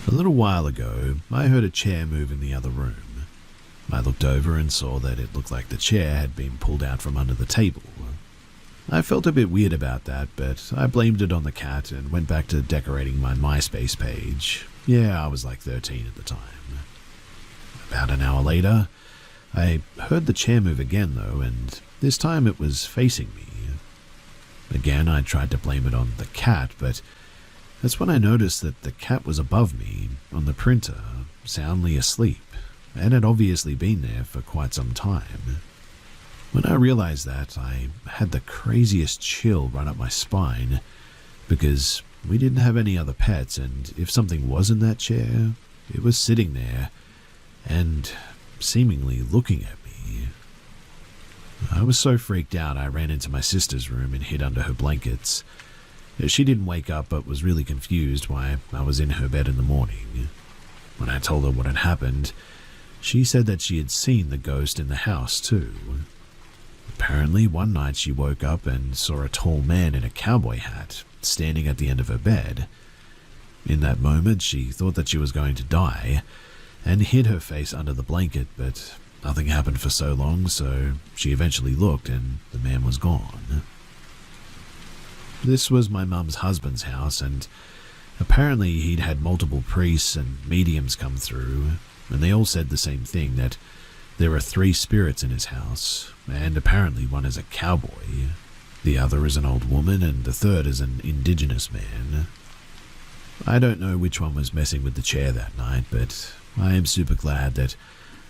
A: A little while ago, I heard a chair move in the other room. I looked over and saw that it looked like the chair had been pulled out from under the table. I felt a bit weird about that, but I blamed it on the cat and went back to decorating my MySpace page. Yeah, I was like 13 at the time. About an hour later, I heard the chair move again though, and this time it was facing me. Again, I tried to blame it on the cat, but that's when I noticed that the cat was above me, on the printer, soundly asleep, and had obviously been there for quite some time. When I realized that, I had the craziest chill run up my spine, because we didn't have any other pets, and if something was in that chair, it was sitting there, and seemingly looking at me. I was so freaked out I ran into my sister's room and hid under her blankets. She didn't wake up but was really confused why I was in her bed in the morning. When I told her what had happened, she said that she had seen the ghost in the house too. Apparently, one night she woke up and saw a tall man in a cowboy hat standing at the end of her bed. In that moment, she thought that she was going to die and hid her face under the blanket, but nothing happened for so long, so she eventually looked and the man was gone. This was my mum's husband's house, and apparently he'd had multiple priests and mediums come through, and they all said the same thing, that there are 3 spirits in his house, and apparently one is a cowboy, the other is an old woman, and the third is an indigenous man. I don't know which one was messing with the chair that night, but I am super glad that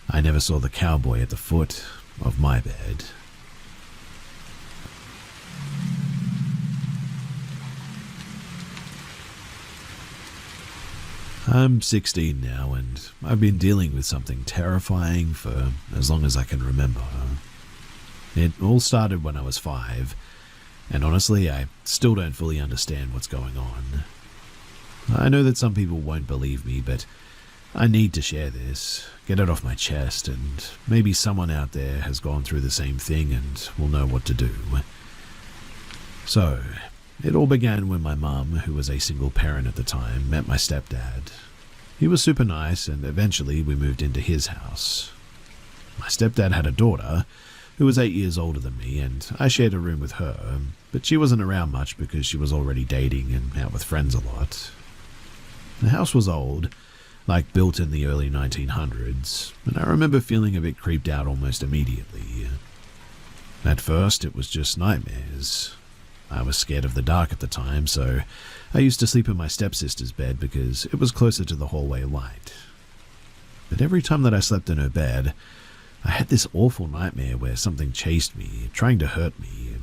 A: I never saw the cowboy at the foot of my bed. I'm 16 now, and I've been dealing with something terrifying for as long as I can remember. It all started when I was 5, and honestly, I still don't fully understand what's going on. I know that some people won't believe me, but I need to share this, get it off my chest, and maybe someone out there has gone through the same thing and will know what to do. So, it all began when my mum, who was a single parent at the time, met my stepdad. He was super nice, and eventually we moved into his house. My stepdad had a daughter who was 8 years older than me, and I shared a room with her, but she wasn't around much because she was already dating and out with friends a lot. The house was old, like built in the early 1900s, and I remember feeling a bit creeped out almost immediately. At first, it was just nightmares. I was scared of the dark at the time, so I used to sleep in my stepsister's bed because it was closer to the hallway light. But every time that I slept in her bed, I had this awful nightmare where something chased me, trying to hurt me.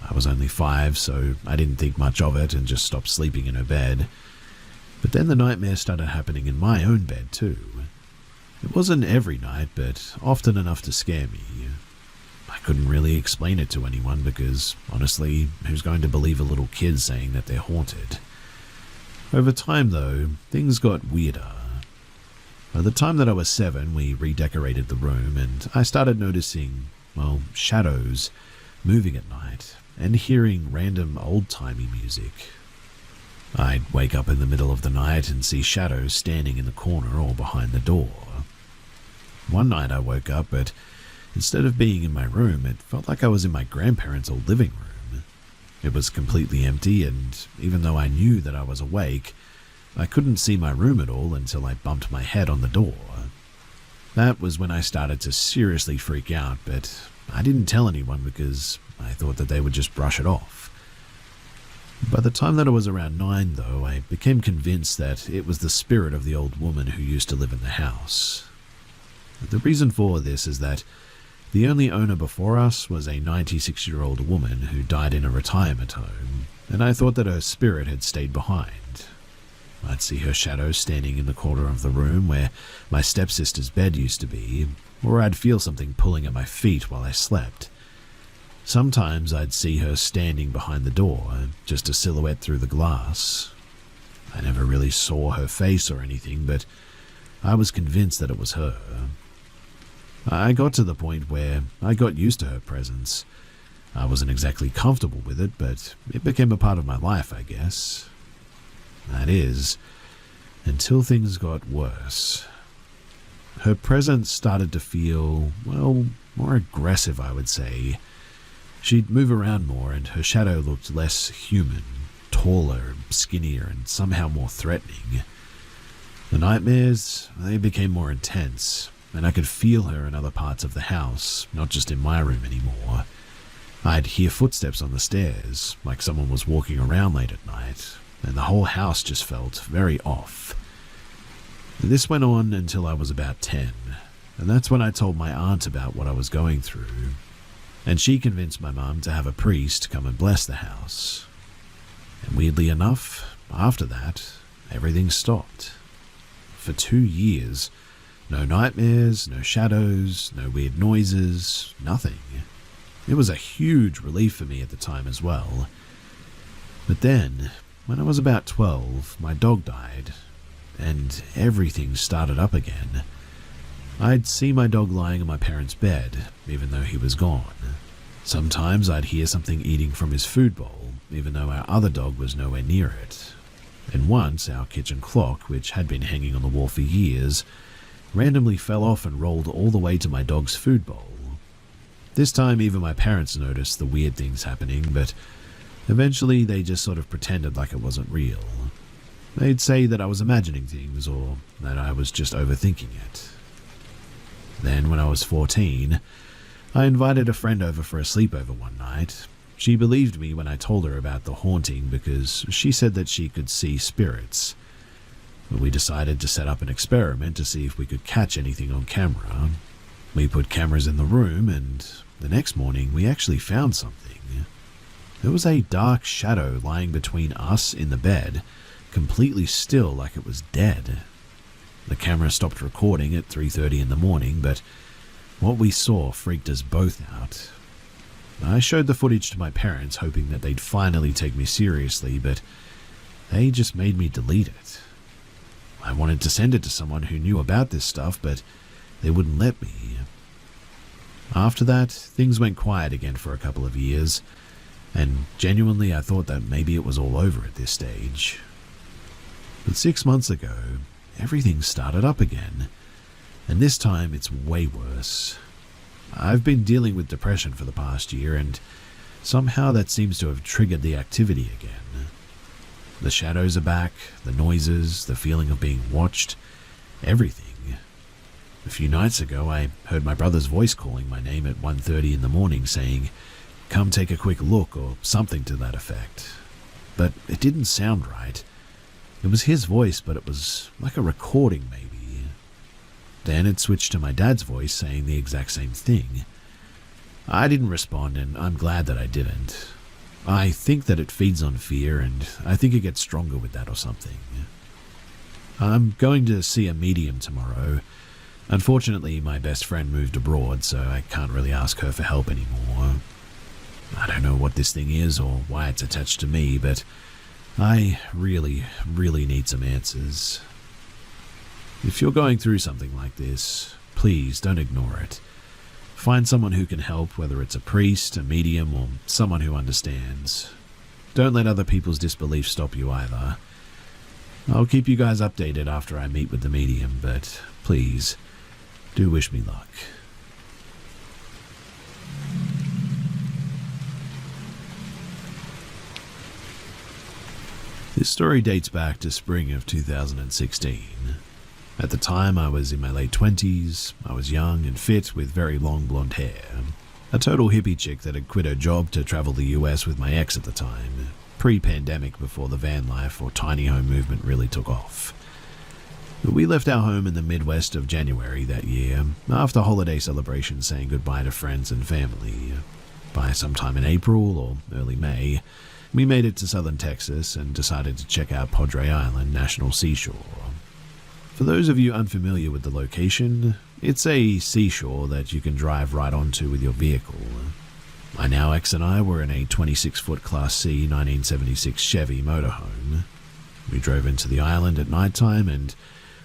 A: I was only 5, so I didn't think much of it and just stopped sleeping in her bed. But then the nightmare started happening in my own bed too. It wasn't every night, but often enough to scare me. I couldn't really explain it to anyone because, honestly, who's going to believe a little kid saying that they're haunted? Over time, though, things got weirder. By the time that I was 7, we redecorated the room, and I started noticing, shadows moving at night and hearing random old-timey music. I'd wake up in the middle of the night and see shadows standing in the corner or behind the door. One night I woke up, but instead of being in my room, it felt like I was in my grandparents' old living room. It was completely empty, and even though I knew that I was awake, I couldn't see my room at all until I bumped my head on the door. That was when I started to seriously freak out, but I didn't tell anyone because I thought that they would just brush it off. By the time that I was around 9, though, I became convinced that it was the spirit of the old woman who used to live in the house. The reason for this is that the only owner before us was a 96-year-old woman who died in a retirement home, and I thought that her spirit had stayed behind. I'd see her shadow standing in the corner of the room where my stepsister's bed used to be, or I'd feel something pulling at my feet while I slept. Sometimes I'd see her standing behind the door, just a silhouette through the glass. I never really saw her face or anything, but I was convinced that it was her. I got to the point where I got used to her presence. I wasn't exactly comfortable with it, but it became a part of my life, I guess. That is, until things got worse. Her presence started to feel, more aggressive, I would say. She'd move around more, and her shadow looked less human, taller, skinnier, and somehow more threatening. The nightmares, they became more intense, and I could feel her in other parts of the house, not just in my room anymore. I'd hear footsteps on the stairs, like someone was walking around late at night, and the whole house just felt very off. This went on until I was about 10, and that's when I told my aunt about what I was going through, and she convinced my mum to have a priest come and bless the house. And weirdly enough, after that, everything stopped. For 2 years, no nightmares, no shadows, no weird noises, nothing. It was a huge relief for me at the time as well. But then, when I was about 12, my dog died, and everything started up again. I'd see my dog lying on my parents' bed, even though he was gone. Sometimes I'd hear something eating from his food bowl, even though our other dog was nowhere near it. And once, our kitchen clock, which had been hanging on the wall for years, randomly fell off and rolled all the way to my dog's food bowl. This time, even my parents noticed the weird things happening, but eventually they just sort of pretended like it wasn't real. They'd say that I was imagining things, or that I was just overthinking it. Then, when I was 14, I invited a friend over for a sleepover one night. She believed me when I told her about the haunting because she said that she could see spirits. But we decided to set up an experiment to see if we could catch anything on camera. We put cameras in the room, and the next morning we actually found something. There was a dark shadow lying between us in the bed, completely still like it was dead. The camera stopped recording at 3:30 in the morning, but what we saw freaked us both out. I showed the footage to my parents, hoping that they'd finally take me seriously, but they just made me delete it. I wanted to send it to someone who knew about this stuff, but they wouldn't let me. After that, things went quiet again for a couple of years, and genuinely I thought that maybe it was all over at this stage. But 6 months ago, everything started up again, and this time it's way worse. I've been dealing with depression for the past year, and somehow that seems to have triggered the activity again. The shadows are back, the noises, the feeling of being watched, everything. A few nights ago, I heard my brother's voice calling my name at 1:30 in the morning saying, "Come take a quick look," or something to that effect. But it didn't sound right. It was his voice, but it was like a recording maybe. Then it switched to my dad's voice saying the exact same thing. I didn't respond, and I'm glad that I didn't. I think that it feeds on fear, and I think it gets stronger with that or something. I'm going to see a medium tomorrow. Unfortunately, my best friend moved abroad, so I can't really ask her for help anymore. I don't know what this thing is or why it's attached to me, but I really, really need some answers. If you're going through something like this, please don't ignore it. Find someone who can help, whether it's a priest, a medium, or someone who understands. Don't let other people's disbelief stop you either. I'll keep you guys updated after I meet with the medium, but please, do wish me luck. This story dates back to spring of 2016. At the time, I was in my late 20s. I was young and fit with very long blonde hair. A total hippie chick that had quit her job to travel the US with my ex at the time, pre-pandemic, before the van life or tiny home movement really took off. We left our home in the Midwest of January that year, after holiday celebrations saying goodbye to friends and family. By sometime in April or early May, we made it to southern Texas and decided to check out Padre Island National Seashore. For those of you unfamiliar with the location, it's a seashore that you can drive right onto with your vehicle. My now ex and I were in a 26-foot Class C 1976 Chevy motorhome. We drove into the island at nighttime, and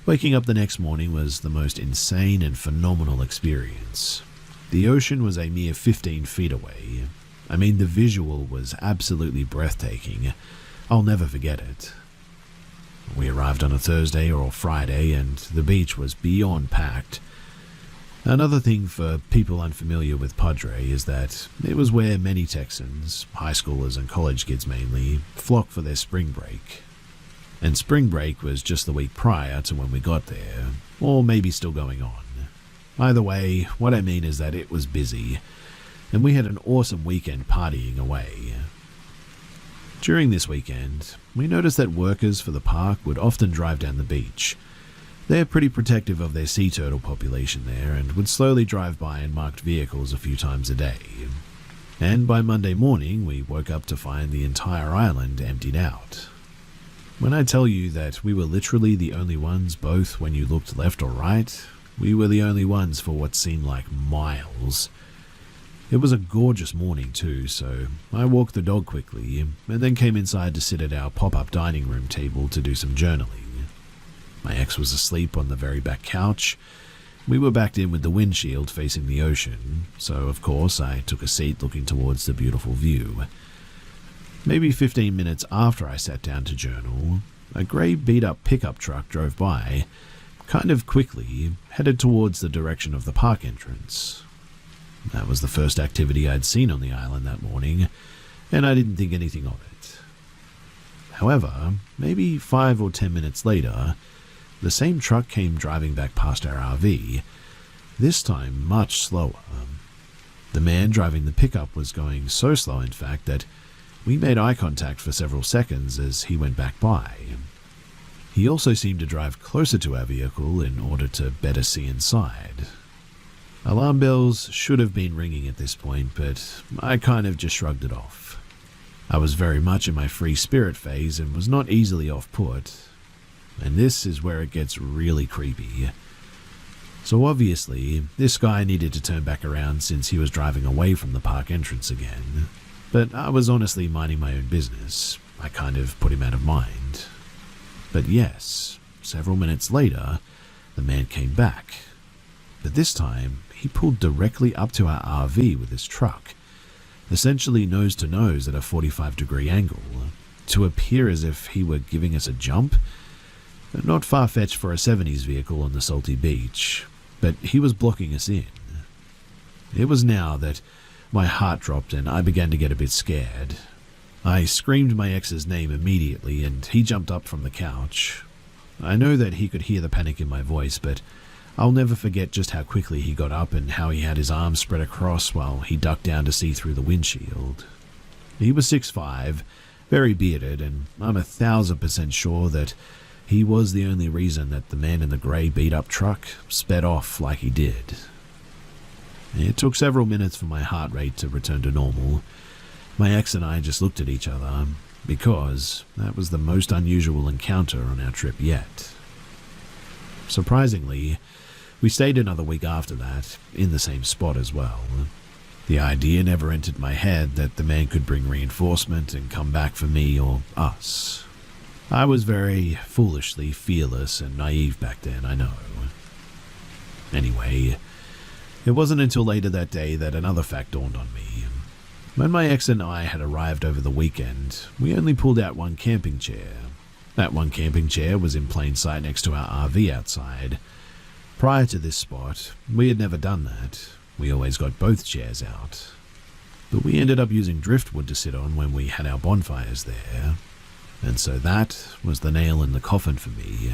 A: waking up the next morning was the most insane and phenomenal experience. The ocean was a mere 15 feet away. I mean, the visual was absolutely breathtaking. I'll never forget it. We arrived on a Thursday or Friday, and the beach was beyond packed. Another thing for people unfamiliar with Padre is that it was where many Texans, high schoolers and college kids mainly, flock for their spring break. And spring break was just the week prior to when we got there, or maybe still going on. Either way, what I mean is that it was busy, and we had an awesome weekend partying away. During this weekend, we noticed that workers for the park would often drive down the beach. They're pretty protective of their sea turtle population there and would slowly drive by in marked vehicles a few times a day. And by Monday morning, we woke up to find the entire island emptied out. When I tell you that we were literally the only ones, both when you looked left or right, we were the only ones for what seemed like miles. It was a gorgeous morning too, so I walked the dog quickly and then came inside to sit at our pop-up dining room table to do some journaling. My ex was asleep on the very back couch. We were backed in with the windshield facing the ocean, so of course I took a seat looking towards the beautiful view. Maybe 15 minutes after I sat down to journal, a grey beat-up pickup truck drove by, kind of quickly, headed towards the direction of the park entrance. That was the first activity I'd seen on the island that morning, and I didn't think anything of it. However, maybe 5 or 10 minutes later, the same truck came driving back past our RV, this time much slower. The man driving the pickup was going so slow, in fact, that we made eye contact for several seconds as he went back by. He also seemed to drive closer to our vehicle in order to better see inside. Alarm bells should have been ringing at this point, but I kind of just shrugged it off. I was very much in my free spirit phase and was not easily off-put. And this is where it gets really creepy. So obviously, this guy needed to turn back around since he was driving away from the park entrance again. But I was honestly minding my own business. I kind of put him out of mind. But yes, several minutes later, the man came back. But this time, he pulled directly up to our RV with his truck, essentially nose to nose at a 45-degree angle, to appear as if he were giving us a jump. Not far-fetched for a 70s vehicle on the salty beach, but he was blocking us in. It was now that my heart dropped and I began to get a bit scared. I screamed my ex's name immediately and he jumped up from the couch. I know that he could hear the panic in my voice, but I'll never forget just how quickly he got up and how he had his arms spread across while he ducked down to see through the windshield. He was 6'5", very bearded, and I'm 1,000% sure that he was the only reason that the man in the grey beat-up truck sped off like he did. It took several minutes for my heart rate to return to normal. My ex and I just looked at each other, because that was the most unusual encounter on our trip yet. Surprisingly, we stayed another week after that, in the same spot as well. The idea never entered my head that the man could bring reinforcement and come back for me or us. I was very foolishly fearless and naive back then, I know. Anyway, it wasn't until later that day that another fact dawned on me. When my ex and I had arrived over the weekend, we only pulled out one camping chair. That one camping chair was in plain sight next to our RV outside. Prior to this spot, we had never done that. We always got both chairs out. But we ended up using driftwood to sit on when we had our bonfires there. And so that was the nail in the coffin for me.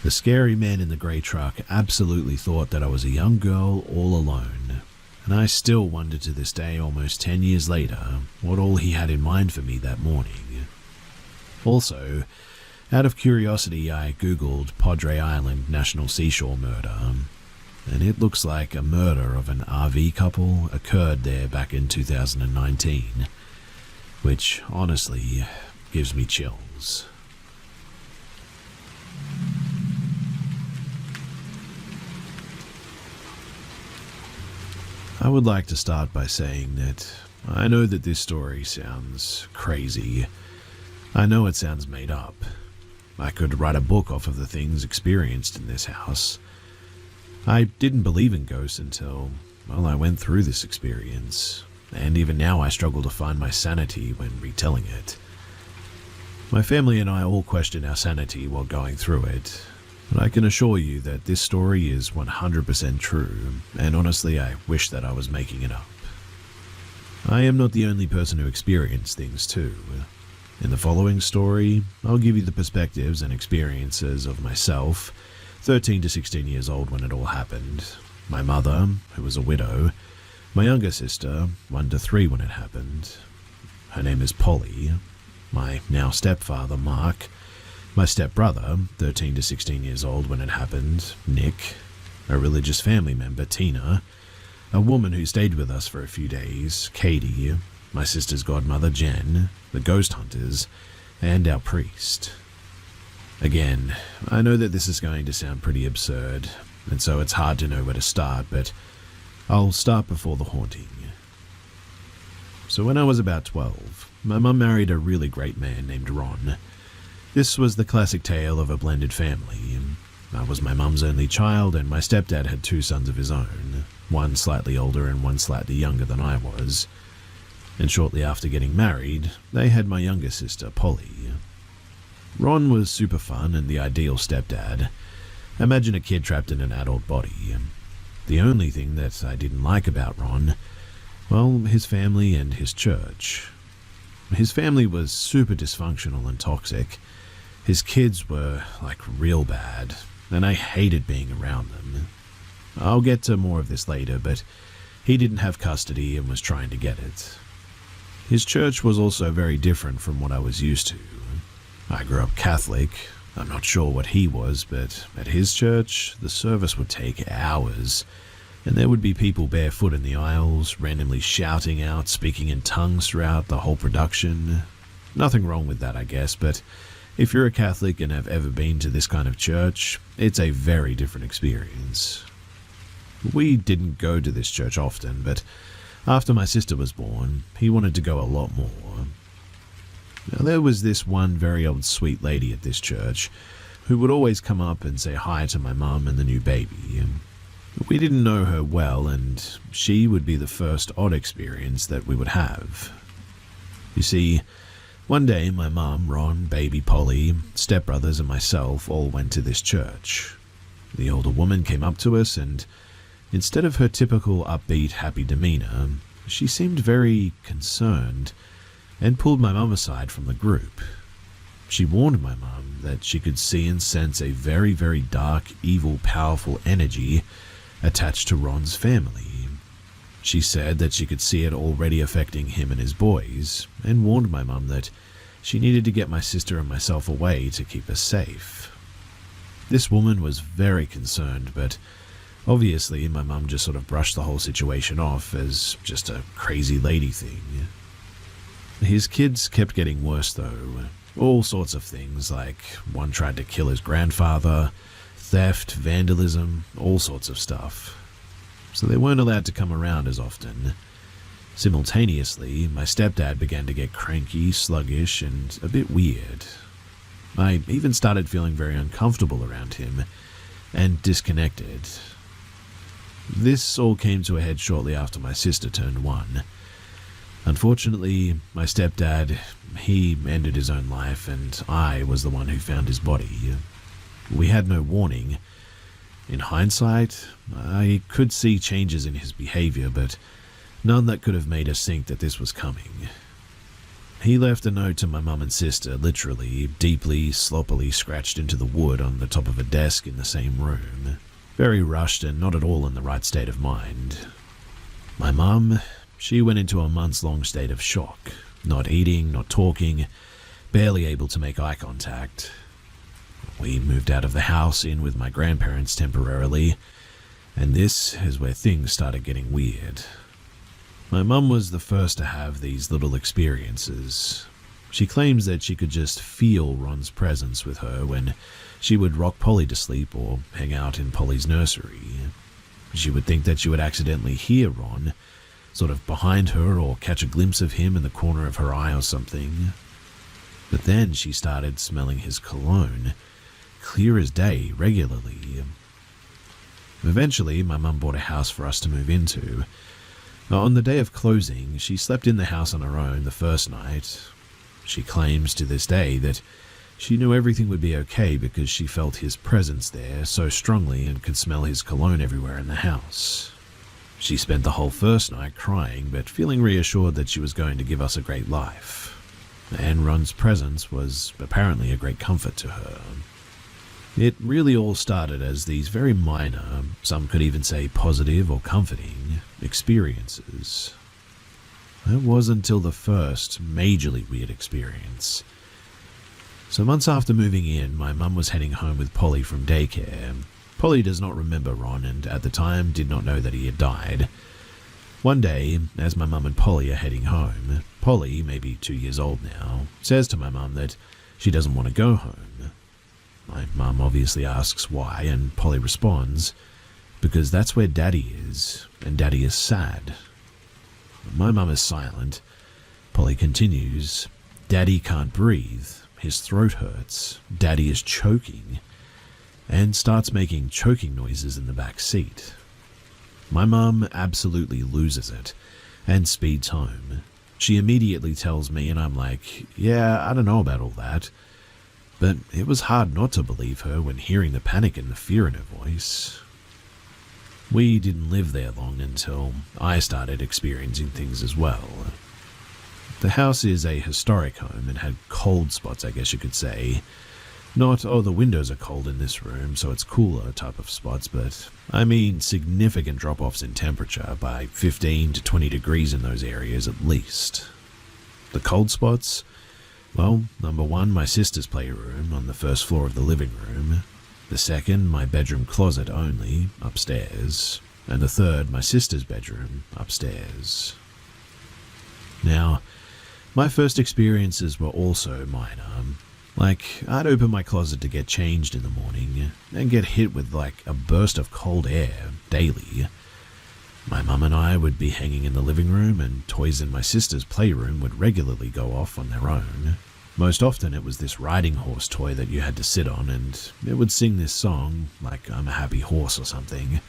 A: The scary man in the grey truck absolutely thought that I was a young girl all alone. And I still wonder to this day, almost 10 years later, what all he had in mind for me that morning. Also, out of curiosity, I googled Padre Island National Seashore Murder, and it looks like a murder of an RV couple occurred there back in 2019, which honestly gives me chills. I would like to start by saying that I know that this story sounds crazy. I know it sounds made up. I could write a book off of the things experienced in this house. I didn't believe in ghosts until, well, I went through this experience, and even now I struggle to find my sanity when retelling it. My family and I all question our sanity while going through it, but I can assure you that this story is 100% true, and honestly I wish that I was making it up. I am not the only person who experienced things too. In the following story, I'll give you the perspectives and experiences of myself, 13 to 16 years old when it all happened, my mother, who was a widow, my younger sister, 1 to 3 when it happened. Her name is Polly. My now stepfather, Mark, my stepbrother, 13 to 16 years old when it happened, Nick, a religious family member, Tina, a woman who stayed with us for a few days, Katie, my sister's godmother, Jen, the ghost hunters, and our priest. Again, I know that this is going to sound pretty absurd, and so it's hard to know where to start, but I'll start before the haunting. So when I was about 12, my mum married a really great man named Ron. This was the classic tale of a blended family. I was my mum's only child, and my stepdad had 2 sons of his own, one slightly older and one slightly younger than I was. And shortly after getting married, they had my younger sister, Polly. Ron was super fun and the ideal stepdad. Imagine a kid trapped in an adult body. The only thing that I didn't like about Ron, well, his family and his church. His family was super dysfunctional and toxic. His kids were, like, real bad, and I hated being around them. I'll get to more of this later, but he didn't have custody and was trying to get it. His church was also very different from what I was used to. I grew up Catholic. I'm not sure what he was, but at his church, the service would take hours, And there would be people barefoot in the aisles, randomly shouting out, speaking in tongues throughout the whole production. Nothing wrong with that, I guess, but if you're a Catholic and have ever been to this kind of church, it's a very different experience. We didn't go to this church often, but after my sister was born, he wanted to go a lot more. Now, there was this one very old sweet lady at this church who would always come up and say hi to my mum and the new baby. We didn't know her well, and she would be the first odd experience that we would have. You see, one day my mum, Ron, baby Polly, stepbrothers and myself all went to this church. The older woman came up to us and, instead of her typical upbeat, happy demeanor, she seemed very concerned and pulled my mum aside from the group. She warned my mum that she could see and sense a very, very dark, evil, powerful energy attached to Ron's family. She said that she could see it already affecting him and his boys, and warned my mum that she needed to get my sister and myself away to keep us safe. This woman was very concerned, but obviously my mum just sort of brushed the whole situation off as just a crazy lady thing. His kids kept getting worse though. All sorts of things, like one tried to kill his grandfather, theft, vandalism, all sorts of stuff. So they weren't allowed to come around as often. Simultaneously, my stepdad began to get cranky, sluggish, and a bit weird. I even started feeling very uncomfortable around him and disconnected. This all came to a head shortly after my sister turned 1. Unfortunately, my stepdad, he ended his own life, and I was the one who found his body. We had no warning. In hindsight, I could see changes in his behavior, but none that could have made us think that this was coming. He left a note to my mum and sister, literally, deeply, sloppily scratched into the wood on the top of a desk in the same room. Very rushed and not at all in the right state of mind. My mum, she went into a months-long state of shock, not eating, not talking, barely able to make eye contact. We moved out of the house in with my grandparents temporarily, and this is where things started getting weird. My mum was the first to have these little experiences. She claims that she could just feel Ron's presence with her when she would rock Polly to sleep or hang out in Polly's nursery. She would think that she would accidentally hear Ron, sort of behind her, or catch a glimpse of him in the corner of her eye or something. But then she started smelling his cologne, clear as day, regularly. Eventually, my mum bought a house for us to move into. On the day of closing, she slept in the house on her own the first night. She claims to this day that she knew everything would be okay because she felt his presence there so strongly and could smell his cologne everywhere in the house. She spent the whole first night crying, but feeling reassured that she was going to give us a great life. And Ron's presence was apparently a great comfort to her. It really all started as these very minor, some could even say positive or comforting, experiences. It wasn't until the first majorly weird experience. So months after moving in, my mum was heading home with Polly from daycare. Polly does not remember Ron and at the time did not know that he had died. One day, as my mum and Polly are heading home, Polly, maybe 2 years old now, says to my mum that she doesn't want to go home. My mum obviously asks why, and Polly responds, because that's where Daddy is, and Daddy is sad. My mum is silent. Polly continues, Daddy can't breathe, his throat hurts, Daddy is choking, and starts making choking noises in the back seat. My mum absolutely loses it, and speeds home. She immediately tells me, and I'm like, yeah, I don't know about all that. But it was hard not to believe her when hearing the panic and the fear in her voice. We didn't live there long until I started experiencing things as well. The house is a historic home and had cold spots, I guess you could say. Not, oh, the windows are cold in this room, so it's cooler type of spots, but I mean significant drop-offs in temperature by 15 to 20 degrees in those areas at least. The cold spots? Well, number one, my sister's playroom on the first floor of the living room. The second, my bedroom closet only, upstairs. and the third my sister's bedroom upstairs. Now, my first experiences were also minor. Like, I'd open my closet to get changed in the morning and get hit with like a burst of cold air daily. My mum and I would be hanging in the living room, and toys in my sister's playroom would regularly go off on their own. Most often it was this riding horse toy that you had to sit on, and it would sing this song, like I'm a happy horse or something.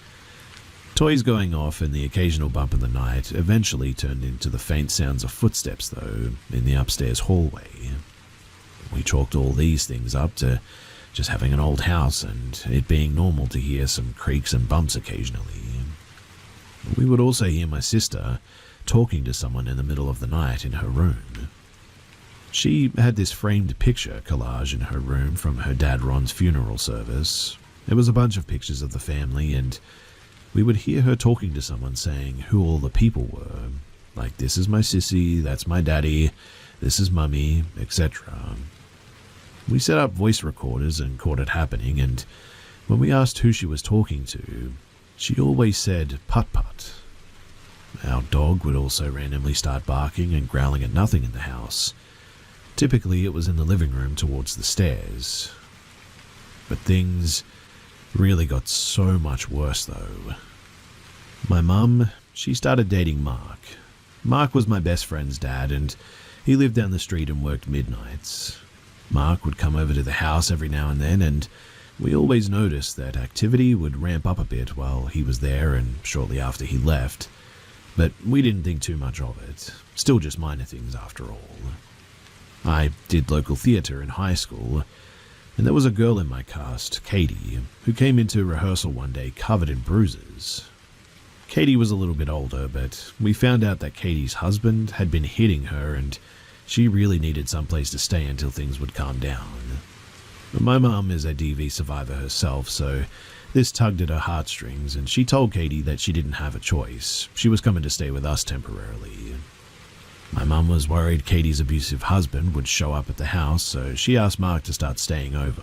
A: Toys going off and the occasional bump in the night eventually turned into the faint sounds of footsteps, though, in the upstairs hallway. We chalked all these things up to just having an old house and it being normal to hear some creaks and bumps occasionally. We would also hear my sister talking to someone in the middle of the night in her room. She had this framed picture collage in her room from her dad Ron's funeral service. It was a bunch of pictures of the family, and we would hear her talking to someone saying who all the people were. Like, this is my sissy, that's my daddy, this is mummy, etc. We set up voice recorders and caught it happening, and when we asked who she was talking to, she always said putt-putt. Our dog would also randomly start barking and growling at nothing in the house. Typically it was in the living room towards the stairs. But things really got so much worse though. My mum, she started dating Mark. Mark was my best friend's dad, and he lived down the street and worked midnights. Mark would come over to the house every now and then, and we always noticed that activity would ramp up a bit while he was there and shortly after he left, but we didn't think too much of it. Still just minor things after all. I did local theatre in high school, and there was a girl in my cast, Katie, who came into rehearsal one day covered in bruises. Katie was a little bit older, but we found out that Katie's husband had been hitting her and she really needed someplace to stay until things would calm down. My mum is a DV survivor herself, so this tugged at her heartstrings, and she told Katie that she didn't have a choice. She was coming to stay with us temporarily. My mum was worried Katie's abusive husband would show up at the house, so she asked Mark to start staying over.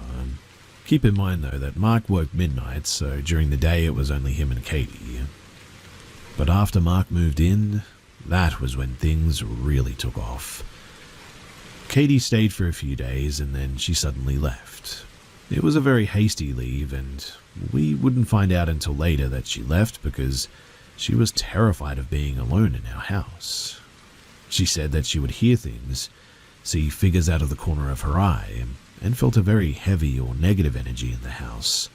A: Keep in mind though that Mark worked midnights, so during the day it was only him and Katie. But after Mark moved in, that was when things really took off. Katie stayed for a few days and then she suddenly left. It was a very hasty leave, and we wouldn't find out until later that she left because she was terrified of being alone in our house. She said that she would hear things, see figures out of the corner of her eye, and felt a very heavy or negative energy in the house.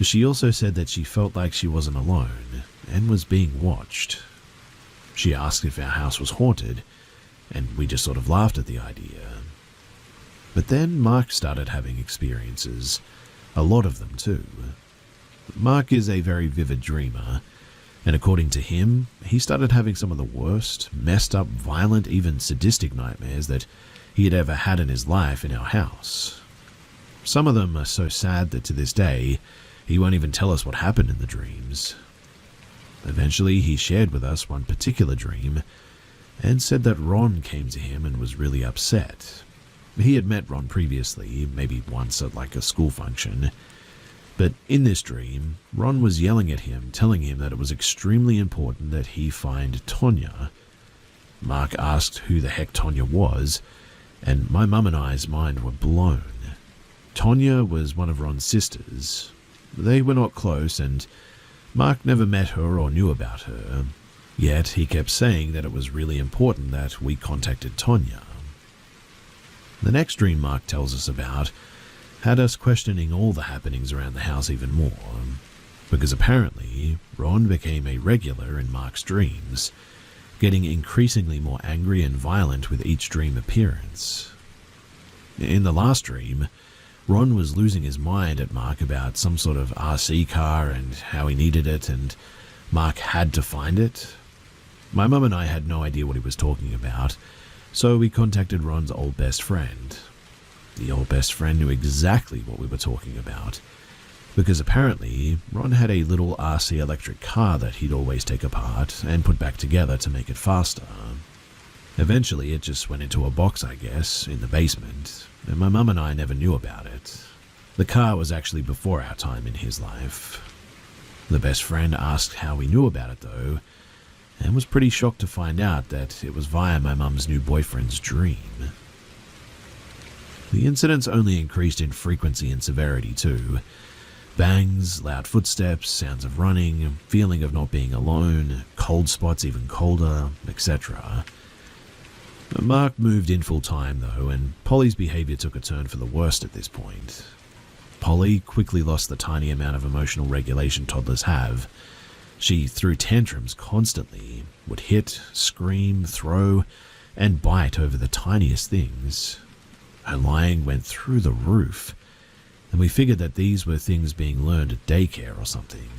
A: She also said that she felt like she wasn't alone and was being watched. She asked if our house was haunted, and we just sort of laughed at the idea. But then Mark started having experiences, a lot of them too. Mark is a very vivid dreamer, and according to him, he started having some of the worst, messed up, violent, even sadistic nightmares that he had ever had in his life in our house. Some of them are so sad that to this day, he won't even tell us what happened in the dreams. Eventually, he shared with us one particular dream and said that Ron came to him and was really upset. He had met Ron previously, maybe once at like a school function, but in this dream, Ron was yelling at him, telling him that it was extremely important that he find Tonya. Mark asked who the heck Tonya was, and my mum and I's mind were blown. Tonya was one of Ron's sisters. They were not close, and Mark never met her or knew about her. Yet he kept saying that it was really important that we contacted Tonya. The next dream Mark tells us about had us questioning all the happenings around the house even more, because apparently Ron became a regular in Mark's dreams, getting increasingly more angry and violent with each dream appearance. In the last dream, Ron was losing his mind at Mark about some sort of RC car and how he needed it, and Mark had to find it. My mum and I had no idea what he was talking about, so we contacted Ron's old best friend. The old best friend knew exactly what we were talking about, because apparently Ron had a little RC electric car that he'd always take apart and put back together to make it faster. Eventually it just went into a box, I guess, in the basement, and my mum and I never knew about it. The car was actually before our time in his life. The best friend asked how we knew about it though, and was pretty shocked to find out that it was via my mum's new boyfriend's dream. The incidents only increased in frequency and severity too. Bangs, loud footsteps, sounds of running, feeling of not being alone, cold spots even colder, etc. Mark moved in full time though, and Polly's behaviour took a turn for the worst at this point. Polly quickly lost the tiny amount of emotional regulation toddlers have. She threw tantrums constantly, would hit, scream, throw, and bite over the tiniest things. Her lying went through the roof, and we figured that these were things being learned at daycare or something.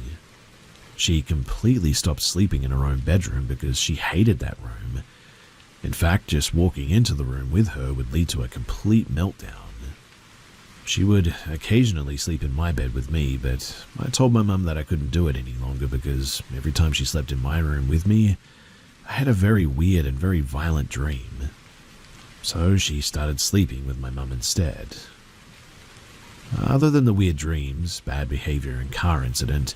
A: She completely stopped sleeping in her own bedroom because she hated that room. In fact, just walking into the room with her would lead to a complete meltdown. She would occasionally sleep in my bed with me, but I told my mum that I couldn't do it any longer because every time she slept in my room with me, I had a very weird and very violent dream. So she started sleeping with my mum instead. Other than the weird dreams, bad behavior, and car incident,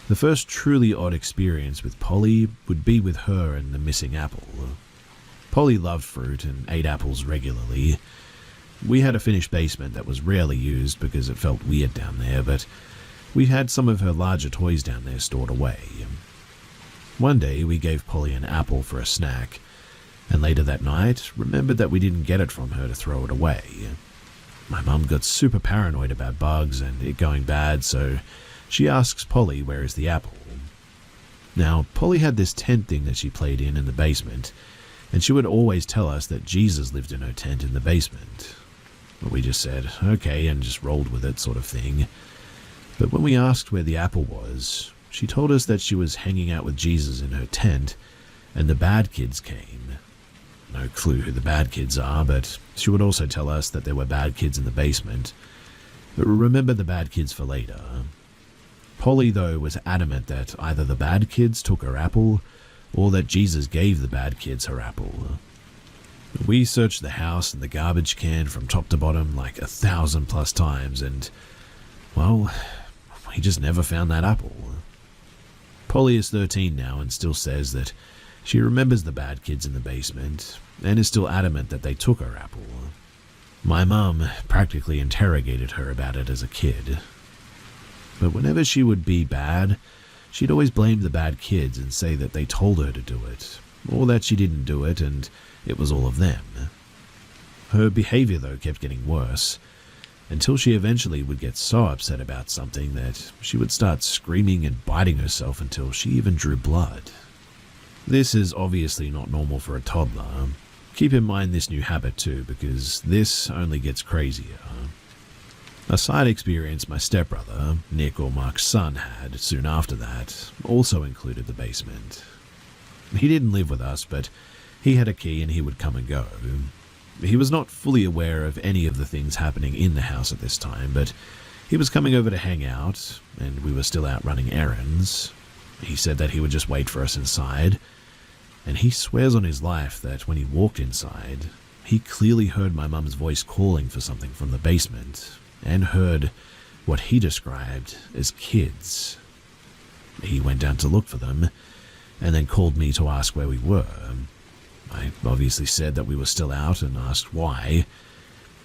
A: the first truly odd experience with Polly would be with her and the missing apple. Polly loved fruit and ate apples regularly. We had a finished basement that was rarely used because it felt weird down there, but we had some of her larger toys down there stored away. One day we gave Polly an apple for a snack, and later that night remembered that we didn't get it from her to throw it away. My mum got super paranoid about bugs and it going bad, so she asks Polly where is the apple. Now, Polly had this tent thing that she played in the basement, and she would always tell us that Jesus lived in her tent in the basement. But we just said, okay, and just rolled with it sort of thing. But when we asked where the apple was, she told us that she was hanging out with Jesus in her tent, and the bad kids came. No clue who the bad kids are, but she would also tell us that there were bad kids in the basement. But remember the bad kids for later. Polly, though, was adamant that either the bad kids took her apple, or that Jesus gave the bad kids her apple. We searched the house and the garbage can from top to bottom like 1,000+ times, and, well, we just never found that apple. Polly is 13 now and still says that she remembers the bad kids in the basement, and is still adamant that they took her apple. My mum practically interrogated her about it as a kid. But whenever she would be bad, she'd always blame the bad kids and say that they told her to do it, or that she didn't do it and it was all of them. Her behavior, though, kept getting worse, until she eventually would get so upset about something that she would start screaming and biting herself until she even drew blood. This is obviously not normal for a toddler. Keep in mind this new habit too, because this only gets crazier. A side experience my stepbrother, Nick or Mark's son, had soon after that also included the basement. He didn't live with us, but he had a key and he would come and go. He was not fully aware of any of the things happening in the house at this time, but he was coming over to hang out, and we were still out running errands. He said that he would just wait for us inside, and he swears on his life that when he walked inside, he clearly heard my mum's voice calling for something from the basement, and heard what he described as kids. He went down to look for them, and then called me to ask where we were. I obviously said that we were still out and asked why,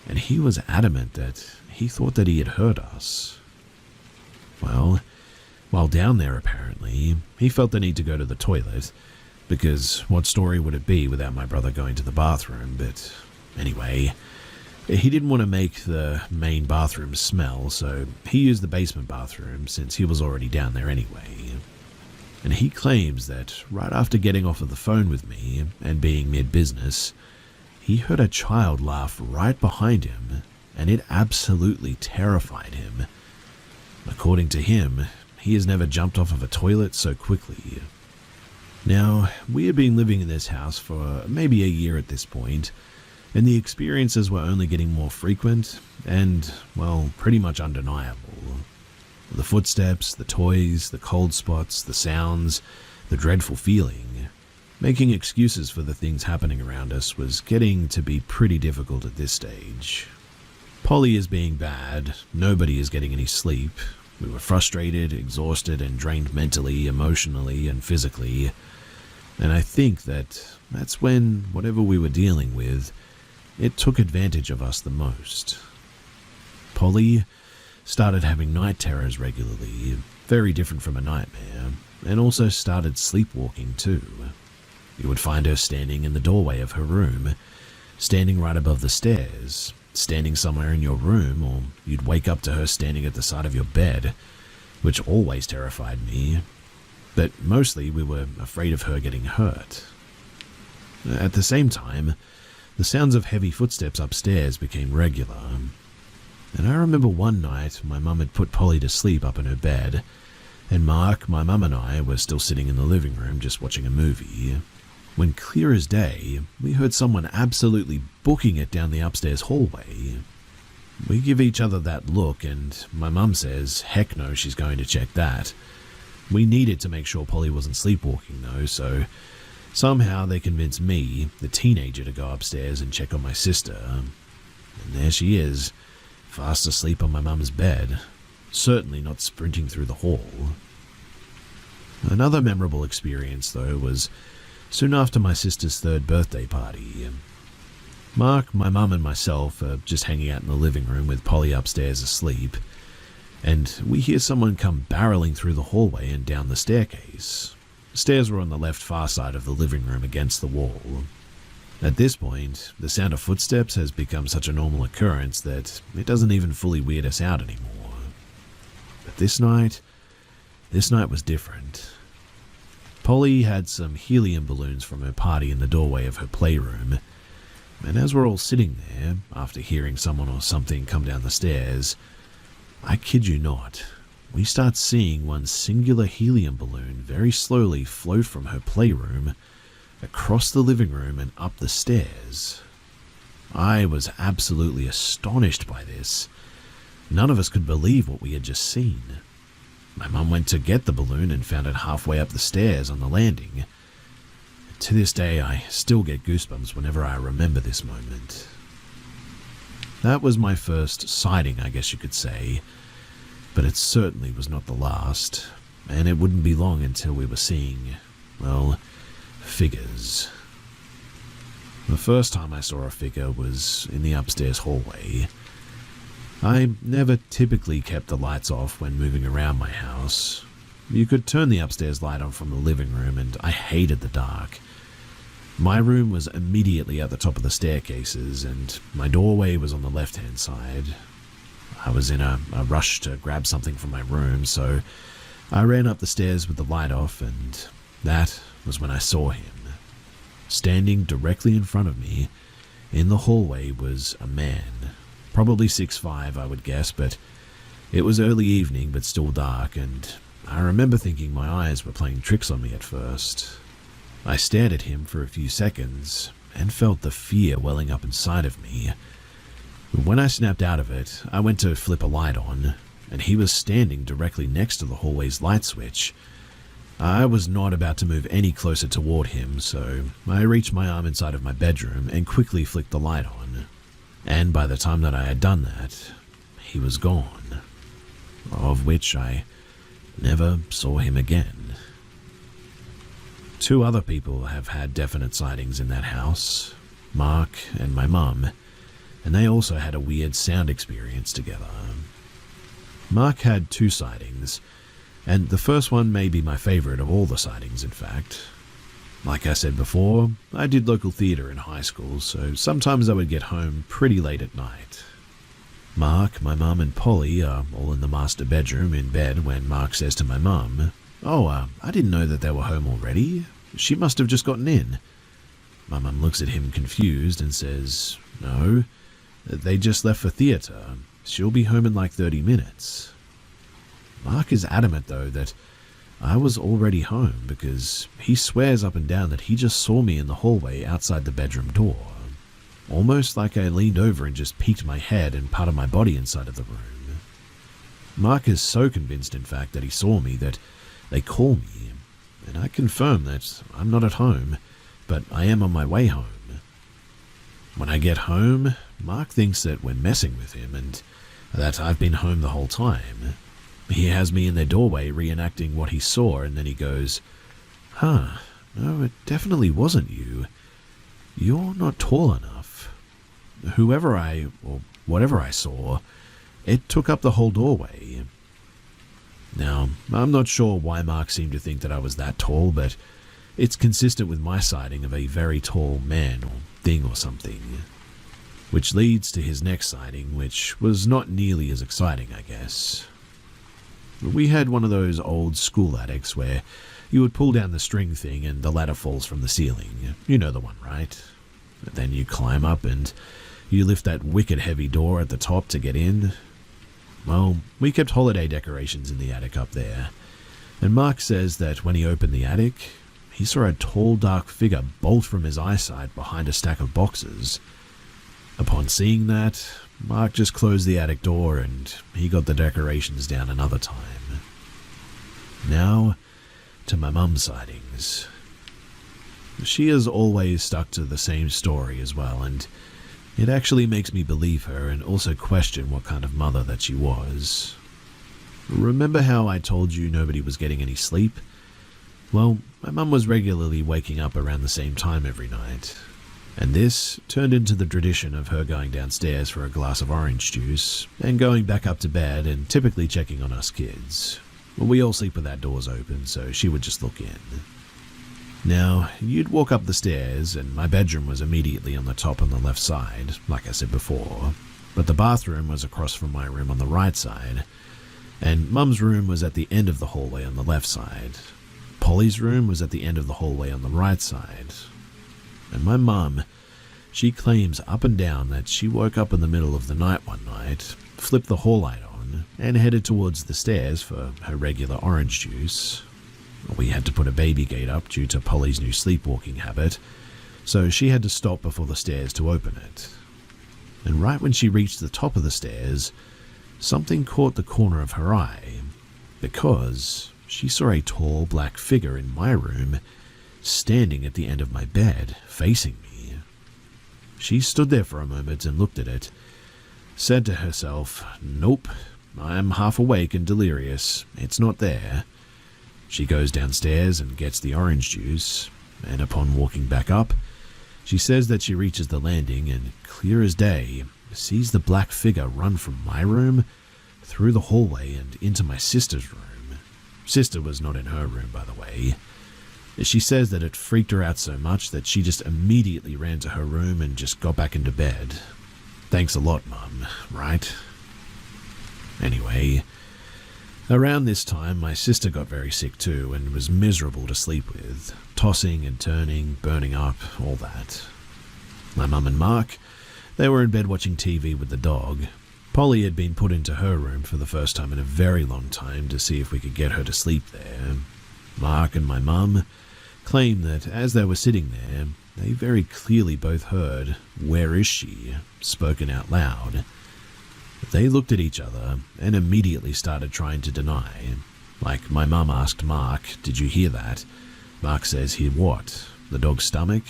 A: and he was adamant that he thought that he had heard us. Well, while down there apparently, he felt the need to go to the toilet, because what story would it be without my brother going to the bathroom? But anyway, he didn't want to make the main bathroom smell, so he used the basement bathroom since he was already down there anyway. And he claims that right after getting off of the phone with me and being mid-business, he heard a child laugh right behind him, and it absolutely terrified him. According to him, he has never jumped off of a toilet so quickly. Now, we had been living in this house for maybe a year at this point, and the experiences were only getting more frequent and, well, pretty much undeniable. The footsteps, the toys, the cold spots, the sounds, the dreadful feeling. Making excuses for the things happening around us was getting to be pretty difficult at this stage. Polly is being bad, nobody is getting any sleep, We were frustrated, exhausted, and drained mentally, emotionally, and physically. And I think that's when whatever we were dealing with, it took advantage of us the most. Polly started having night terrors regularly, very different from a nightmare, and also started sleepwalking too. You would find her standing in the doorway of her room, standing right above the stairs, standing somewhere in your room, or you'd wake up to her standing at the side of your bed, which always terrified me. But mostly we were afraid of her getting hurt. At the same time, the sounds of heavy footsteps upstairs became regular. And I remember one night my mum had put Polly to sleep up in her bed, and Mark, my mum and I were still sitting in the living room just watching a movie, when clear as day, we heard someone absolutely booking it down the upstairs hallway. We give each other that look, and my mum says, heck no, she's going to check that. We needed to make sure Polly wasn't sleepwalking though, so somehow they convinced me, the teenager, to go upstairs and check on my sister. And there she is, fast asleep on my mum's bed, certainly not sprinting through the hall. Another memorable experience, though, was soon after my sister's 3rd birthday party. Mark, my mum, and myself are just hanging out in the living room with Polly upstairs asleep, and we hear someone come barreling through the hallway and down the staircase. The stairs were on the left far side of the living room against the wall. At this point, the sound of footsteps has become such a normal occurrence that it doesn't even fully weird us out anymore. But this night was different. Polly had some helium balloons from her party in the doorway of her playroom, and as we're all sitting there, after hearing someone or something come down the stairs, I kid you not, we start seeing one singular helium balloon very slowly float from her playroom across the living room and up the stairs. I was absolutely astonished by this. None of us could believe what we had just seen. My mum went to get the balloon and found it halfway up the stairs on the landing. To this day, I still get goosebumps whenever I remember this moment. That was my first sighting, I guess you could say, but it certainly was not the last, and it wouldn't be long until we were seeing, well, figures. The first time I saw a figure was in the upstairs hallway. I never typically kept the lights off when moving around my house. You could turn the upstairs light on from the living room, and I hated the dark. My room was immediately at the top of the staircases, and my doorway was on the left-hand side. I was in a rush to grab something from my room, so I ran up the stairs with the light off, and that was when I saw him. Standing directly in front of me in the hallway was a man, probably 6'5", I would guess, but it was early evening but still dark, and I remember thinking my eyes were playing tricks on me at first. I stared at him for a few seconds and felt the fear welling up inside of me. When I snapped out of it, I went to flip a light on, and he was standing directly next to the hallway's light switch. I was not about to move any closer toward him, so I reached my arm inside of my bedroom and quickly flicked the light on. And by the time that I had done that, he was gone, of which I never saw him again. 2 other people have had definite sightings in that house, Mark and my mum, and they also had a weird sound experience together. Mark had 2 sightings, and the first one may be my favorite of all the sightings, in fact. Like I said before, I did local theatre in high school, so sometimes I would get home pretty late at night. Mark, my mum, and Polly are all in the master bedroom in bed when Mark says to my mum, "Oh, I didn't know that they were home already. She must have just gotten in." My mum looks at him confused and says, "No, they just left for theatre. She'll be home in like 30 minutes. Mark is adamant, though, that I was already home because he swears up and down that he just saw me in the hallway outside the bedroom door, almost like I leaned over and just peeked my head and part of my body inside of the room. Mark is so convinced, in fact, that he saw me that they call me, and I confirm that I'm not at home, but I am on my way home. When I get home, Mark thinks that we're messing with him and that I've been home the whole time. He has me in their doorway reenacting what he saw, and then he goes, "Huh, no, it definitely wasn't you. You're not tall enough. Whatever I saw, it took up the whole doorway." Now, I'm not sure why Mark seemed to think that I was that tall, but it's consistent with my sighting of a very tall man or thing or something. Which leads to his next sighting, which was not nearly as exciting, I guess. We had one of those old school attics where you would pull down the string thing and the ladder falls from the ceiling. You know the one, right? Then you climb up and you lift that wicked heavy door at the top to get in. Well, we kept holiday decorations in the attic up there, and Mark says that when he opened the attic, he saw a tall dark figure bolt from his eyesight behind a stack of boxes. Upon seeing that, Mark just closed the attic door and he got the decorations down another time. Now, to my mum's sightings. She has always stuck to the same story as well, and it actually makes me believe her and also question what kind of mother that she was. Remember how I told you nobody was getting any sleep? Well, my mum was regularly waking up around the same time every night, and this turned into the tradition of her going downstairs for a glass of orange juice and going back up to bed and typically checking on us kids. We all sleep with our doors open, so she would just look in. Now, you'd walk up the stairs, and my bedroom was immediately on the top on the left side, like I said before, but the bathroom was across from my room on the right side, and Mum's room was at the end of the hallway on the left side. Polly's room was at the end of the hallway on the right side. And my mum, she claims up and down that she woke up in the middle of the night one night, flipped the hall light on, and headed towards the stairs for her regular orange juice. We had to put a baby gate up due to Polly's new sleepwalking habit, so she had to stop before the stairs to open it. And right when she reached the top of the stairs, something caught the corner of her eye, because she saw a tall black figure in my room, standing at the end of my bed, facing me. She stood there for a moment and looked at it, said to herself, "Nope, I'm half awake and delirious, it's not there." She goes downstairs and gets the orange juice, and upon walking back up, she says that she reaches the landing and, clear as day, sees the black figure run from my room, through the hallway and into my sister's room. Sister was not in her room, by the way. She says that it freaked her out so much that she just immediately ran to her room and just got back into bed. Thanks a lot, Mum, right? Anyway, around this time, my sister got very sick too and was miserable to sleep with, tossing and turning, burning up, all that. My mum and Mark, they were in bed watching TV with the dog. Polly had been put into her room for the first time in a very long time to see if we could get her to sleep there. Mark and my mum claimed that as they were sitting there, they very clearly both heard, "Where is she?" spoken out loud. They looked at each other and immediately started trying to deny. Like, my mum asked Mark, "Did you hear that?" Mark says, "Hear what? The dog's stomach?"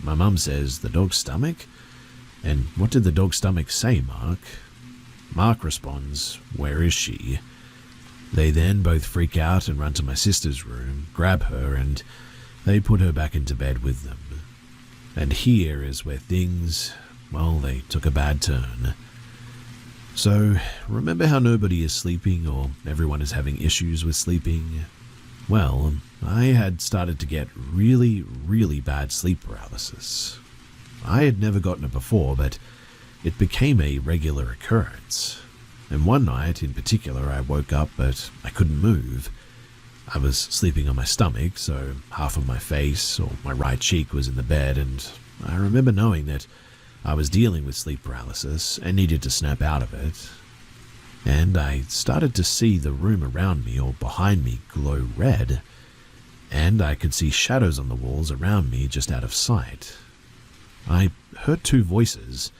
A: My mum says, "The dog's stomach? And what did the dog's stomach say, Mark?" Mark responds, "Where is she?" They then both freak out and run to my sister's room, grab her, and they put her back into bed with them. And here is where things, well, they took a bad turn. So, remember how nobody is sleeping or everyone is having issues with sleeping? Well, I had started to get really, really bad sleep paralysis. I had never gotten it before, but it became a regular occurrence. And one night in particular, I woke up, but I couldn't move. I was sleeping on my stomach, so half of my face or my right cheek was in the bed, and I remember knowing that I was dealing with sleep paralysis and needed to snap out of it. And I started to see the room around me or behind me glow red, and I could see shadows on the walls around me just out of sight. I heard two voices,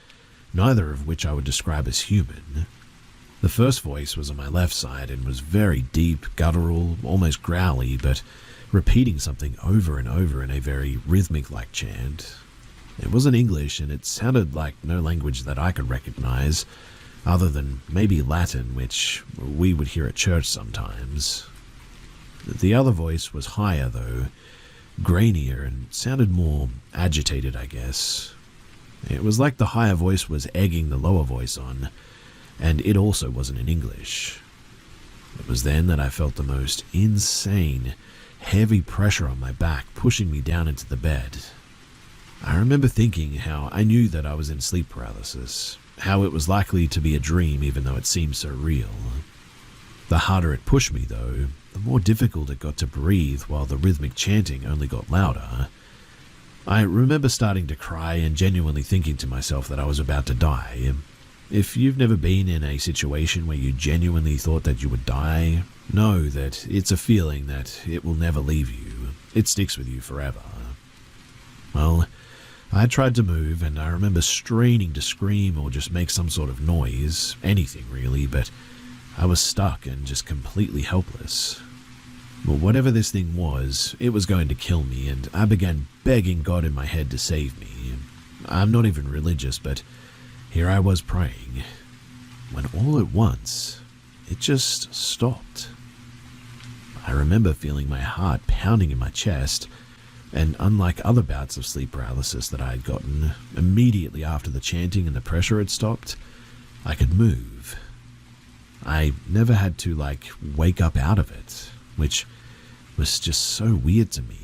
A: neither of which I would describe as human. The first voice was on my left side and was very deep, guttural, almost growly, but repeating something over and over in a very rhythmic-like chant. It wasn't English, and it sounded like no language that I could recognize, other than maybe Latin, which we would hear at church sometimes. The other voice was higher, though, grainier, and sounded more agitated, I guess. It was like the higher voice was egging the lower voice on, and it also wasn't in English. It was then that I felt the most insane, heavy pressure on my back pushing me down into the bed. I remember thinking how I knew that I was in sleep paralysis, how it was likely to be a dream even though it seemed so real. The harder it pushed me, though, the more difficult it got to breathe while the rhythmic chanting only got louder. I remember starting to cry and genuinely thinking to myself that I was about to die. If you've never been in a situation where you genuinely thought that you would die, know that it's a feeling that it will never leave you. It sticks with you forever. Well, I tried to move, and I remember straining to scream or just make some sort of noise, anything really, but I was stuck and just completely helpless. But whatever this thing was, it was going to kill me, and I began begging God in my head to save me. I'm not even religious, but here I was praying, when all at once, it just stopped. I remember feeling my heart pounding in my chest, and unlike other bouts of sleep paralysis that I had gotten, immediately after the chanting and the pressure had stopped, I could move. I never had to, wake up out of it, which was just so weird to me.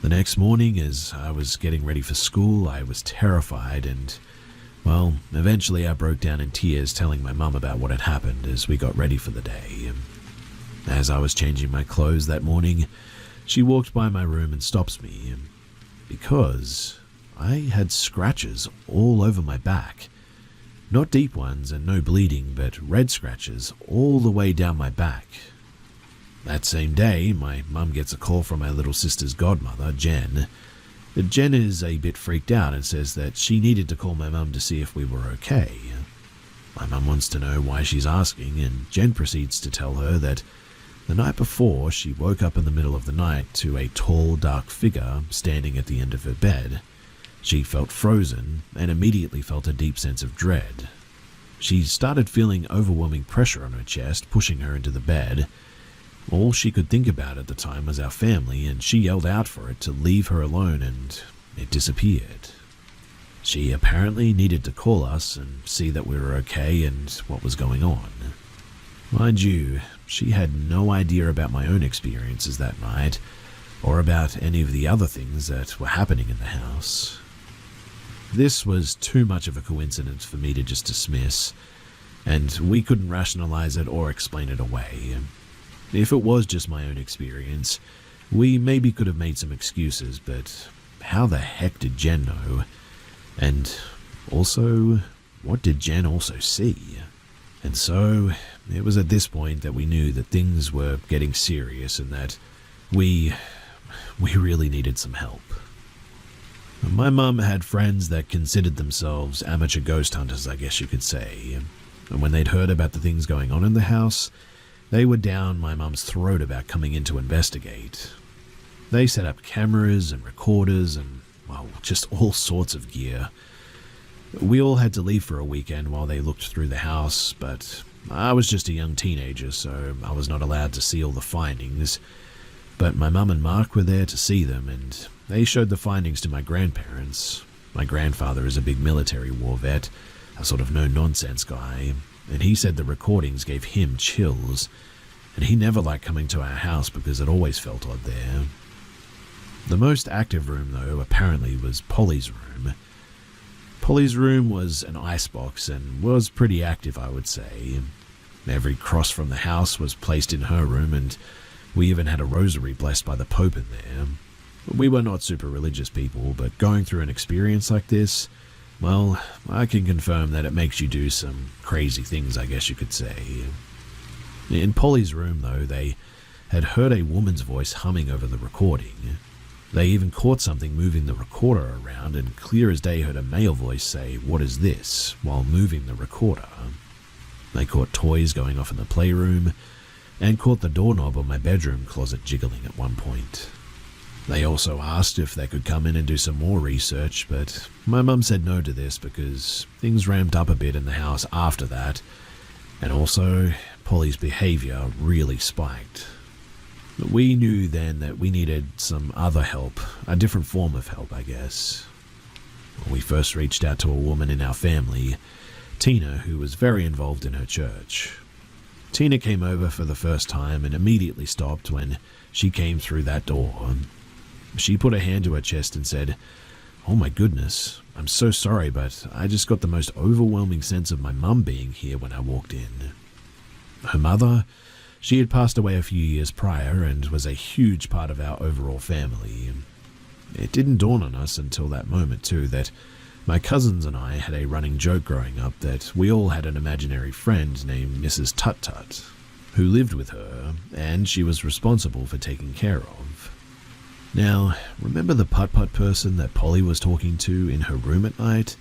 A: The next morning, as I was getting ready for school, I was terrified and, well, eventually I broke down in tears telling my mum about what had happened as we got ready for the day. As I was changing my clothes that morning, she walked by my room and stops me, because I had scratches all over my back. Not deep ones and no bleeding, but red scratches all the way down my back. That same day, my mum gets a call from my little sister's godmother, Jen. Jen is a bit freaked out and says that she needed to call my mum to see if we were okay. My mum wants to know why she's asking, and Jen proceeds to tell her that the night before, she woke up in the middle of the night to a tall, dark figure standing at the end of her bed. She felt frozen and immediately felt a deep sense of dread. She started feeling overwhelming pressure on her chest, pushing her into the bed. All she could think about at the time was our family, and she yelled out for it to leave her alone, and it disappeared. She apparently needed to call us and see that we were okay and what was going on. Mind you, she had no idea about my own experiences that night, or about any of the other things that were happening in the house. This was too much of a coincidence for me to just dismiss, and we couldn't rationalize it or explain it away. If it was just my own experience, we maybe could have made some excuses, but how the heck did Jen know? And also, what did Jen also see? And so, it was at this point that we knew that things were getting serious and that we really needed some help. My mum had friends that considered themselves amateur ghost hunters, I guess you could say. And when they'd heard about the things going on in the house, they were down my mum's throat about coming in to investigate. They set up cameras and recorders and, well, just all sorts of gear. We all had to leave for a weekend while they looked through the house, but I was just a young teenager, so I was not allowed to see all the findings. But my mum and Mark were there to see them, and they showed the findings to my grandparents. My grandfather is a big military war vet, a sort of no-nonsense guy, and he said the recordings gave him chills, and he never liked coming to our house because it always felt odd there. The most active room, though, apparently was Polly's room. Polly's room was an icebox and was pretty active, I would say. Every cross from the house was placed in her room, and we even had a rosary blessed by the Pope in there. We were not super religious people, but going through an experience like this, well, I can confirm that it makes you do some crazy things, I guess you could say. In Polly's room, though, they had heard a woman's voice humming over the recording. They even caught something moving the recorder around, and clear as day heard a male voice say, "What is this?" while moving the recorder. They caught toys going off in the playroom, and caught the doorknob on my bedroom closet jiggling at one point. They also asked if they could come in and do some more research, but my mum said no to this because things ramped up a bit in the house after that, and also Polly's behaviour really spiked. We knew then that we needed some other help, a different form of help, I guess. We first reached out to a woman in our family, Tina, who was very involved in her church. Tina came over for the first time and immediately stopped when she came through that door. She put her hand to her chest and said, "Oh my goodness, I'm so sorry, but I just got the most overwhelming sense of my mum being here when I walked in." Her mother, she had passed away a few years prior and was a huge part of our overall family. It didn't dawn on us until that moment too that my cousins and I had a running joke growing up that we all had an imaginary friend named Mrs. Tut Tut, who lived with her, and she was responsible for taking care of. Now, remember the putt-putt person that Polly was talking to in her room at night,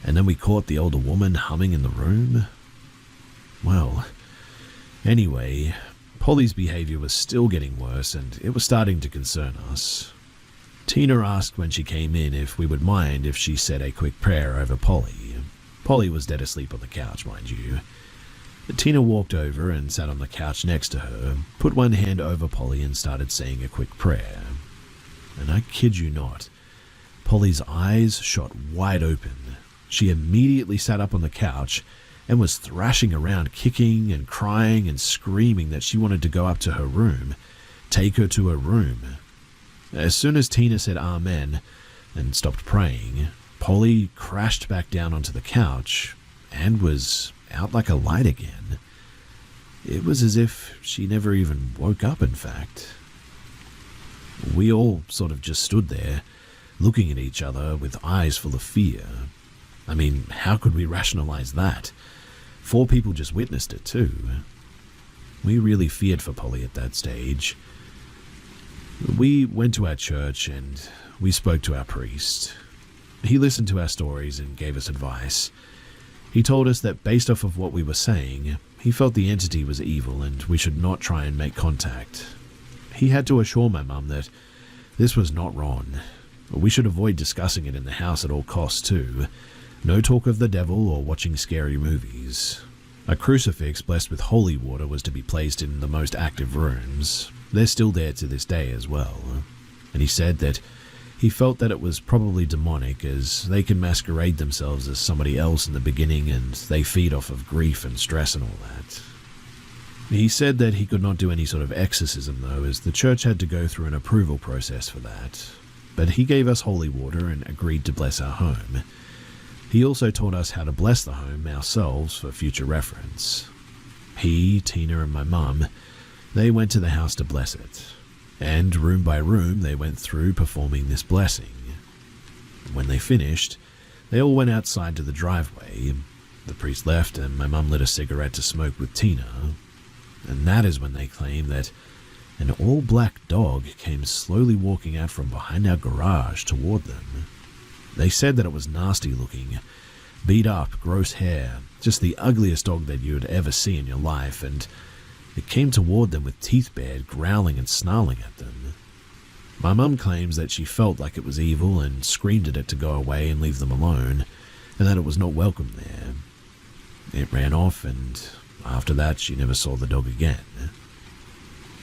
A: and then we caught the older woman humming in the room? Well, anyway, Polly's behavior was still getting worse, and it was starting to concern us. Tina asked when she came in if we would mind if she said a quick prayer over Polly. Polly was dead asleep on the couch, mind you. Tina walked over and sat on the couch next to her, put one hand over Polly and started saying a quick prayer. And I kid you not, Polly's eyes shot wide open. She immediately sat up on the couch and was thrashing around, kicking and crying and screaming that she wanted to go up to her room, take her to her room. As soon as Tina said amen and stopped praying, Polly crashed back down onto the couch and was out like a light again. It was as if she never even woke up, in fact. We all sort of just stood there, looking at each other with eyes full of fear. I mean, how could we rationalize that? 4 people just witnessed it too. We really feared for Polly at that stage. We went to our church and we spoke to our priest. He listened to our stories and gave us advice. He told us that based off of what we were saying, he felt the entity was evil and we should not try and make contact. He had to assure my mum that this was not wrong. We should avoid discussing it in the house at all costs too. No talk of the devil or watching scary movies. A crucifix blessed with holy water was to be placed in the most active rooms. They're still there to this day as well. And he said that he felt that it was probably demonic, as they can masquerade themselves as somebody else in the beginning and they feed off of grief and stress and all that. He said that he could not do any sort of exorcism though, as the church had to go through an approval process for that. But he gave us holy water and agreed to bless our home. He also taught us how to bless the home ourselves for future reference. He, Tina and my mum, they went to the house to bless it. And room by room they went through performing this blessing. When they finished, they all went outside to the driveway. The priest left and my mum lit a cigarette to smoke with Tina. And that is when they claimed that an all-black dog came slowly walking out from behind our garage toward them. They said that it was nasty looking, beat up, gross hair, just the ugliest dog that you would ever see in your life, and it came toward them with teeth bared, growling and snarling at them. My mum claims that she felt like it was evil and screamed at it to go away and leave them alone, and that it was not welcome there. It ran off, and after that she never saw the dog again.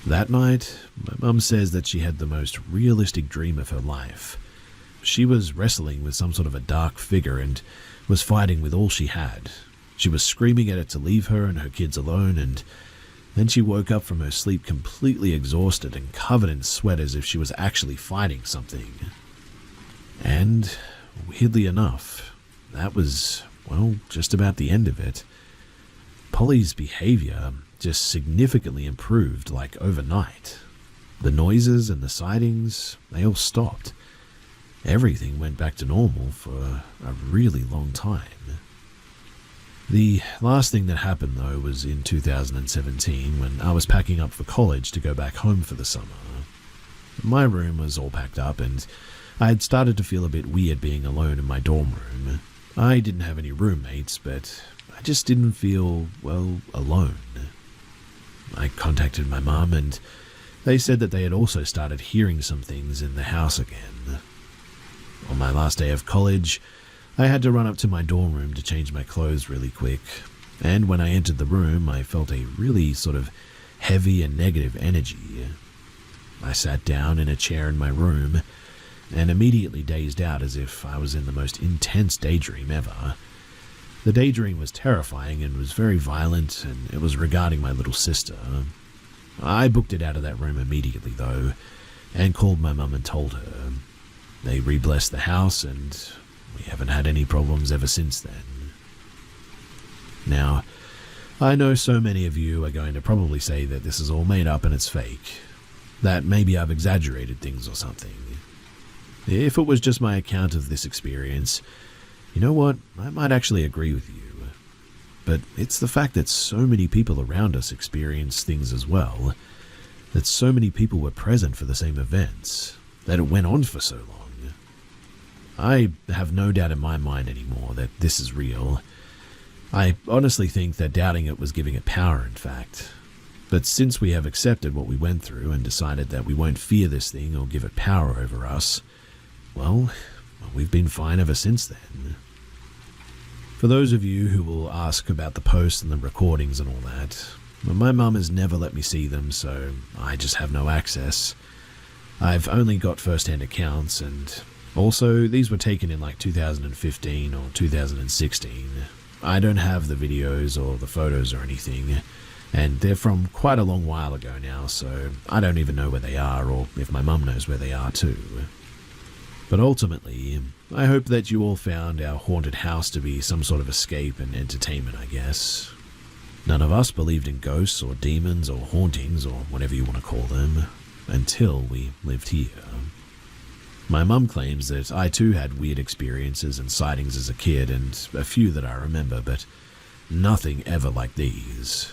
A: That night, my mum says that she had the most realistic dream of her life. She was wrestling with some sort of a dark figure and was fighting with all she had. She was screaming at it to leave her and her kids alone, and then she woke up from her sleep completely exhausted and covered in sweat as if she was actually fighting something. And, weirdly enough, that was, well, just about the end of it. Polly's behavior just significantly improved, like overnight. The noises and the sightings, they all stopped. Everything went back to normal for a really long time. The last thing that happened, though, was in 2017 when I was packing up for college to go back home for the summer. My room was all packed up and I had started to feel a bit weird being alone in my dorm room. I didn't have any roommates, but I just didn't feel, well, alone. I contacted my mum and They said that they had also started hearing some things in the house again. On my last day of college, I had to run up to my dorm room to change my clothes really quick, and when I entered the room, I felt a really sort of heavy and negative energy. I sat down in a chair in my room and immediately dazed out as if I was in the most intense daydream ever. The daydream was terrifying and was very violent, and it was regarding my little sister. I booked it out of that room immediately, though, and called my mum and told her. They re-blessed the house, and we haven't had any problems ever since then. Now, I know so many of you are going to probably say that this is all made up and it's fake, that maybe I've exaggerated things or something. If it was just my account of this experience, you know what, I might actually agree with you. But it's the fact that so many people around us experience things as well, that so many people were present for the same events, that it went on for so long. I have no doubt in my mind anymore that this is real. I honestly think that doubting it was giving it power, in fact. But since we have accepted what we went through and decided that we won't fear this thing or give it power over us, well, we've been fine ever since then. For those of you who will ask about the posts and the recordings and all that, my mum has never let me see them, so I just have no access. I've only got first-hand accounts, and also these were taken in like 2015 or 2016. I don't have the videos or the photos or anything, and they're from quite a long while ago now, so I don't even know where they are or if my mum knows where they are too. But ultimately, I hope that you all found our haunted house to be some sort of escape and entertainment, I guess. None of us believed in ghosts or demons or hauntings or whatever you want to call them, until we lived here. My mum claims that I too had weird experiences and sightings as a kid, and a few that I remember, but nothing ever like these.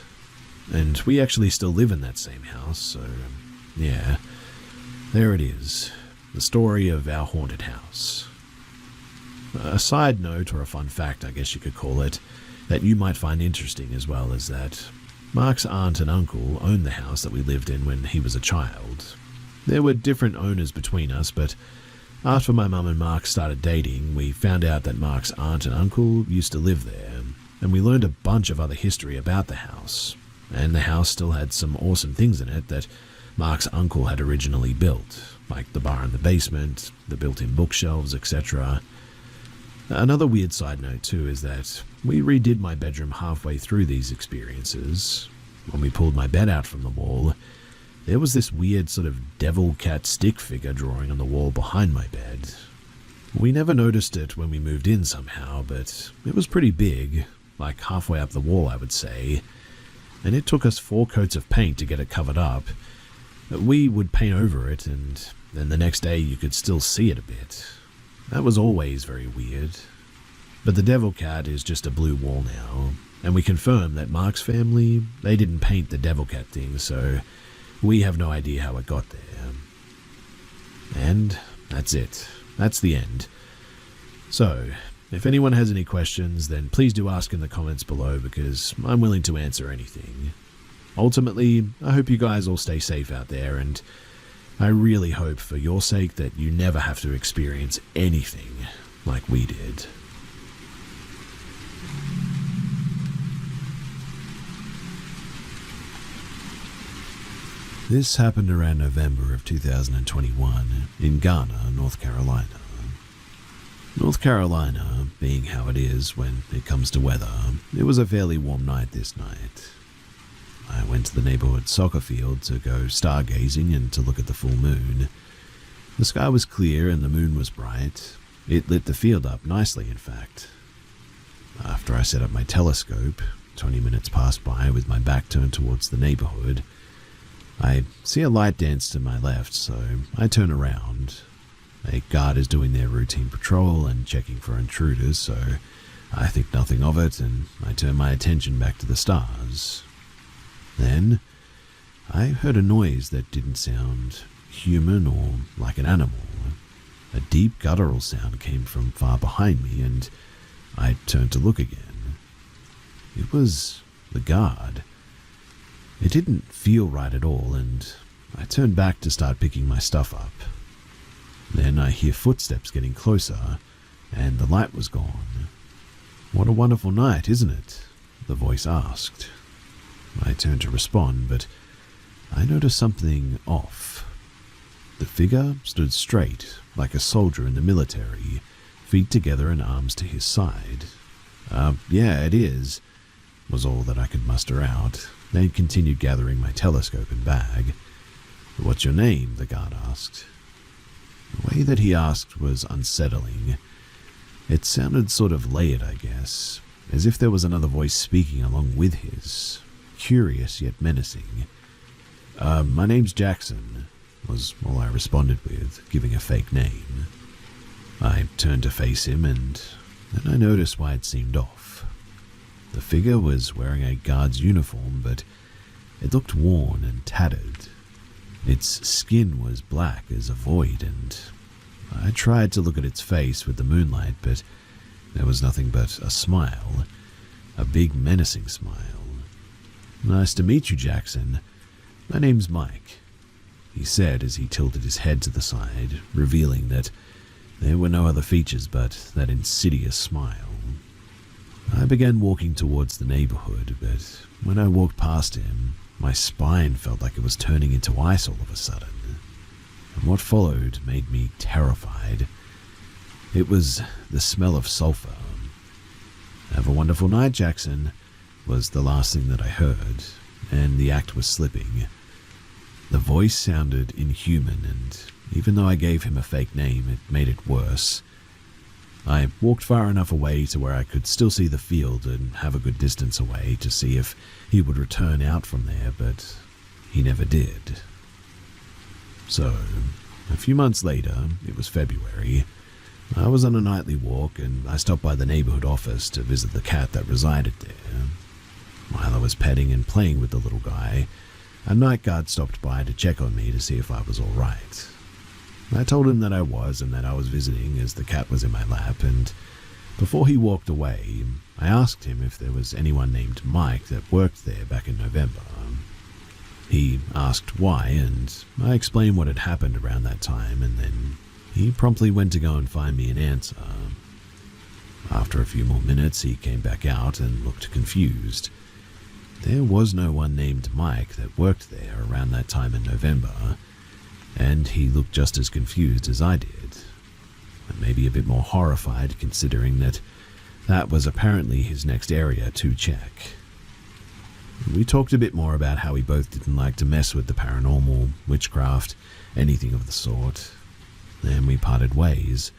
A: And we actually still live in that same house, so yeah, there it is. The story of our haunted house. A side note, or a fun fact I guess you could call it, that you might find interesting as well, is that Mark's aunt and uncle owned the house that we lived in when he was a child. There were different owners between us, but after my mum and Mark started dating, we found out that Mark's aunt and uncle used to live there, and we learned a bunch of other history about the house, and the house still had some awesome things in it that Mark's uncle had originally built, like the bar in the basement, the built-in bookshelves, etc. Another weird side note too is that we redid my bedroom halfway through these experiences. When we pulled my bed out from the wall, there was this weird sort of devil cat stick figure drawing on the wall behind my bed. We never noticed it when we moved in somehow, but it was pretty big, like halfway up the wall I would say, and it took us 4 coats of paint to get it covered up. We would paint over it, and then the next day you could still see it a bit. That was always very weird. But the devil cat is just a blue wall now, and we confirmed that Mark's family, they didn't paint the devil cat thing, so we have no idea how it got there. And that's it. That's the end. So, if anyone has any questions, then please do ask in the comments below, because I'm willing to answer anything. Ultimately, I hope you guys all stay safe out there, and I really hope for your sake that you never have to experience anything like we did. This happened around November of 2021 in Garner, North Carolina. North Carolina, being how it is when it comes to weather, it was a fairly warm night this night. I went to the neighborhood soccer field to go stargazing and to look at the full moon. The sky was clear and the moon was bright. It lit the field up nicely, in fact. After I set up my telescope, 20 minutes passed by with my back turned towards the neighborhood. I see a light dance to my left, so I turn around. A guard is doing their routine patrol and checking for intruders, so I think nothing of it and I turn my attention back to the stars. Then, I heard a noise that didn't sound human or like an animal. A deep guttural sound came from far behind me, and I turned to look again. It was the guard. It didn't feel right at all, and I turn back to start picking my stuff up. Then I hear footsteps getting closer, and the light was gone. "What a wonderful night, isn't it?" the voice asked. I turned to respond, but I noticed something off. The figure stood straight, like a soldier in the military, feet together and arms to his side. Yeah, it is," was all that I could muster out, then continued gathering my telescope and bag. "What's your name?" the guard asked. The way that he asked was unsettling. It sounded sort of layered, I guess, as if there was another voice speaking along with his, curious yet menacing. My name's Jackson," was all I responded with, giving a fake name. I turned to face him, and then I noticed why it seemed off. The figure was wearing a guard's uniform, but it looked worn and tattered. Its skin was black as a void, and I tried to look at its face with the moonlight, but there was nothing but a smile, a big menacing smile. "Nice to meet you, Jackson. My name's Mike," he said as he tilted his head to the side, revealing that there were no other features but that insidious smile. I began walking towards the neighborhood, but when I walked past him, my spine felt like it was turning into ice all of a sudden. And what followed made me terrified. It was the smell of sulfur. "Have a wonderful night, Jackson," was the last thing that I heard, and the act was slipping. The voice sounded inhuman, and even though I gave him a fake name, it made it worse. I walked far enough away to where I could still see the field and have a good distance away to see if he would return out from there, but he never did. So, a few months later, it was February, I was on a nightly walk and I stopped by the neighborhood office to visit the cat that resided there. While I was petting and playing with the little guy, a night guard stopped by to check on me to see if I was all right. I told him that I was and that I was visiting as the cat was in my lap, and before he walked away, I asked him if there was anyone named Mike that worked there back in November. He asked why, and I explained what had happened around that time, and then he promptly went to go and find me an answer. After a few more minutes, he came back out and looked confused. There was no one named Mike that worked there around that time in November, and he looked just as confused as I did, and maybe a bit more horrified considering that was apparently his next area to check. We talked a bit more about how we both didn't like to mess with the paranormal, witchcraft, anything of the sort. Then we parted ways,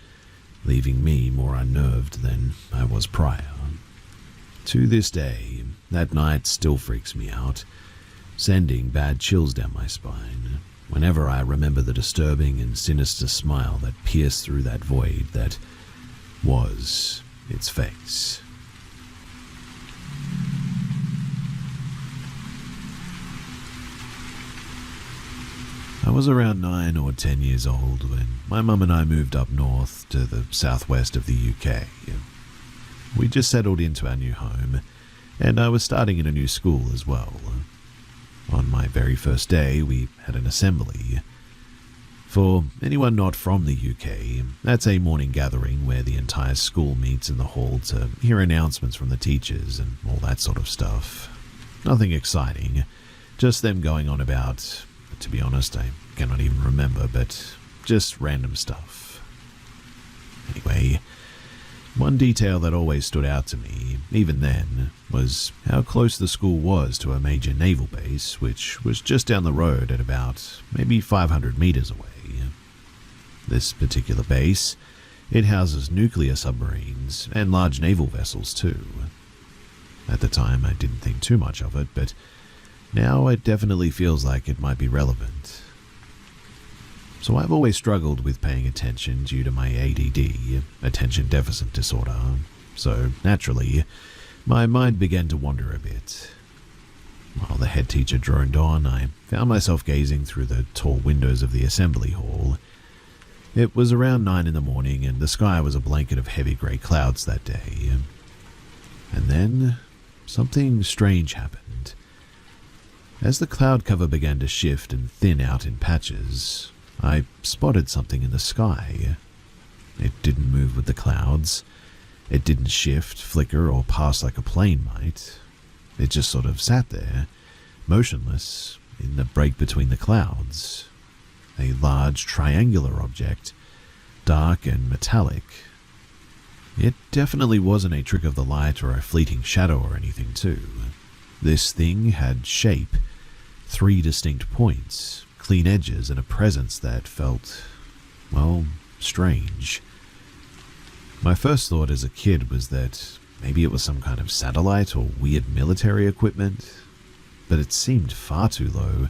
A: leaving me more unnerved than I was prior. To this day, that night still freaks me out, sending bad chills down my spine whenever I remember the disturbing and sinister smile that pierced through that void that was its face. I was around 9 or 10 years old when my mum and I moved up north to the southwest of the UK. We just settled into our new home, and I was starting in a new school as well. On my very first day, we had an assembly. For anyone not from the UK, that's a morning gathering where the entire school meets in the hall to hear announcements from the teachers and all that sort of stuff. Nothing exciting, just them going on about, to be honest, I cannot even remember, but just random stuff. Anyway, one detail that always stood out to me, even then, was how close the school was to a major naval base, which was just down the road at about maybe 500 meters away. This particular base, it houses nuclear submarines and large naval vessels too. At the time, I didn't think too much of it, but now it definitely feels like it might be relevant. So I've always struggled with paying attention due to my ADD, attention deficit disorder, so naturally, my mind began to wander a bit. While the head teacher droned on, I found myself gazing through the tall windows of the assembly hall. It was around 9 in the morning, and the sky was a blanket of heavy grey clouds that day. And then, something strange happened. As the cloud cover began to shift and thin out in patches, I spotted something in the sky. It didn't move with the clouds. It didn't shift, flicker, or pass like a plane might. It just sort of sat there, motionless, in the break between the clouds. A large triangular object, dark and metallic. It definitely wasn't a trick of the light or a fleeting shadow or anything too. This thing had shape, 3 distinct points, clean edges, and a presence that felt, well, strange. My first thought as a kid was that maybe it was some kind of satellite or weird military equipment, but it seemed far too low,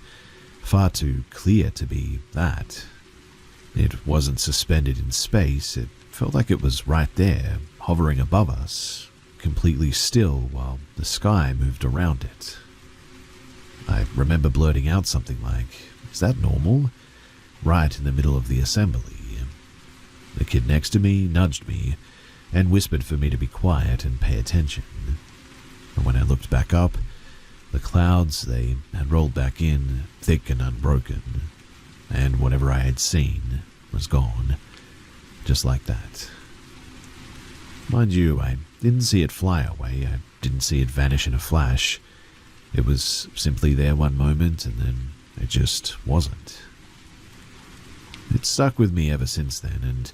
A: far too clear to be that. It wasn't suspended in space, it felt like it was right there, hovering above us, completely still while the sky moved around it. I remember blurting out something like, "Is that normal?" right in the middle of the assembly. The kid next to me nudged me and whispered for me to be quiet and pay attention. And when I looked back up, the clouds, they had rolled back in, thick and unbroken, and whatever I had seen was gone, just like that. Mind you, I didn't see it fly away, I didn't see it vanish in a flash. It was simply there one moment and then it just wasn't. It stuck with me ever since then, and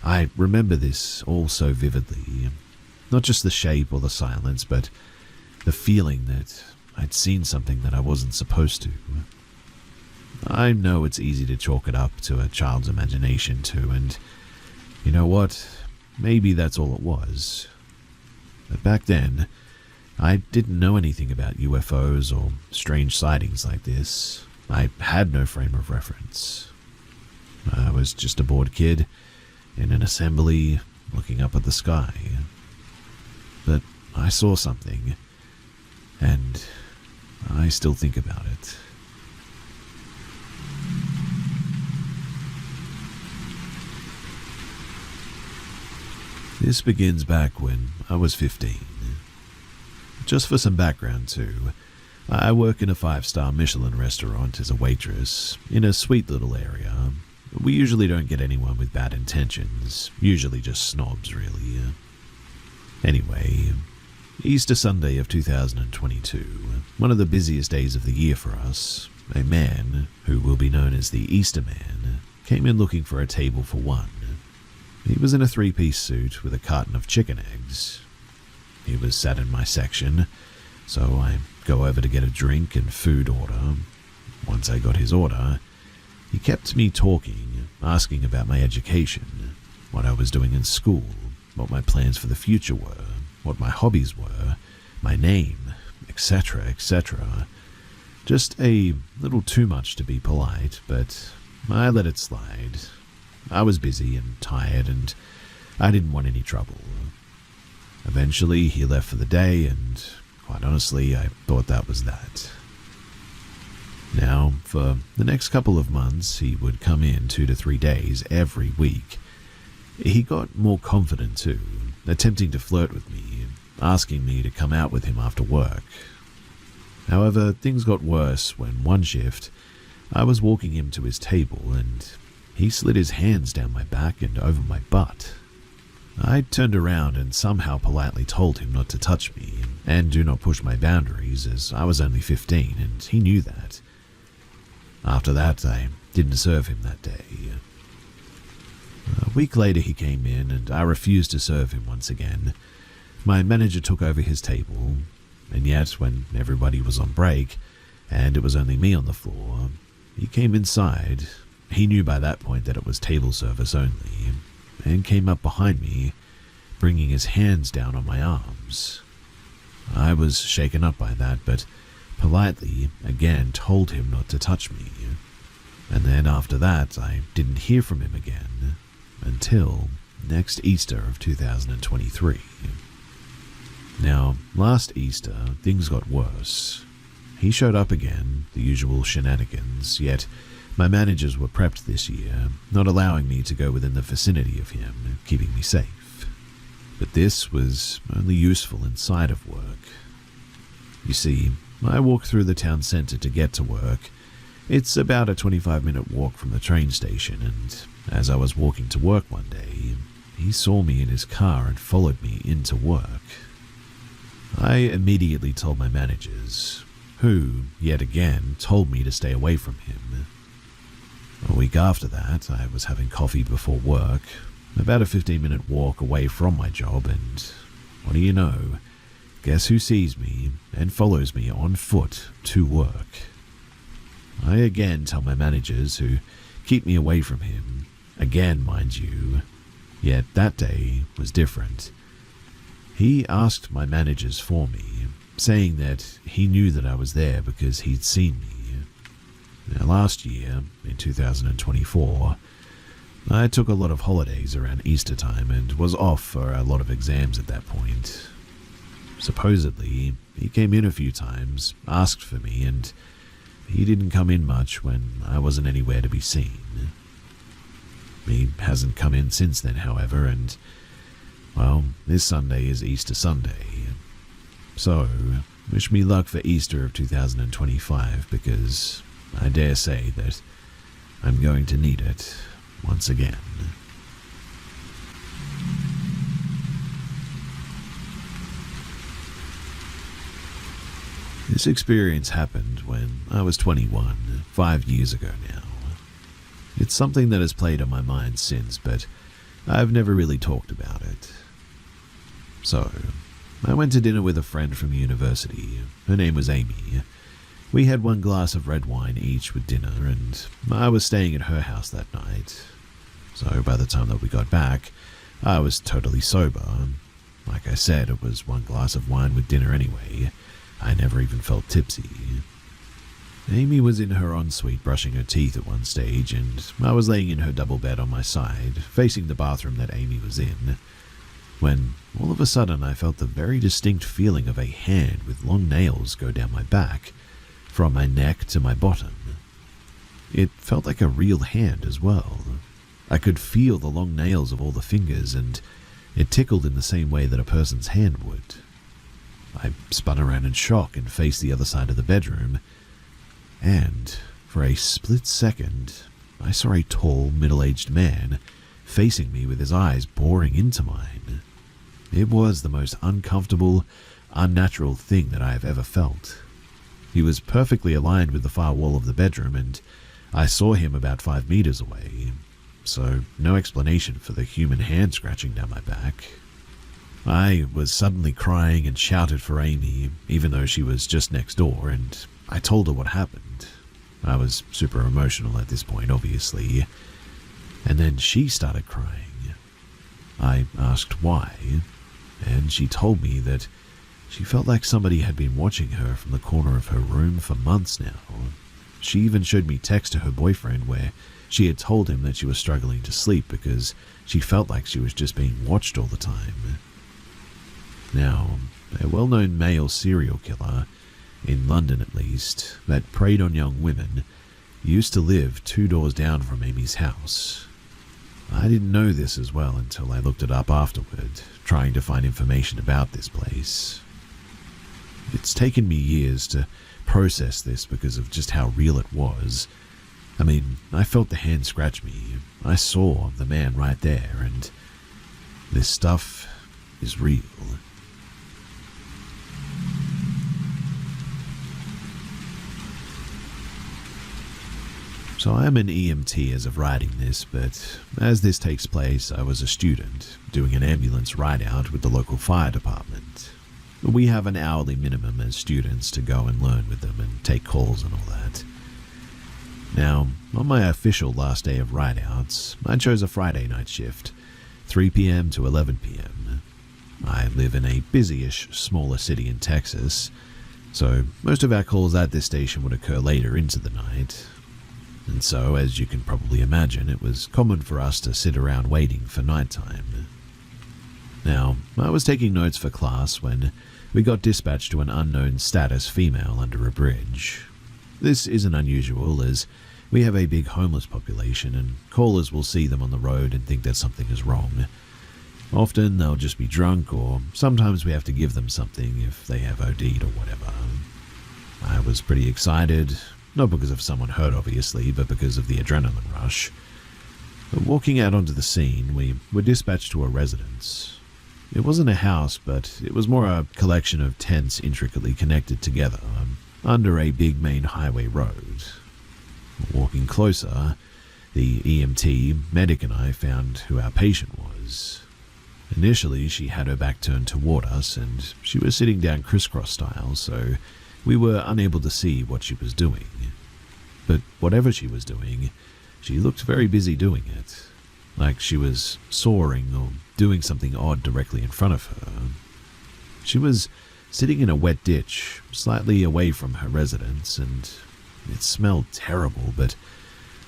A: I remember this all so vividly. Not just the shape or the silence, but the feeling that I'd seen something that I wasn't supposed to. I know it's easy to chalk it up to a child's imagination too, and you know what? Maybe that's all it was. But back then, I didn't know anything about UFOs or strange sightings like this. I had no frame of reference. I was just a bored kid in an assembly looking up at the sky. But I saw something, and I still think about it. This begins back when I was 15. Just for some background too, I work in a 5-star Michelin restaurant as a waitress in a sweet little area. We usually don't get anyone with bad intentions, usually just snobs really. Anyway, Easter Sunday of 2022, one of the busiest days of the year for us, a man, who will be known as the Easter Man, came in looking for a table for one. He was in a 3-piece suit with a carton of chicken eggs. He was sat in my section, so I go over to get a drink and food order. Once I got his order, he kept me talking, asking about my education, what I was doing in school, what my plans for the future were, what my hobbies were, my name, etc., etc. Just a little too much to be polite, but I let it slide. I was busy and tired, and I didn't want any trouble. Eventually, he left for the day, and quite honestly, I thought that was that. Now, for the next couple of months, he would come in 2 to 3 days every week. He got more confident too, attempting to flirt with me, asking me to come out with him after work. However, things got worse when one shift, I was walking him to his table and he slid his hands down my back and over my butt. I turned around and somehow politely told him not to touch me and do not push my boundaries, as I was only 15 and he knew that. After that, I didn't serve him that day. A week later he came in and I refused to serve him once again. My manager took over his table, and yet when everybody was on break and it was only me on the floor, he came inside. He knew by that point that it was table service only, and came up behind me, bringing his hands down on my arms. I was shaken up by that, but politely again told him not to touch me. And then after that, I didn't hear from him again until next Easter of 2023. Now, last Easter, things got worse. He showed up again, the usual shenanigans, yet my managers were prepped this year, not allowing me to go within the vicinity of him, keeping me safe. But this was only useful inside of work. You see, I walk through the town centre to get to work. It's about a 25-minute walk from the train station, and as I was walking to work one day, he saw me in his car and followed me into work. I immediately told my managers, who, yet again, told me to stay away from him. A week after that, I was having coffee before work, about a 15-minute walk away from my job, and what do you know? Guess who sees me and follows me on foot to work? I again tell my managers, who keep me away from him, again mind you, yet that day was different. He asked my managers for me, saying that he knew that I was there because he'd seen me. Now, last year, in 2024, I took a lot of holidays around Easter time and was off for a lot of exams at that point. Supposedly, he came in a few times, asked for me, and he didn't come in much when I wasn't anywhere to be seen. He hasn't come in since then, however, and, well, this Sunday is Easter Sunday. So, wish me luck for Easter of 2025, because I dare say that I'm going to need it once again. This experience happened when I was 21, 5 years ago now. It's something that has played on my mind since, but I've never really talked about it. So, I went to dinner with a friend from university. Her name was Amy. We had 1 glass of red wine each with dinner, and I was staying at her house that night. So by the time that we got back, I was totally sober. Like I said, it was 1 glass of wine with dinner anyway. I never even felt tipsy. Amy was in her ensuite brushing her teeth at one stage, and I was laying in her double bed on my side, facing the bathroom that Amy was in, when all of a sudden I felt the very distinct feeling of a hand with long nails go down my back, from my neck to my bottom. It felt like a real hand as well. I could feel the long nails of all the fingers, and it tickled in the same way that a person's hand would. I spun around in shock and faced the other side of the bedroom, and for a split second, I saw a tall, middle-aged man facing me with his eyes boring into mine. It was the most uncomfortable, unnatural thing that I have ever felt. He was perfectly aligned with the far wall of the bedroom, and I saw him about 5 meters away, so no explanation for the human hand scratching down my back. I was suddenly crying and shouted for Amy, even though she was just next door, and I told her what happened. I was super emotional at this point, obviously, and then she started crying. I asked why, and she told me that she felt like somebody had been watching her from the corner of her room for months now. She even showed me text to her boyfriend where she had told him that she was struggling to sleep because she felt like she was just being watched all the time. Now, a well-known male serial killer, in London at least, that preyed on young women, used to live 2 doors down from Amy's house. I didn't know this as well until I looked it up afterward, trying to find information about this place. It's taken me years to process this because of just how real it was. I mean, I felt the hand scratch me. I saw the man right there, and this stuff is real. So I am an EMT as of writing this, but as this takes place, I was a student doing an ambulance ride-out with the local fire department. We have an hourly minimum as students to go and learn with them and take calls and all that. Now, on my official last day of ride-outs, I chose a Friday night shift, 3 p.m. to 11 p.m. I live in a busy-ish, smaller city in Texas, so most of our calls at this station would occur later into the night. And so, as you can probably imagine, it was common for us to sit around waiting for nighttime. Now, I was taking notes for class when we got dispatched to an unknown status female under a bridge. This isn't unusual, as we have a big homeless population and callers will see them on the road and think that something is wrong. Often they'll just be drunk, or sometimes we have to give them something if they have OD'd or whatever. I was pretty excited, not because of someone hurt obviously, but because of the adrenaline rush. Walking out onto the scene, we were dispatched to a residence. It wasn't a house, but it was more a collection of tents intricately connected together under a big main highway road. Walking closer, the EMT, medic and I found who our patient was. Initially, she had her back turned toward us, and she was sitting down crisscross style, so we were unable to see what she was doing. But whatever she was doing, she looked very busy doing it, like she was soaring or doing something odd directly in front of her. She was sitting in a wet ditch, slightly away from her residence, and it smelled terrible, but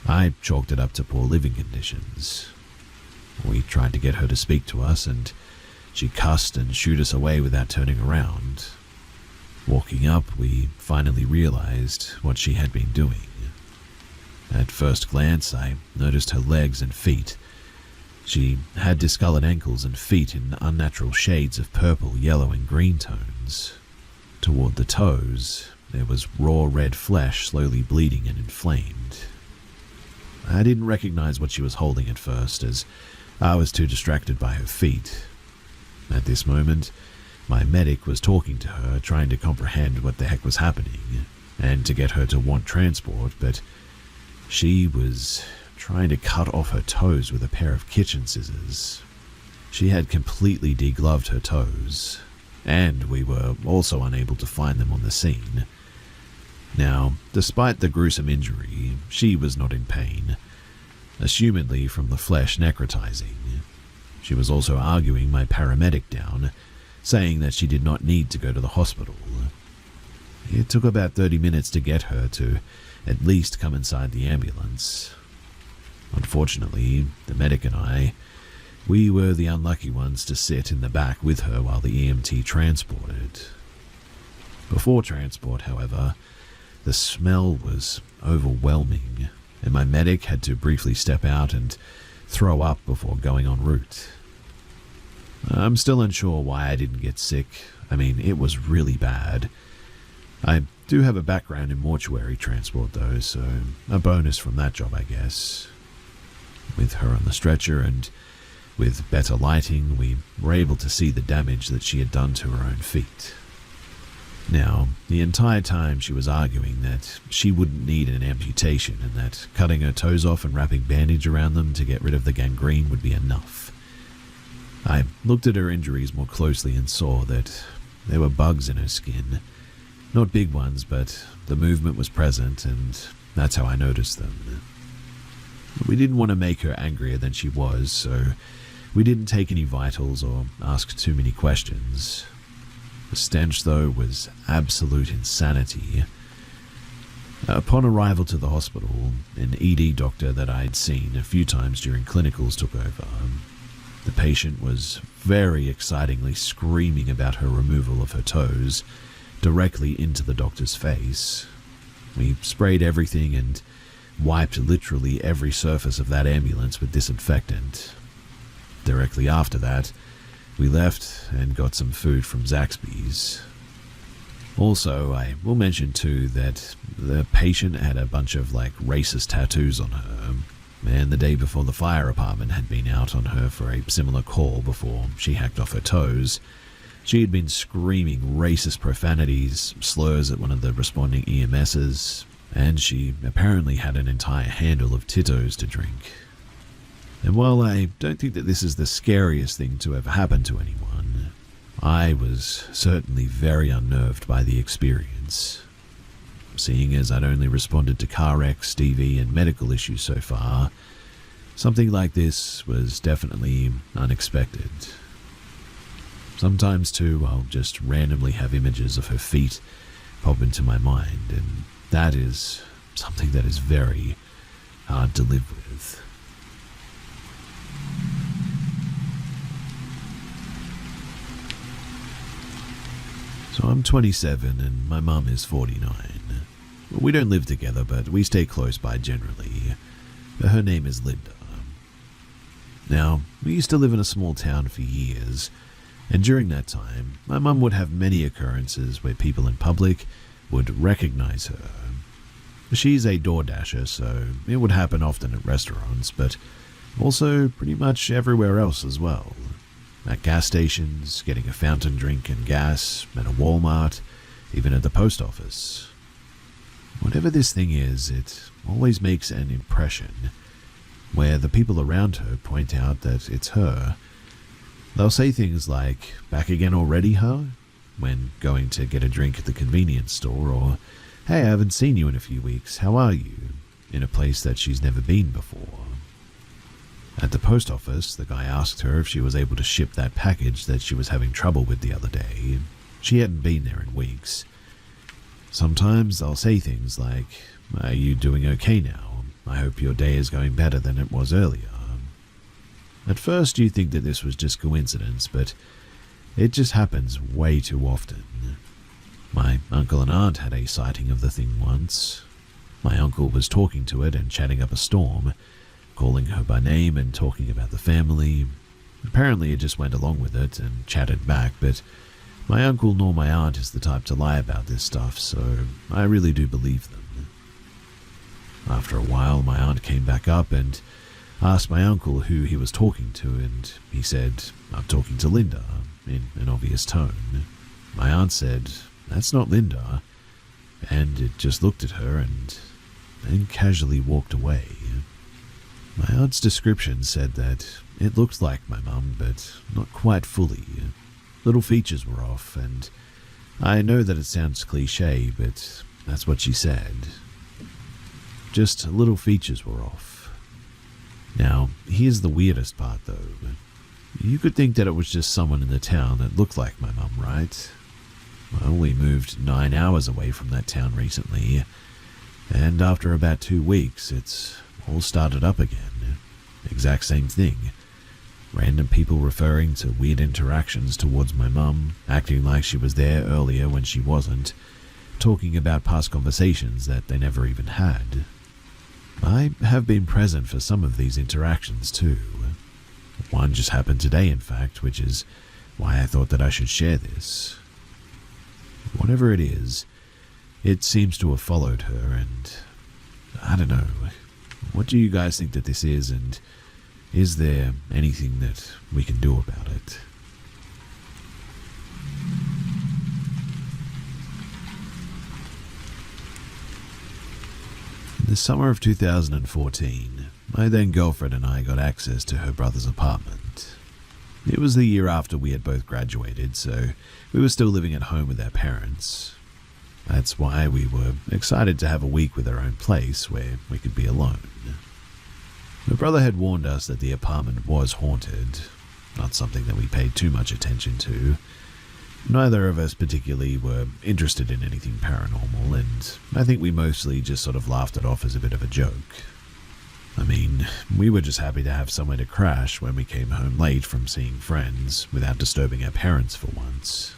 A: I chalked it up to poor living conditions. We tried to get her to speak to us, and she cussed and shooed us away without turning around. Walking up, we finally realized what she had been doing. At first glance, I noticed her legs and feet. She had discolored ankles and feet in unnatural shades of purple, yellow, and green tones. Toward the toes, there was raw red flesh slowly bleeding and inflamed. I didn't recognize what she was holding at first, as I was too distracted by her feet. At this moment, my medic was talking to her, trying to comprehend what the heck was happening, and to get her to want transport, but she was trying to cut off her toes with a pair of kitchen scissors. She had completely degloved her toes, and we were also unable to find them on the scene. Now, despite the gruesome injury, she was not in pain, assumedly from the flesh necrotizing. She was also arguing my paramedic down, saying that she did not need to go to the hospital. It took about 30 minutes to get her to at least come inside the ambulance. Unfortunately, the medic and I, we were the unlucky ones to sit in the back with her while the EMT transported. Before transport, however, the smell was overwhelming, and my medic had to briefly step out and throw up before going en route. I'm still unsure why I didn't get sick. I mean, it was really bad. I do have a background in mortuary transport though, so a bonus from that job, I guess. With her on the stretcher and with better lighting, we were able to see the damage that she had done to her own feet. Now, the entire time she was arguing that she wouldn't need an amputation and that cutting her toes off and wrapping bandage around them to get rid of the gangrene would be enough. I looked at her injuries more closely and saw that there were bugs in her skin. Not big ones, but the movement was present, and that's how I noticed them. We didn't want to make her angrier than she was, so we didn't take any vitals or ask too many questions. The stench, though, was absolute insanity. Upon arrival to the hospital, an ED doctor that I'd seen a few times during clinicals took over. The patient was very excitingly screaming about her removal of her toes directly into the doctor's face. We sprayed everything and wiped literally every surface of that ambulance with disinfectant. Directly after that, we left and got some food from Zaxby's. Also, I will mention too that the patient had a bunch of racist tattoos on her, and the day before the fire department had been out on her for a similar call before she hacked off her toes. She had been screaming racist profanities, slurs at one of the responding EMSs, and she apparently had an entire handle of Tito's to drink. And while I don't think that this is the scariest thing to ever happen to anyone, I was certainly very unnerved by the experience. Seeing as I'd only responded to car wrecks, TV, and medical issues so far, something like this was definitely unexpected. Sometimes too, I'll just randomly have images of her feet pop into my mind, and that is something that is very hard to live with. So I'm 27 and my mum is 49. We don't live together, but we stay close by generally. Her name is Linda. Now, we used to live in a small town for years, and during that time, my mum would have many occurrences where people in public would recognize her. She's a DoorDasher, so it would happen often at restaurants, but also pretty much everywhere else as well. At gas stations, getting a fountain drink and gas, at a Walmart, even at the post office. Whatever this thing is, it always makes an impression, where the people around her point out that it's her. They'll say things like, "Back again already, huh?" when going to get a drink at the convenience store, or, "Hey, I haven't seen you in a few weeks, how are you?" in a place that she's never been before. At the post office, the guy asked her if she was able to ship that package that she was having trouble with the other day. She hadn't been there in weeks. Sometimes they'll say things like, "Are you doing okay now? I hope your day is going better than it was earlier." At first you think that this was just coincidence, but it just happens way too often. My uncle and aunt had a sighting of the thing once. My uncle was talking to it and chatting up a storm, calling her by name and talking about the family. Apparently it just went along with it and chatted back, but my uncle nor my aunt is the type to lie about this stuff, so I really do believe them. After a while, my aunt came back up and asked my uncle who he was talking to, and he said, "I'm talking to Linda," in an obvious tone. My aunt said, "That's not Linda," and it just looked at her and then casually walked away. My aunt's description said that it looked like my mum, but not quite fully. Little features were off, and I know that it sounds cliche, but that's what she said. Just little features were off. Now, here's the weirdest part though. You could think that it was just someone in the town that looked like my mum, right? Well, we moved 9 hours away from that town recently, and after about 2 weeks, it's all started up again. Exact same thing. Random people referring to weird interactions towards my mum, acting like she was there earlier when she wasn't, talking about past conversations that they never even had. I have been present for some of these interactions too. One just happened today, in fact, which is why I thought that I should share this. Whatever it is, it seems to have followed her, and I don't know. What do you guys think that this is, and is there anything that we can do about it? In the summer of 2014, my then girlfriend and I got access to her brother's apartment. It was the year after we had both graduated, so we were still living at home with our parents. That's why we were excited to have a week with our own place where we could be alone. My brother had warned us that the apartment was haunted, not something that we paid too much attention to. Neither of us particularly were interested in anything paranormal, and I think we mostly just sort of laughed it off as a bit of a joke. I mean, we were just happy to have somewhere to crash when we came home late from seeing friends without disturbing our parents for once.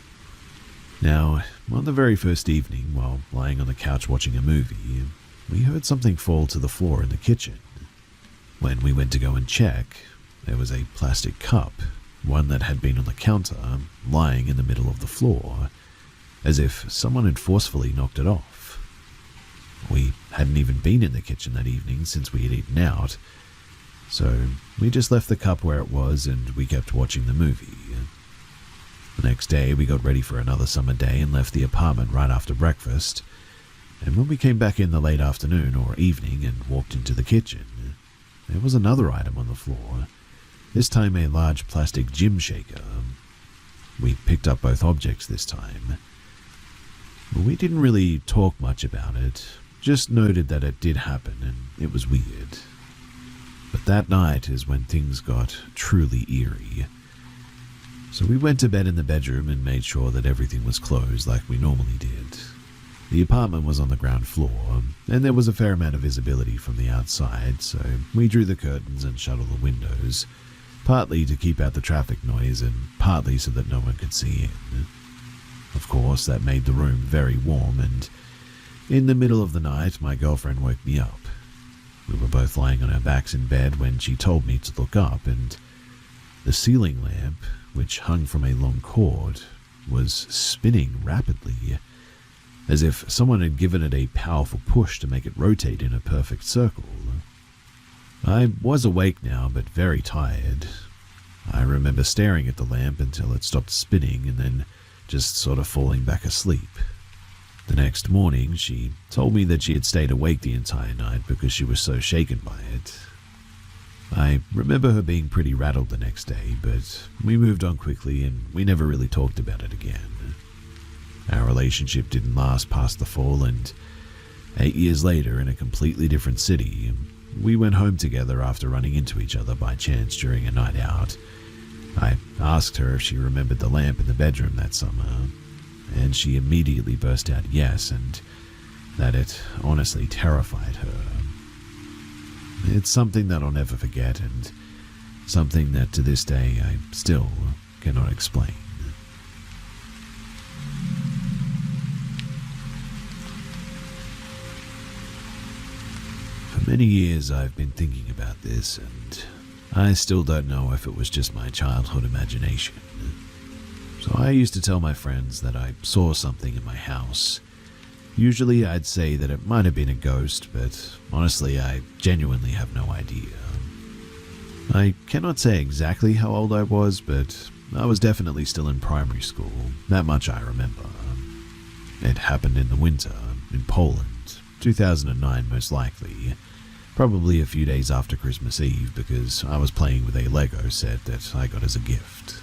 A: Now, on the very first evening, while lying on the couch watching a movie, we heard something fall to the floor in the kitchen. When we went to go and check, there was a plastic cup, one that had been on the counter, lying in the middle of the floor, as if someone had forcefully knocked it off. We hadn't even been in the kitchen that evening since we had eaten out, so we just left the cup where it was and we kept watching the movie. The next day, we got ready for another summer day and left the apartment right after breakfast, and when we came back in the late afternoon or evening and walked into the kitchen, there was another item on the floor, this time a large plastic gym shaker. We picked up both objects this time. We didn't really talk much about it, just noted that it did happen and it was weird. But that night is when things got truly eerie. So we went to bed in the bedroom and made sure that everything was closed like we normally did. The apartment was on the ground floor, and there was a fair amount of visibility from the outside, so we drew the curtains and shut all the windows, partly to keep out the traffic noise and partly so that no one could see in. Of course, that made the room very warm, and in the middle of the night, my girlfriend woke me up. We were both lying on our backs in bed when she told me to look up, and the ceiling lamp, which hung from a long cord, was spinning rapidly. as if someone had given it a powerful push to make it rotate in a perfect circle. I was awake now, but very tired. I remember staring at the lamp until it stopped spinning and then just sort of falling back asleep. The next morning, she told me that she had stayed awake the entire night because she was so shaken by it. I remember her being pretty rattled the next day, but we moved on quickly and we never really talked about it again. Our relationship didn't last past the fall, and 8 years later, in a completely different city, we went home together after running into each other by chance during a night out. I asked her if she remembered the lamp in the bedroom that summer, and she immediately burst out yes, and that it honestly terrified her. It's something that I'll never forget, and something that to this day I still cannot explain. For many years I've been thinking about this, and I still don't know if it was just my childhood imagination. So I used to tell my friends that I saw something in my house. Usually I'd say that it might have been a ghost, but honestly I genuinely have no idea. I cannot say exactly how old I was, but I was definitely still in primary school. That much I remember. It happened in the winter, in Poland, 2009 most likely. Probably a few days after Christmas Eve, because I was playing with a Lego set that I got as a gift.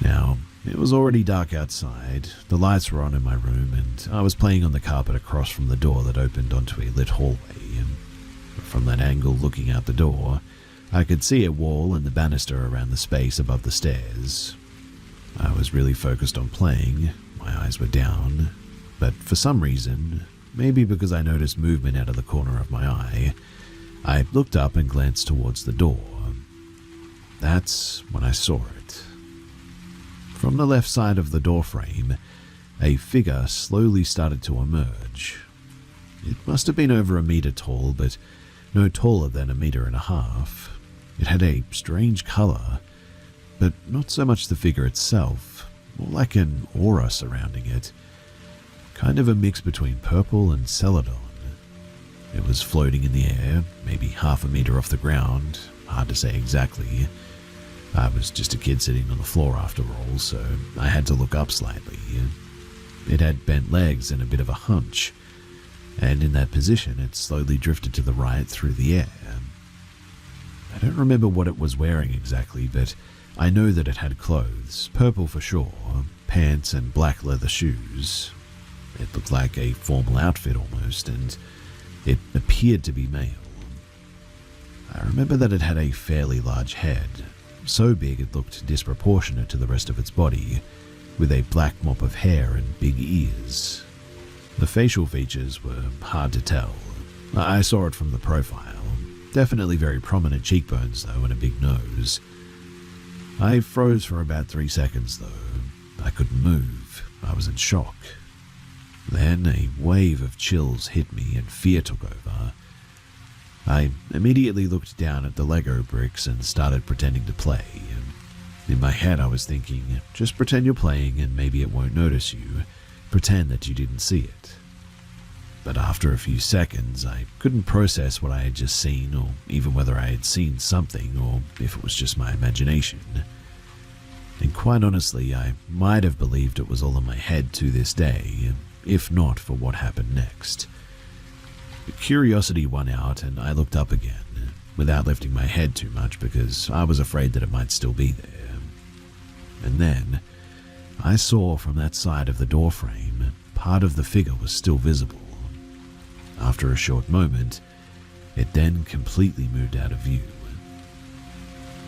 A: Now, it was already dark outside, the lights were on in my room, and I was playing on the carpet across from the door that opened onto a lit hallway. From that angle looking out the door, I could see a wall and the banister around the space above the stairs. I was really focused on playing, my eyes were down, but for some reason, maybe because I noticed movement out of the corner of my eye, I looked up and glanced towards the door. That's when I saw it. From the left side of the doorframe, a figure slowly started to emerge. It must have been over 1 meter tall, but no taller than 1.5 meters. It had a strange color, but not so much the figure itself, more like an aura surrounding it. Kind of a mix between purple and celadon. It was floating in the air, maybe 0.5 meter off the ground, hard to say exactly. I was just a kid sitting on the floor after all, so I had to look up slightly. It had bent legs and a bit of a hunch, and in that position it slowly drifted to the right through the air. I don't remember what it was wearing exactly, but I know that it had clothes, purple for sure, pants and black leather shoes. It looked like a formal outfit almost, and it appeared to be male. I remember that it had a fairly large head, so big it looked disproportionate to the rest of its body, with a black mop of hair and big ears. The facial features were hard to tell. I saw it from the profile. Definitely very prominent cheekbones though, and a big nose. I froze for about 3 seconds though. I couldn't move. I was in shock. Then a wave of chills hit me and fear took over. I immediately looked down at the Lego bricks and started pretending to play. In my head I was thinking, just pretend you're playing and maybe it won't notice you. Pretend that you didn't see it. But after a few seconds, I couldn't process what I had just seen, or even whether I had seen something, or if it was just my imagination. And quite honestly, I might have believed it was all in my head to this day, if not for what happened next. Curiosity won out, and I looked up again, without lifting my head too much because I was afraid that it might still be there. And then, I saw from that side of the doorframe, part of the figure was still visible. After a short moment, it then completely moved out of view.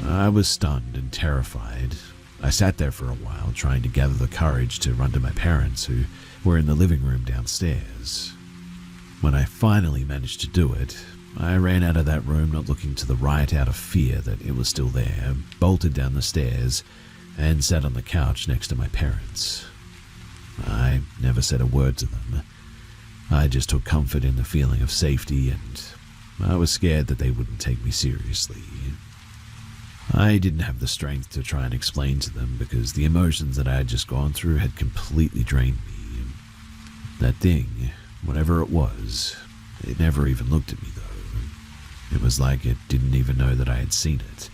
A: I was stunned and terrified. I sat there for a while, trying to gather the courage to run to my parents, who were in the living room downstairs. When I finally managed to do it, I ran out of that room, not looking to the right out of fear that it was still there, bolted down the stairs, and sat on the couch next to my parents. I never said a word to them. I just took comfort in the feeling of safety, and I was scared that they wouldn't take me seriously. I didn't have the strength to try and explain to them because the emotions that I had just gone through had completely drained me. That thing, whatever it was, it never even looked at me though. It was like it didn't even know that I had seen it.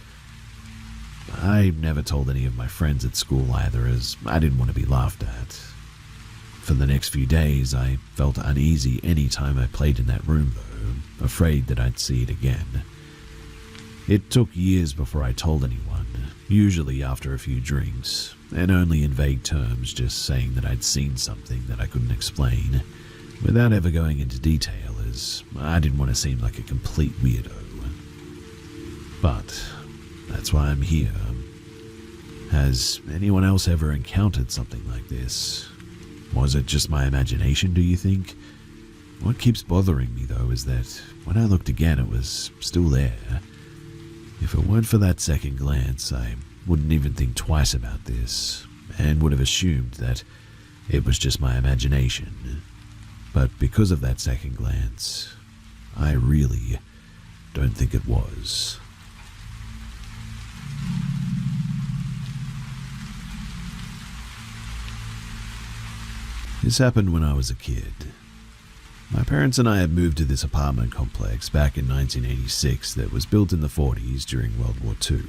A: I never told any of my friends at school either, as I didn't want to be laughed at. For the next few days, I felt uneasy any time I played in that room though, afraid that I'd see it again. It took years before I told anyone, usually after a few drinks, and only in vague terms, just saying that I'd seen something that I couldn't explain, without ever going into detail, as I didn't want to seem like a complete weirdo. But that's why I'm here. Has anyone else ever encountered something like this? Was it just my imagination, do you think? What keeps bothering me though is that when I looked again it was still there. If it weren't for that second glance, I wouldn't even think twice about this, and would have assumed that it was just my imagination. But because of that second glance, I really don't think it was. This happened when I was a kid. My parents and I had moved to this apartment complex back in 1986 that was built in the 40s during World War II.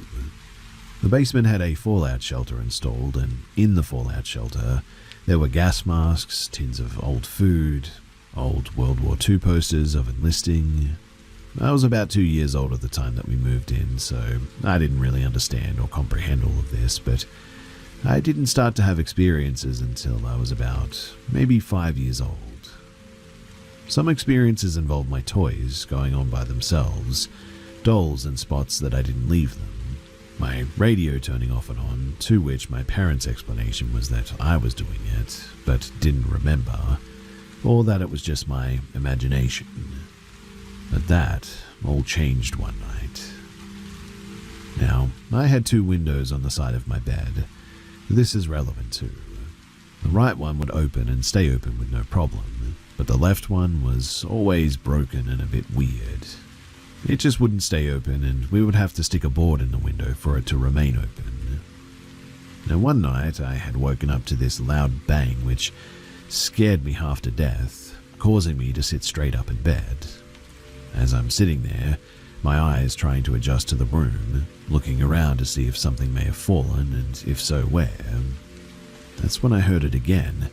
A: The basement had a fallout shelter installed, and in the fallout shelter there were gas masks, tins of old food, old World War II posters of enlisting. I was about 2 years old at the time that we moved in, so I didn't really understand or comprehend all of this, but I didn't start to have experiences until I was about maybe 5 years old. Some experiences involved my toys going on by themselves, dolls in spots that I didn't leave them, my radio turning off and on, to which my parents' explanation was that I was doing it, but didn't remember, or that it was just my imagination. But that all changed one night. Now, I had 2 windows on the side of my bed. This is relevant too. The right one would open and stay open with no problem, but the left one was always broken and a bit weird. It just wouldn't stay open, and we would have to stick a board in the window for it to remain open. Now one night I had woken up to this loud bang which scared me half to death, causing me to sit straight up in bed. As I'm sitting there, my eyes trying to adjust to the room, looking around to see if something may have fallen, and if so, where. That's when I heard it again,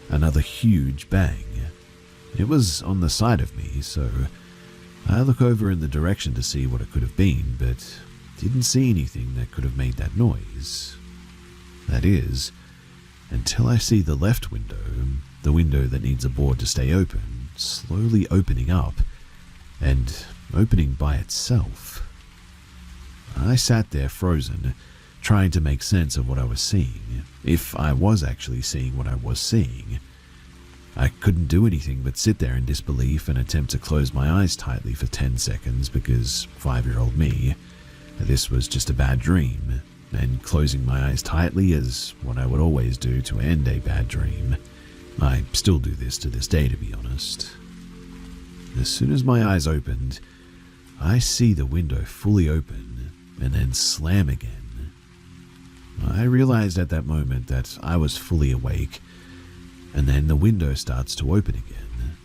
A: another huge bang. It was on the side of me, so I look over in the direction to see what it could have been, but didn't see anything that could have made that noise. That is, until I see the left window, the window that needs a board to stay open, slowly opening up, and opening by itself. I sat there frozen, trying to make sense of what I was seeing, if I was actually seeing what I was seeing. I couldn't do anything but sit there in disbelief and attempt to close my eyes tightly for 10 seconds because 5-year-old me, this was just a bad dream, and closing my eyes tightly is what I would always do to end a bad dream. I still do this to this day, to be honest. As soon as my eyes opened, I see the window fully open and then slam again. I realized at that moment that I was fully awake, and then the window starts to open again.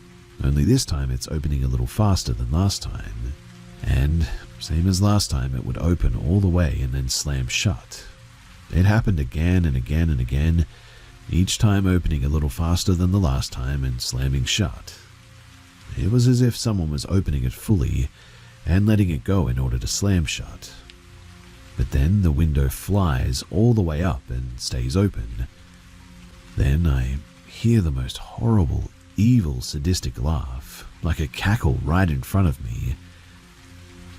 A: Only this time it's opening a little faster than last time, and same as last time, it would open all the way and then slam shut. It happened again and again and again, each time opening a little faster than the last time and slamming shut. It was as if someone was opening it fully and letting it go in order to slam shut. But then the window flies all the way up and stays open. Then I hear the most horrible, evil, sadistic laugh, like a cackle right in front of me.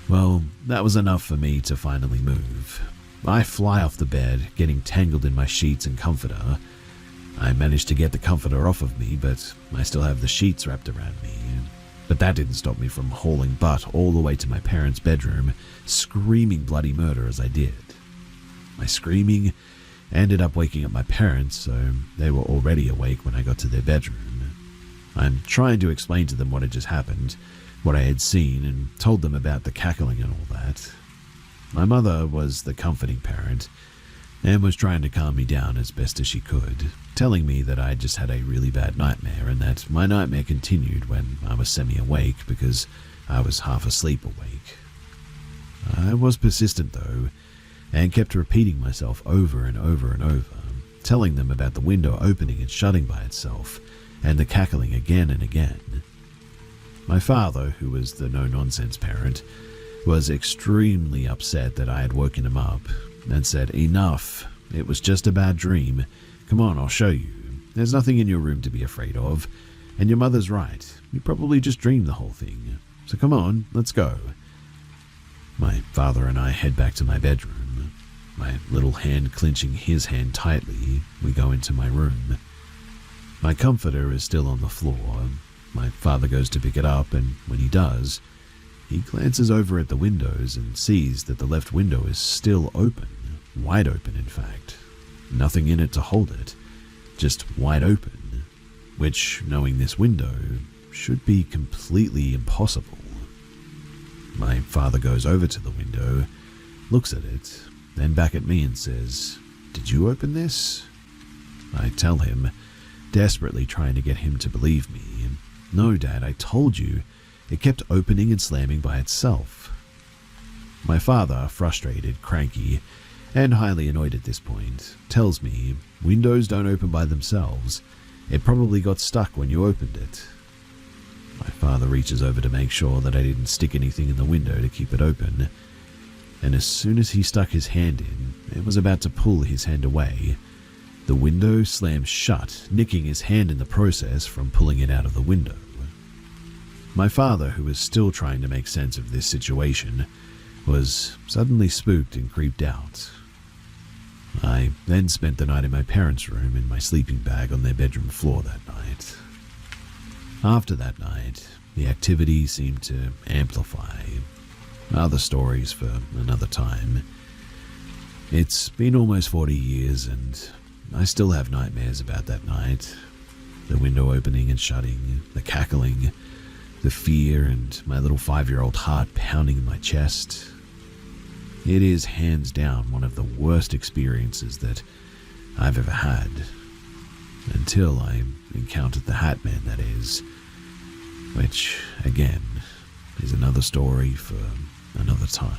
A: Well, that was enough for me to finally move. I fly off the bed, getting tangled in my sheets and comforter. I managed to get the comforter off of me, but I still have the sheets wrapped around me. But that didn't stop me from hauling butt all the way to my parents' bedroom, screaming bloody murder as I did. My screaming ended up waking up my parents, so they were already awake when I got to their bedroom. I'm trying to explain to them what had just happened, what I had seen, and told them about the cackling and all that. My mother was the comforting parent, and was trying to calm me down as best as she could, telling me that I just had a really bad nightmare and that my nightmare continued when I was semi-awake because I was half asleep awake. I was persistent though, and kept repeating myself over and over and over, telling them about the window opening and shutting by itself, and the cackling again and again. My father, who was the no-nonsense parent, was extremely upset that I had woken him up, and said, "Enough, it was just a bad dream. Come on, I'll show you. There's nothing in your room to be afraid of, and your mother's right. You probably just dreamed the whole thing. So come on, let's go." My father and I head back to my bedroom. My little hand clenching his hand tightly, we go into my room. My comforter is still on the floor. My father goes to pick it up, and when he does, he glances over at the windows and sees that the left window is still open, wide open in fact. Nothing in it to hold it, just wide open, which, knowing this window, should be completely impossible. My father goes over to the window, looks at it, then back at me and says, "Did you open this?" I tell him, desperately trying to get him to believe me, "No, Dad, I told you. It kept opening and slamming by itself." My father, frustrated, cranky, and highly annoyed at this point, tells me windows don't open by themselves. It probably got stuck when you opened it. My father reaches over to make sure that I didn't stick anything in the window to keep it open, and as soon as he stuck his hand in and was about to pull his hand away, the window slammed shut, nicking his hand in the process from pulling it out of the window. My father, who was still trying to make sense of this situation, was suddenly spooked and creeped out. I then spent the night in my parents' room in my sleeping bag on their bedroom floor that night. After that night, the activity seemed to amplify. Other stories for another time. It's been almost 40 years and I still have nightmares about that night. The window opening and shutting, the cackling, the fear, and my little 5-year-old heart pounding in my chest. It is hands down one of the worst experiences that I've ever had. Until I encountered the Hat Man, that is. Which, again, is another story for another time.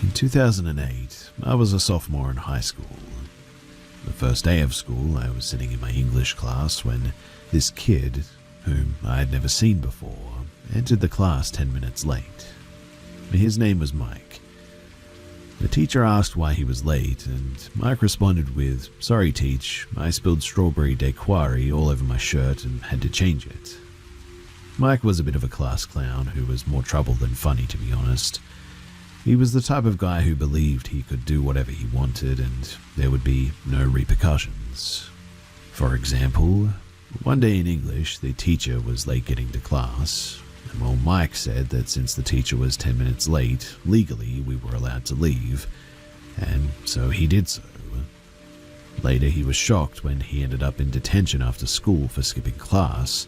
A: In 2008, I was a sophomore in high school. The first day of school, I was sitting in my English class when this kid, whom I had never seen before, entered the class 10 minutes late. His name was Mike. The teacher asked why he was late, and Mike responded with, "Sorry, teach, I spilled strawberry daiquiri all over my shirt and had to change it." Mike was a bit of a class clown who was more trouble than funny, to be honest. He was the type of guy who believed he could do whatever he wanted and there would be no repercussions. For example, one day in English, the teacher was late getting to class, and while Mike said that since the teacher was 10 minutes late, legally we were allowed to leave, and so he did so. Later, he was shocked when he ended up in detention after school for skipping class.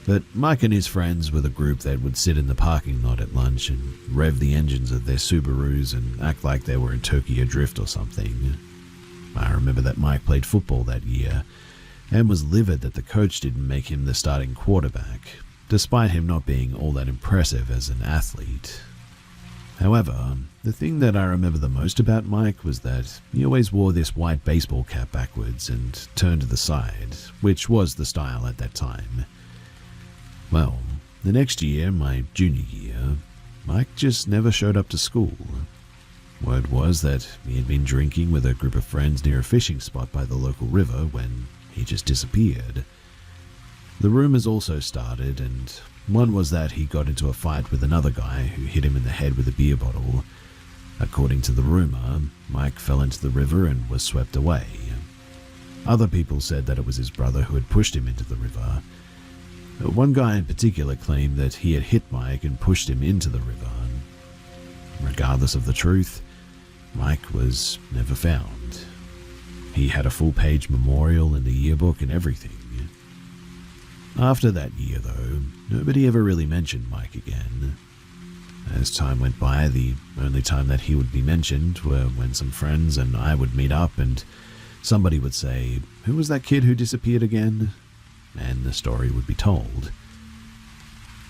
A: But Mike and his friends were the group that would sit in the parking lot at lunch and rev the engines of their Subarus and act like they were in Tokyo Drift or something. I remember that Mike played football that year and was livid that the coach didn't make him the starting quarterback, despite him not being all that impressive as an athlete. However, the thing that I remember the most about Mike was that he always wore this white baseball cap backwards and turned to the side, which was the style at that time. Well, the next year, my junior year, Mike just never showed up to school. Word was that he had been drinking with a group of friends near a fishing spot by the local river when he just disappeared. The rumors also started, and one was that he got into a fight with another guy who hit him in the head with a beer bottle. According to the rumor, Mike fell into the river and was swept away. Other people said that it was his brother who had pushed him into the river. One guy in particular claimed that he had hit Mike and pushed him into the river. Regardless of the truth, Mike was never found. He had a full-page memorial in the yearbook and everything. After that year, though, nobody ever really mentioned Mike again. As time went by, the only time that he would be mentioned were when some friends and I would meet up and somebody would say, "Who was that kid who disappeared again?" And the story would be told.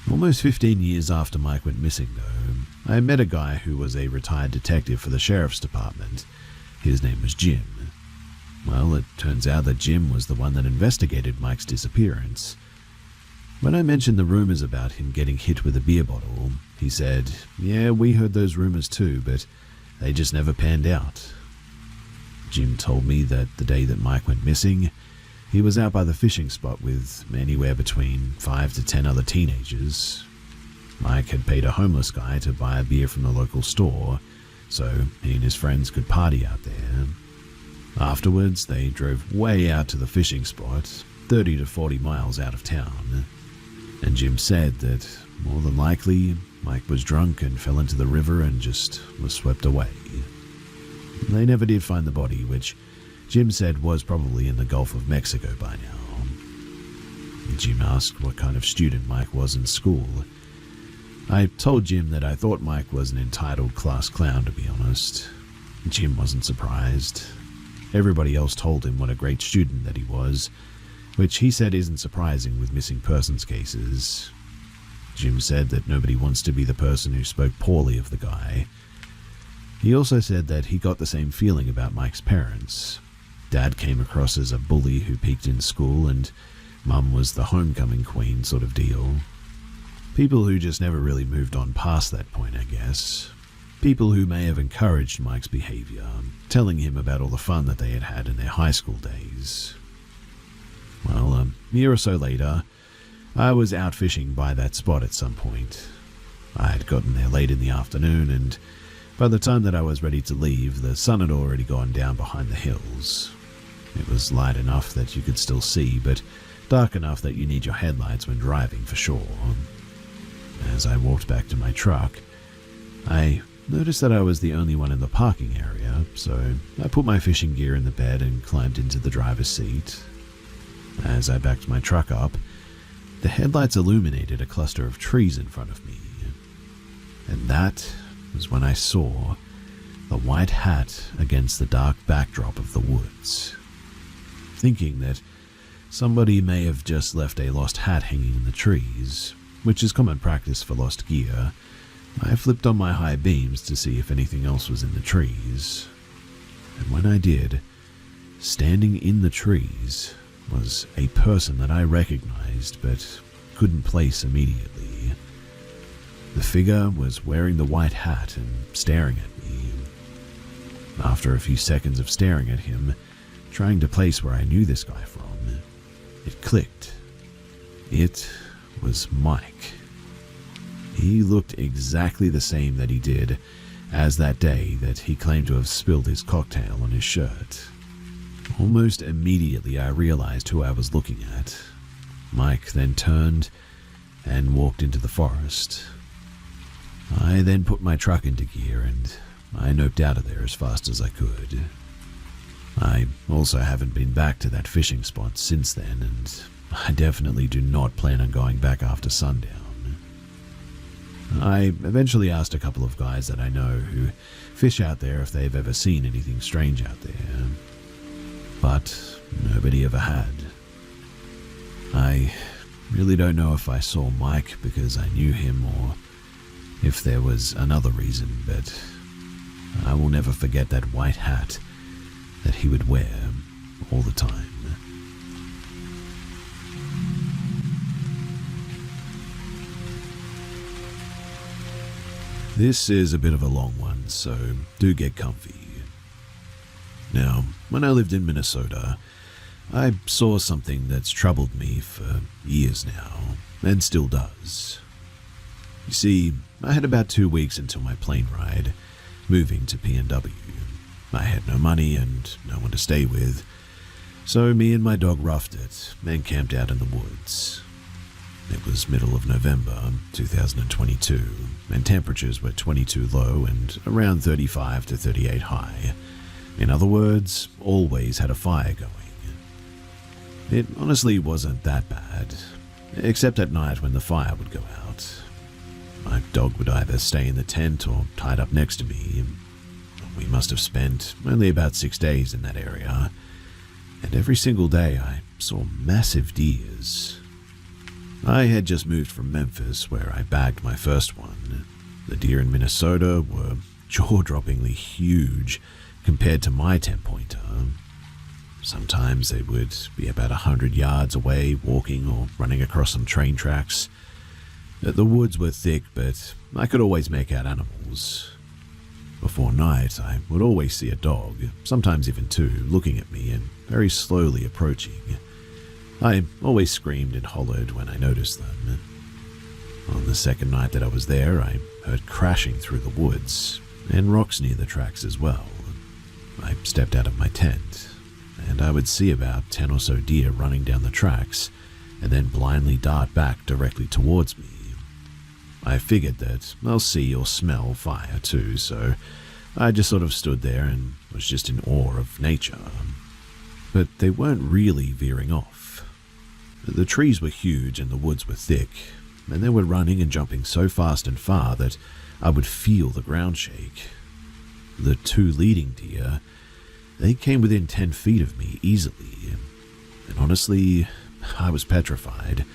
A: Almost 15 years after Mike went missing, though, I met a guy who was a retired detective for the sheriff's department. His name was Jim. Well, it turns out that Jim was the one that investigated Mike's disappearance. When I mentioned the rumors about him getting hit with a beer bottle, he said, "Yeah, we heard those rumors too, but they just never panned out." Jim told me that the day that Mike went missing, he was out by the fishing spot with anywhere between 5 to 10 other teenagers. Mike had paid a homeless guy to buy a beer from the local store, so he and his friends could party out there. Afterwards, they drove way out to the fishing spot, 30 to 40 miles out of town. And Jim said that, more than likely, Mike was drunk and fell into the river and just was swept away. They never did find the body, which Jim said was probably in the Gulf of Mexico by now. Jim asked what kind of student Mike was in school. I told Jim that I thought Mike was an entitled class clown, to be honest. Jim wasn't surprised. Everybody else told him what a great student that he was, which he said isn't surprising with missing persons cases. Jim said that nobody wants to be the person who spoke poorly of the guy. He also said that he got the same feeling about Mike's parents. Dad came across as a bully who peaked in school, and Mum was the homecoming queen sort of deal. People who just never really moved on past that point, I guess. People who may have encouraged Mike's behavior, telling him about all the fun that they had had in their high school days. Well, a year or so later, I was out fishing by that spot at some point. I had gotten there late in the afternoon, and by the time that I was ready to leave, the sun had already gone down behind the hills. It was light enough that you could still see, but dark enough that you need your headlights when driving for sure. As I walked back to my truck, I noticed that I was the only one in the parking area, so I put my fishing gear in the bed and climbed into the driver's seat. As I backed my truck up, the headlights illuminated a cluster of trees in front of me. And that was when I saw the white hat against the dark backdrop of the woods. Thinking that somebody may have just left a lost hat hanging in the trees, which is common practice for lost gear, I flipped on my high beams to see if anything else was in the trees. And when I did, standing in the trees was a person that I recognized but couldn't place immediately. The figure was wearing the white hat and staring at me. After a few seconds of staring at him, trying to place where I knew this guy from, it clicked. It was Mike. He looked exactly the same that he did as that day that he claimed to have spilled his cocktail on his shirt. Almost immediately I realized who I was looking at. Mike then turned and walked into the forest. I then put my truck into gear and I noped out of there as fast as I could. I also haven't been back to that fishing spot since then, and I definitely do not plan on going back after sundown. I eventually asked a couple of guys that I know who fish out there if they've ever seen anything strange out there, but nobody ever had. I really don't know if I saw Mike because I knew him or if there was another reason, but I will never forget that white hat that he would wear all the time. This is a bit of a long one, so do get comfy. Now, when I lived in Minnesota, I saw something that's troubled me for years now, and still does. You see, I had about 2 weeks until my plane ride, moving to PNW. I had no money and no one to stay with, so me and my dog roughed it and camped out in the woods. It was middle of November 2022, and temperatures were 22 low and around 35 to 38 high. In other words, always had a fire going. It honestly wasn't that bad. except at night when the fire would go out. My dog would either stay in the tent or tied up next to me. We must have spent only about 6 days in that area, and every single day I saw massive deers. I had just moved from Memphis, where I bagged my first one. The deer in Minnesota were jaw-droppingly huge compared to my 10-pointer. Sometimes they would be about 100 yards away, walking or running across some train tracks. The woods were thick, but I could always make out animals. Before night, I would always see a dog, sometimes even two, looking at me and very slowly approaching. I always screamed and hollered when I noticed them. On the second night that I was there, I heard crashing through the woods, and rocks near the tracks as well. I stepped out of my tent, and I would see about 10 or so deer running down the tracks, and then blindly dart back directly towards me. I figured that I'll see or smell fire too, so I just sort of stood there and was just in awe of nature. But they weren't really veering off. The trees were huge and the woods were thick, and they were running and jumping so fast and far that I would feel the ground shake. The two leading deer, they came within 10 feet of me easily, and honestly, I was petrified.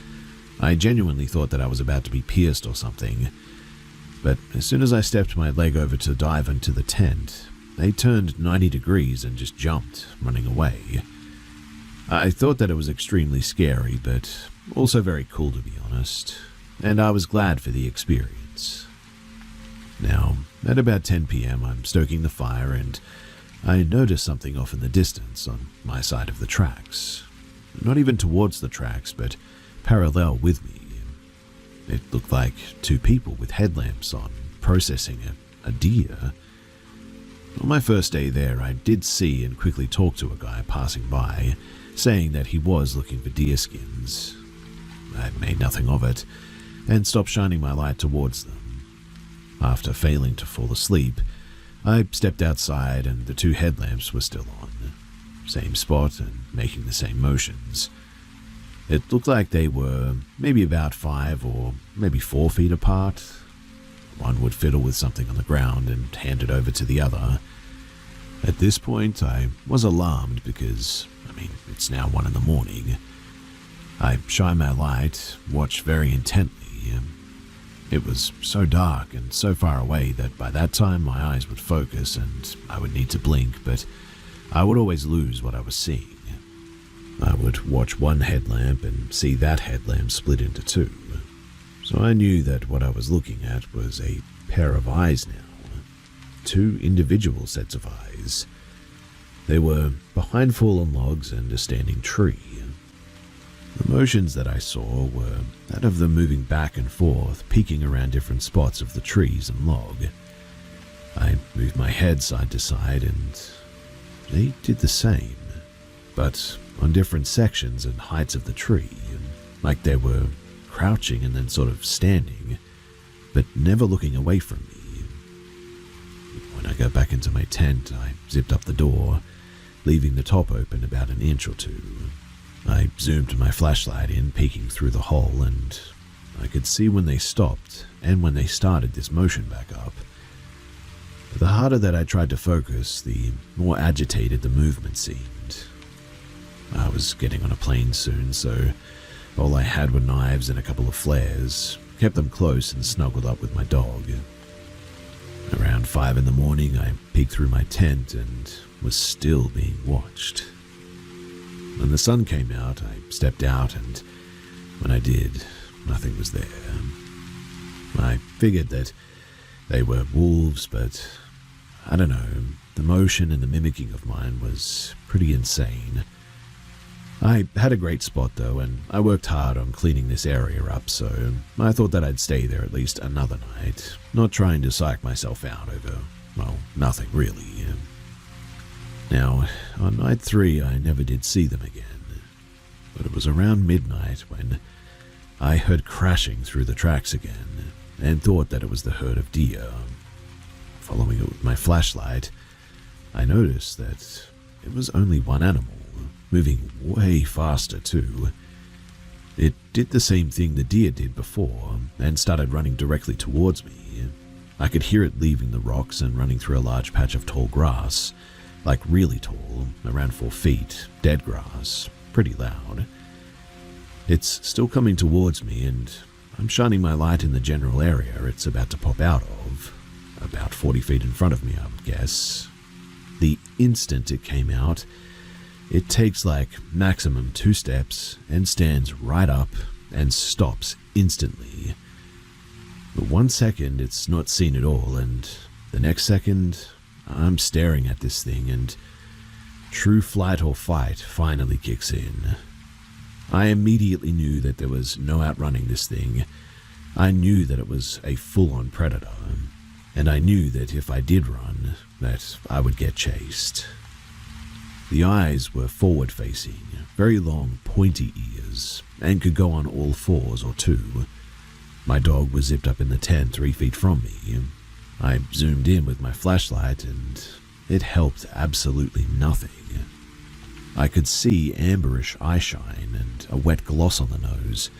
A: I genuinely thought that I was about to be pierced or something, but as soon as I stepped my leg over to dive into the tent, they turned 90 degrees and just jumped, running away. I thought that it was extremely scary, but also very cool to be honest, and I was glad for the experience. Now, at about 10 p.m., I'm stoking the fire and I noticed something off in the distance on my side of the tracks. Not even towards the tracks, but parallel with me. It looked like two people with headlamps on, processing a deer. On my first day there, I did see and quickly talk to a guy passing by, saying that he was looking for deer skins. I made nothing of it, and stopped shining my light towards them. After failing to fall asleep, I stepped outside and the two headlamps were still on. Same spot and making the same motions. It looked like they were maybe about 5 or maybe 4 feet apart. One would fiddle with something on the ground and hand it over to the other. At this point, I was alarmed because, it's now 1 in the morning. I shine my light, watch very intently. It was so dark and so far away that by that time my eyes would focus and I would need to blink, but I would always lose what I was seeing. I would watch one headlamp and see that headlamp split into 2. So I knew that what I was looking at was a pair of eyes now. 2 individual sets of eyes. They were behind fallen logs and a standing tree. The motions that I saw were that of them moving back and forth, peeking around different spots of the trees and log. I moved my head side to side and they did the same, but on different sections and heights of the tree, like they were crouching and then sort of standing, but never looking away from me. When I got back into my tent, I zipped up the door, leaving the top open about an inch or 2. I zoomed my flashlight in, peeking through the hole, and I could see when they stopped and when they started this motion back up. The harder that I tried to focus, the more agitated the movement seemed. I was getting on a plane soon, so all I had were knives and a couple of flares, kept them close and snuggled up with my dog. Around 5 in the morning, I peeked through my tent and was still being watched. When the sun came out, I stepped out, and when I did, nothing was there. I figured that they were wolves, but I don't know, the motion and the mimicking of mine was pretty insane. I had a great spot though, and I worked hard on cleaning this area up, so I thought that I'd stay there at least another night, not trying to psych myself out over, well, nothing really. Now, on night 3, I never did see them again, but it was around midnight when I heard crashing through the tracks again and thought that it was the herd of deer. Following it with my flashlight, I noticed that it was only one animal, moving way faster too. It did the same thing the deer did before and started running directly towards me. I could hear it leaving the rocks and running through a large patch of tall grass, like really tall, around 4 feet, dead grass, pretty loud. It's still coming towards me, and I'm shining my light in the general area it's about to pop out of, about 40 feet in front of me, I would guess. The instant it came out, it takes like maximum 2 steps and stands right up and stops instantly. But 1 second it's not seen at all, and the next second I'm staring at this thing, and true flight or fight finally kicks in. I immediately knew that there was no outrunning this thing. I knew that it was a full-on predator, and I knew that if I did run, that I would get chased. The eyes were forward-facing, very long, pointy ears, and could go on all 4s or 2. My dog was zipped up in the tent 3 feet from me. I zoomed in with my flashlight, and it helped absolutely nothing. I could see amberish eye shine and a wet gloss on the nose.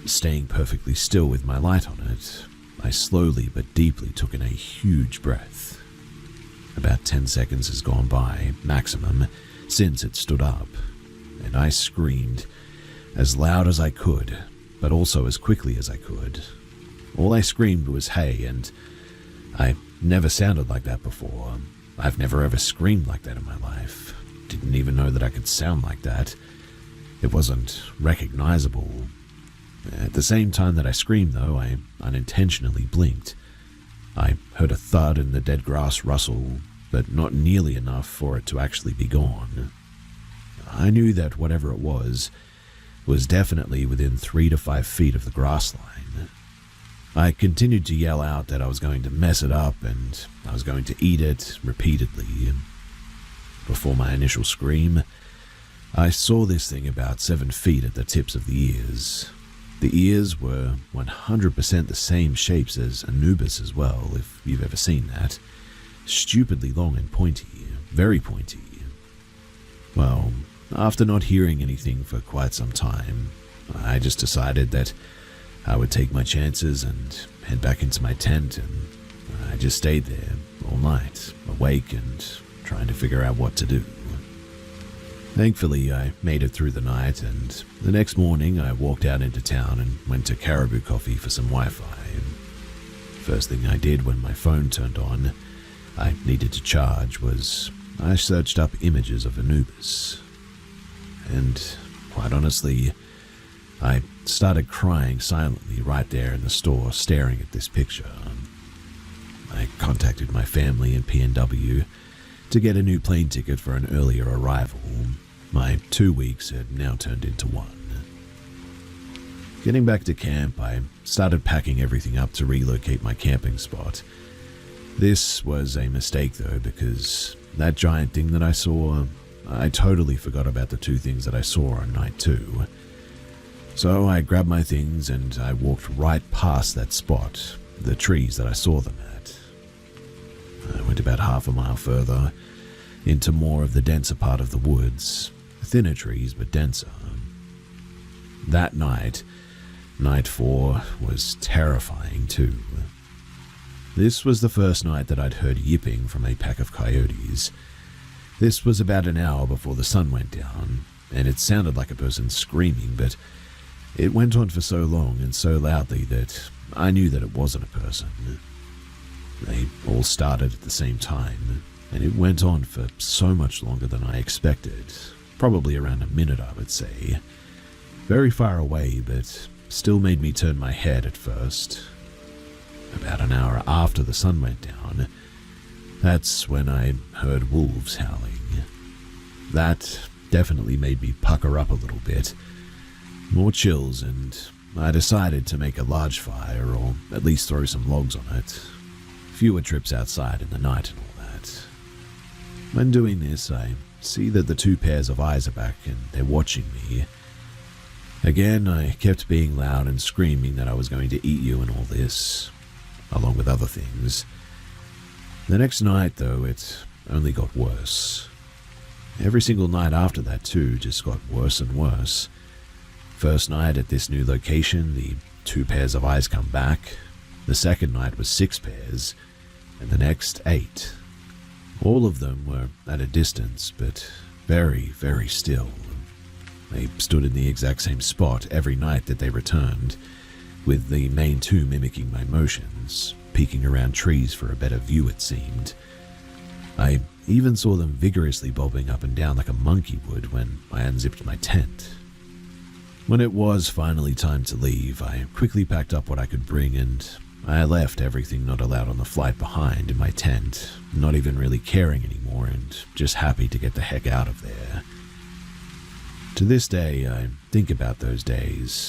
A: Staying perfectly still with my light on it, I slowly but deeply took in a huge breath. About 10 seconds has gone by, maximum, since it stood up, and I screamed as loud as I could, but also as quickly as I could. All I screamed was "hey," and I never sounded like that before. I've never ever screamed like that in my life. Didn't even know that I could sound like that. It wasn't recognizable. At the same time that I screamed, though, I unintentionally blinked. I heard a thud and the dead grass rustle, but not nearly enough for it to actually be gone. I knew that whatever it was definitely within 3 to 5 feet of the grass line. I continued to yell out that I was going to mess it up and I was going to eat it repeatedly. Before my initial scream, I saw this thing about 7 feet at the tips of the ears. The ears were 100% the same shapes as Anubis as well, if you've ever seen that. Stupidly long and pointy, very pointy. Well, after not hearing anything for quite some time, I just decided that I would take my chances and head back into my tent, and I just stayed there all night, awake and trying to figure out what to do. Thankfully, I made it through the night, and the next morning I walked out into town and went to Caribou Coffee for some Wi-Fi. First thing I did when my phone turned on, I needed to charge, was I searched up images of Anubis. And quite honestly, I started crying silently right there in the store, staring at this picture. I contacted my family in PNW to get a new plane ticket for an earlier arrival. My 2 weeks had now turned into 1. Getting back to camp, I started packing everything up to relocate my camping spot. This was a mistake though, because that giant thing that I saw, I totally forgot about the 2 things that I saw on night 2. So I grabbed my things and I walked right past that spot, the trees that I saw them at. I went about half a mile further, into more of the denser part of the woods, thinner trees but denser. That night, night 4, was terrifying too. This was the first night that I'd heard yipping from a pack of coyotes. This was about an hour before the sun went down, and it sounded like a person screaming, but it went on for so long and so loudly that I knew that it wasn't a person. They all started at the same time, and it went on for so much longer than I expected, probably around a minute I would say. Very far away, but still made me turn my head at first. About an hour after the sun went down, that's when I heard wolves howling. That definitely made me pucker up a little bit. More chills, and I decided to make a large fire, or at least throw some logs on it. Fewer trips outside in the night and all that. When doing this, I see that the 2 pairs of eyes are back and they're watching me. Again, I kept being loud and screaming that I was going to eat you and all this, along with other things. The next night, though, it only got worse. Every single night after that, too, just got worse and worse. first night at this new location, the 2 pairs of eyes come back. The second night was 6 pairs, and the next 8. All of them were at a distance, but very, very still. They stood in the exact same spot every night that they returned, with the main 2 mimicking my motions, peeking around trees for a better view it seemed. I even saw them vigorously bobbing up and down like a monkey would when I unzipped my tent. When it was finally time to leave, I quickly packed up what I could bring and I left everything not allowed on the flight behind in my tent, not even really caring anymore and just happy to get the heck out of there. To this day, I think about those days,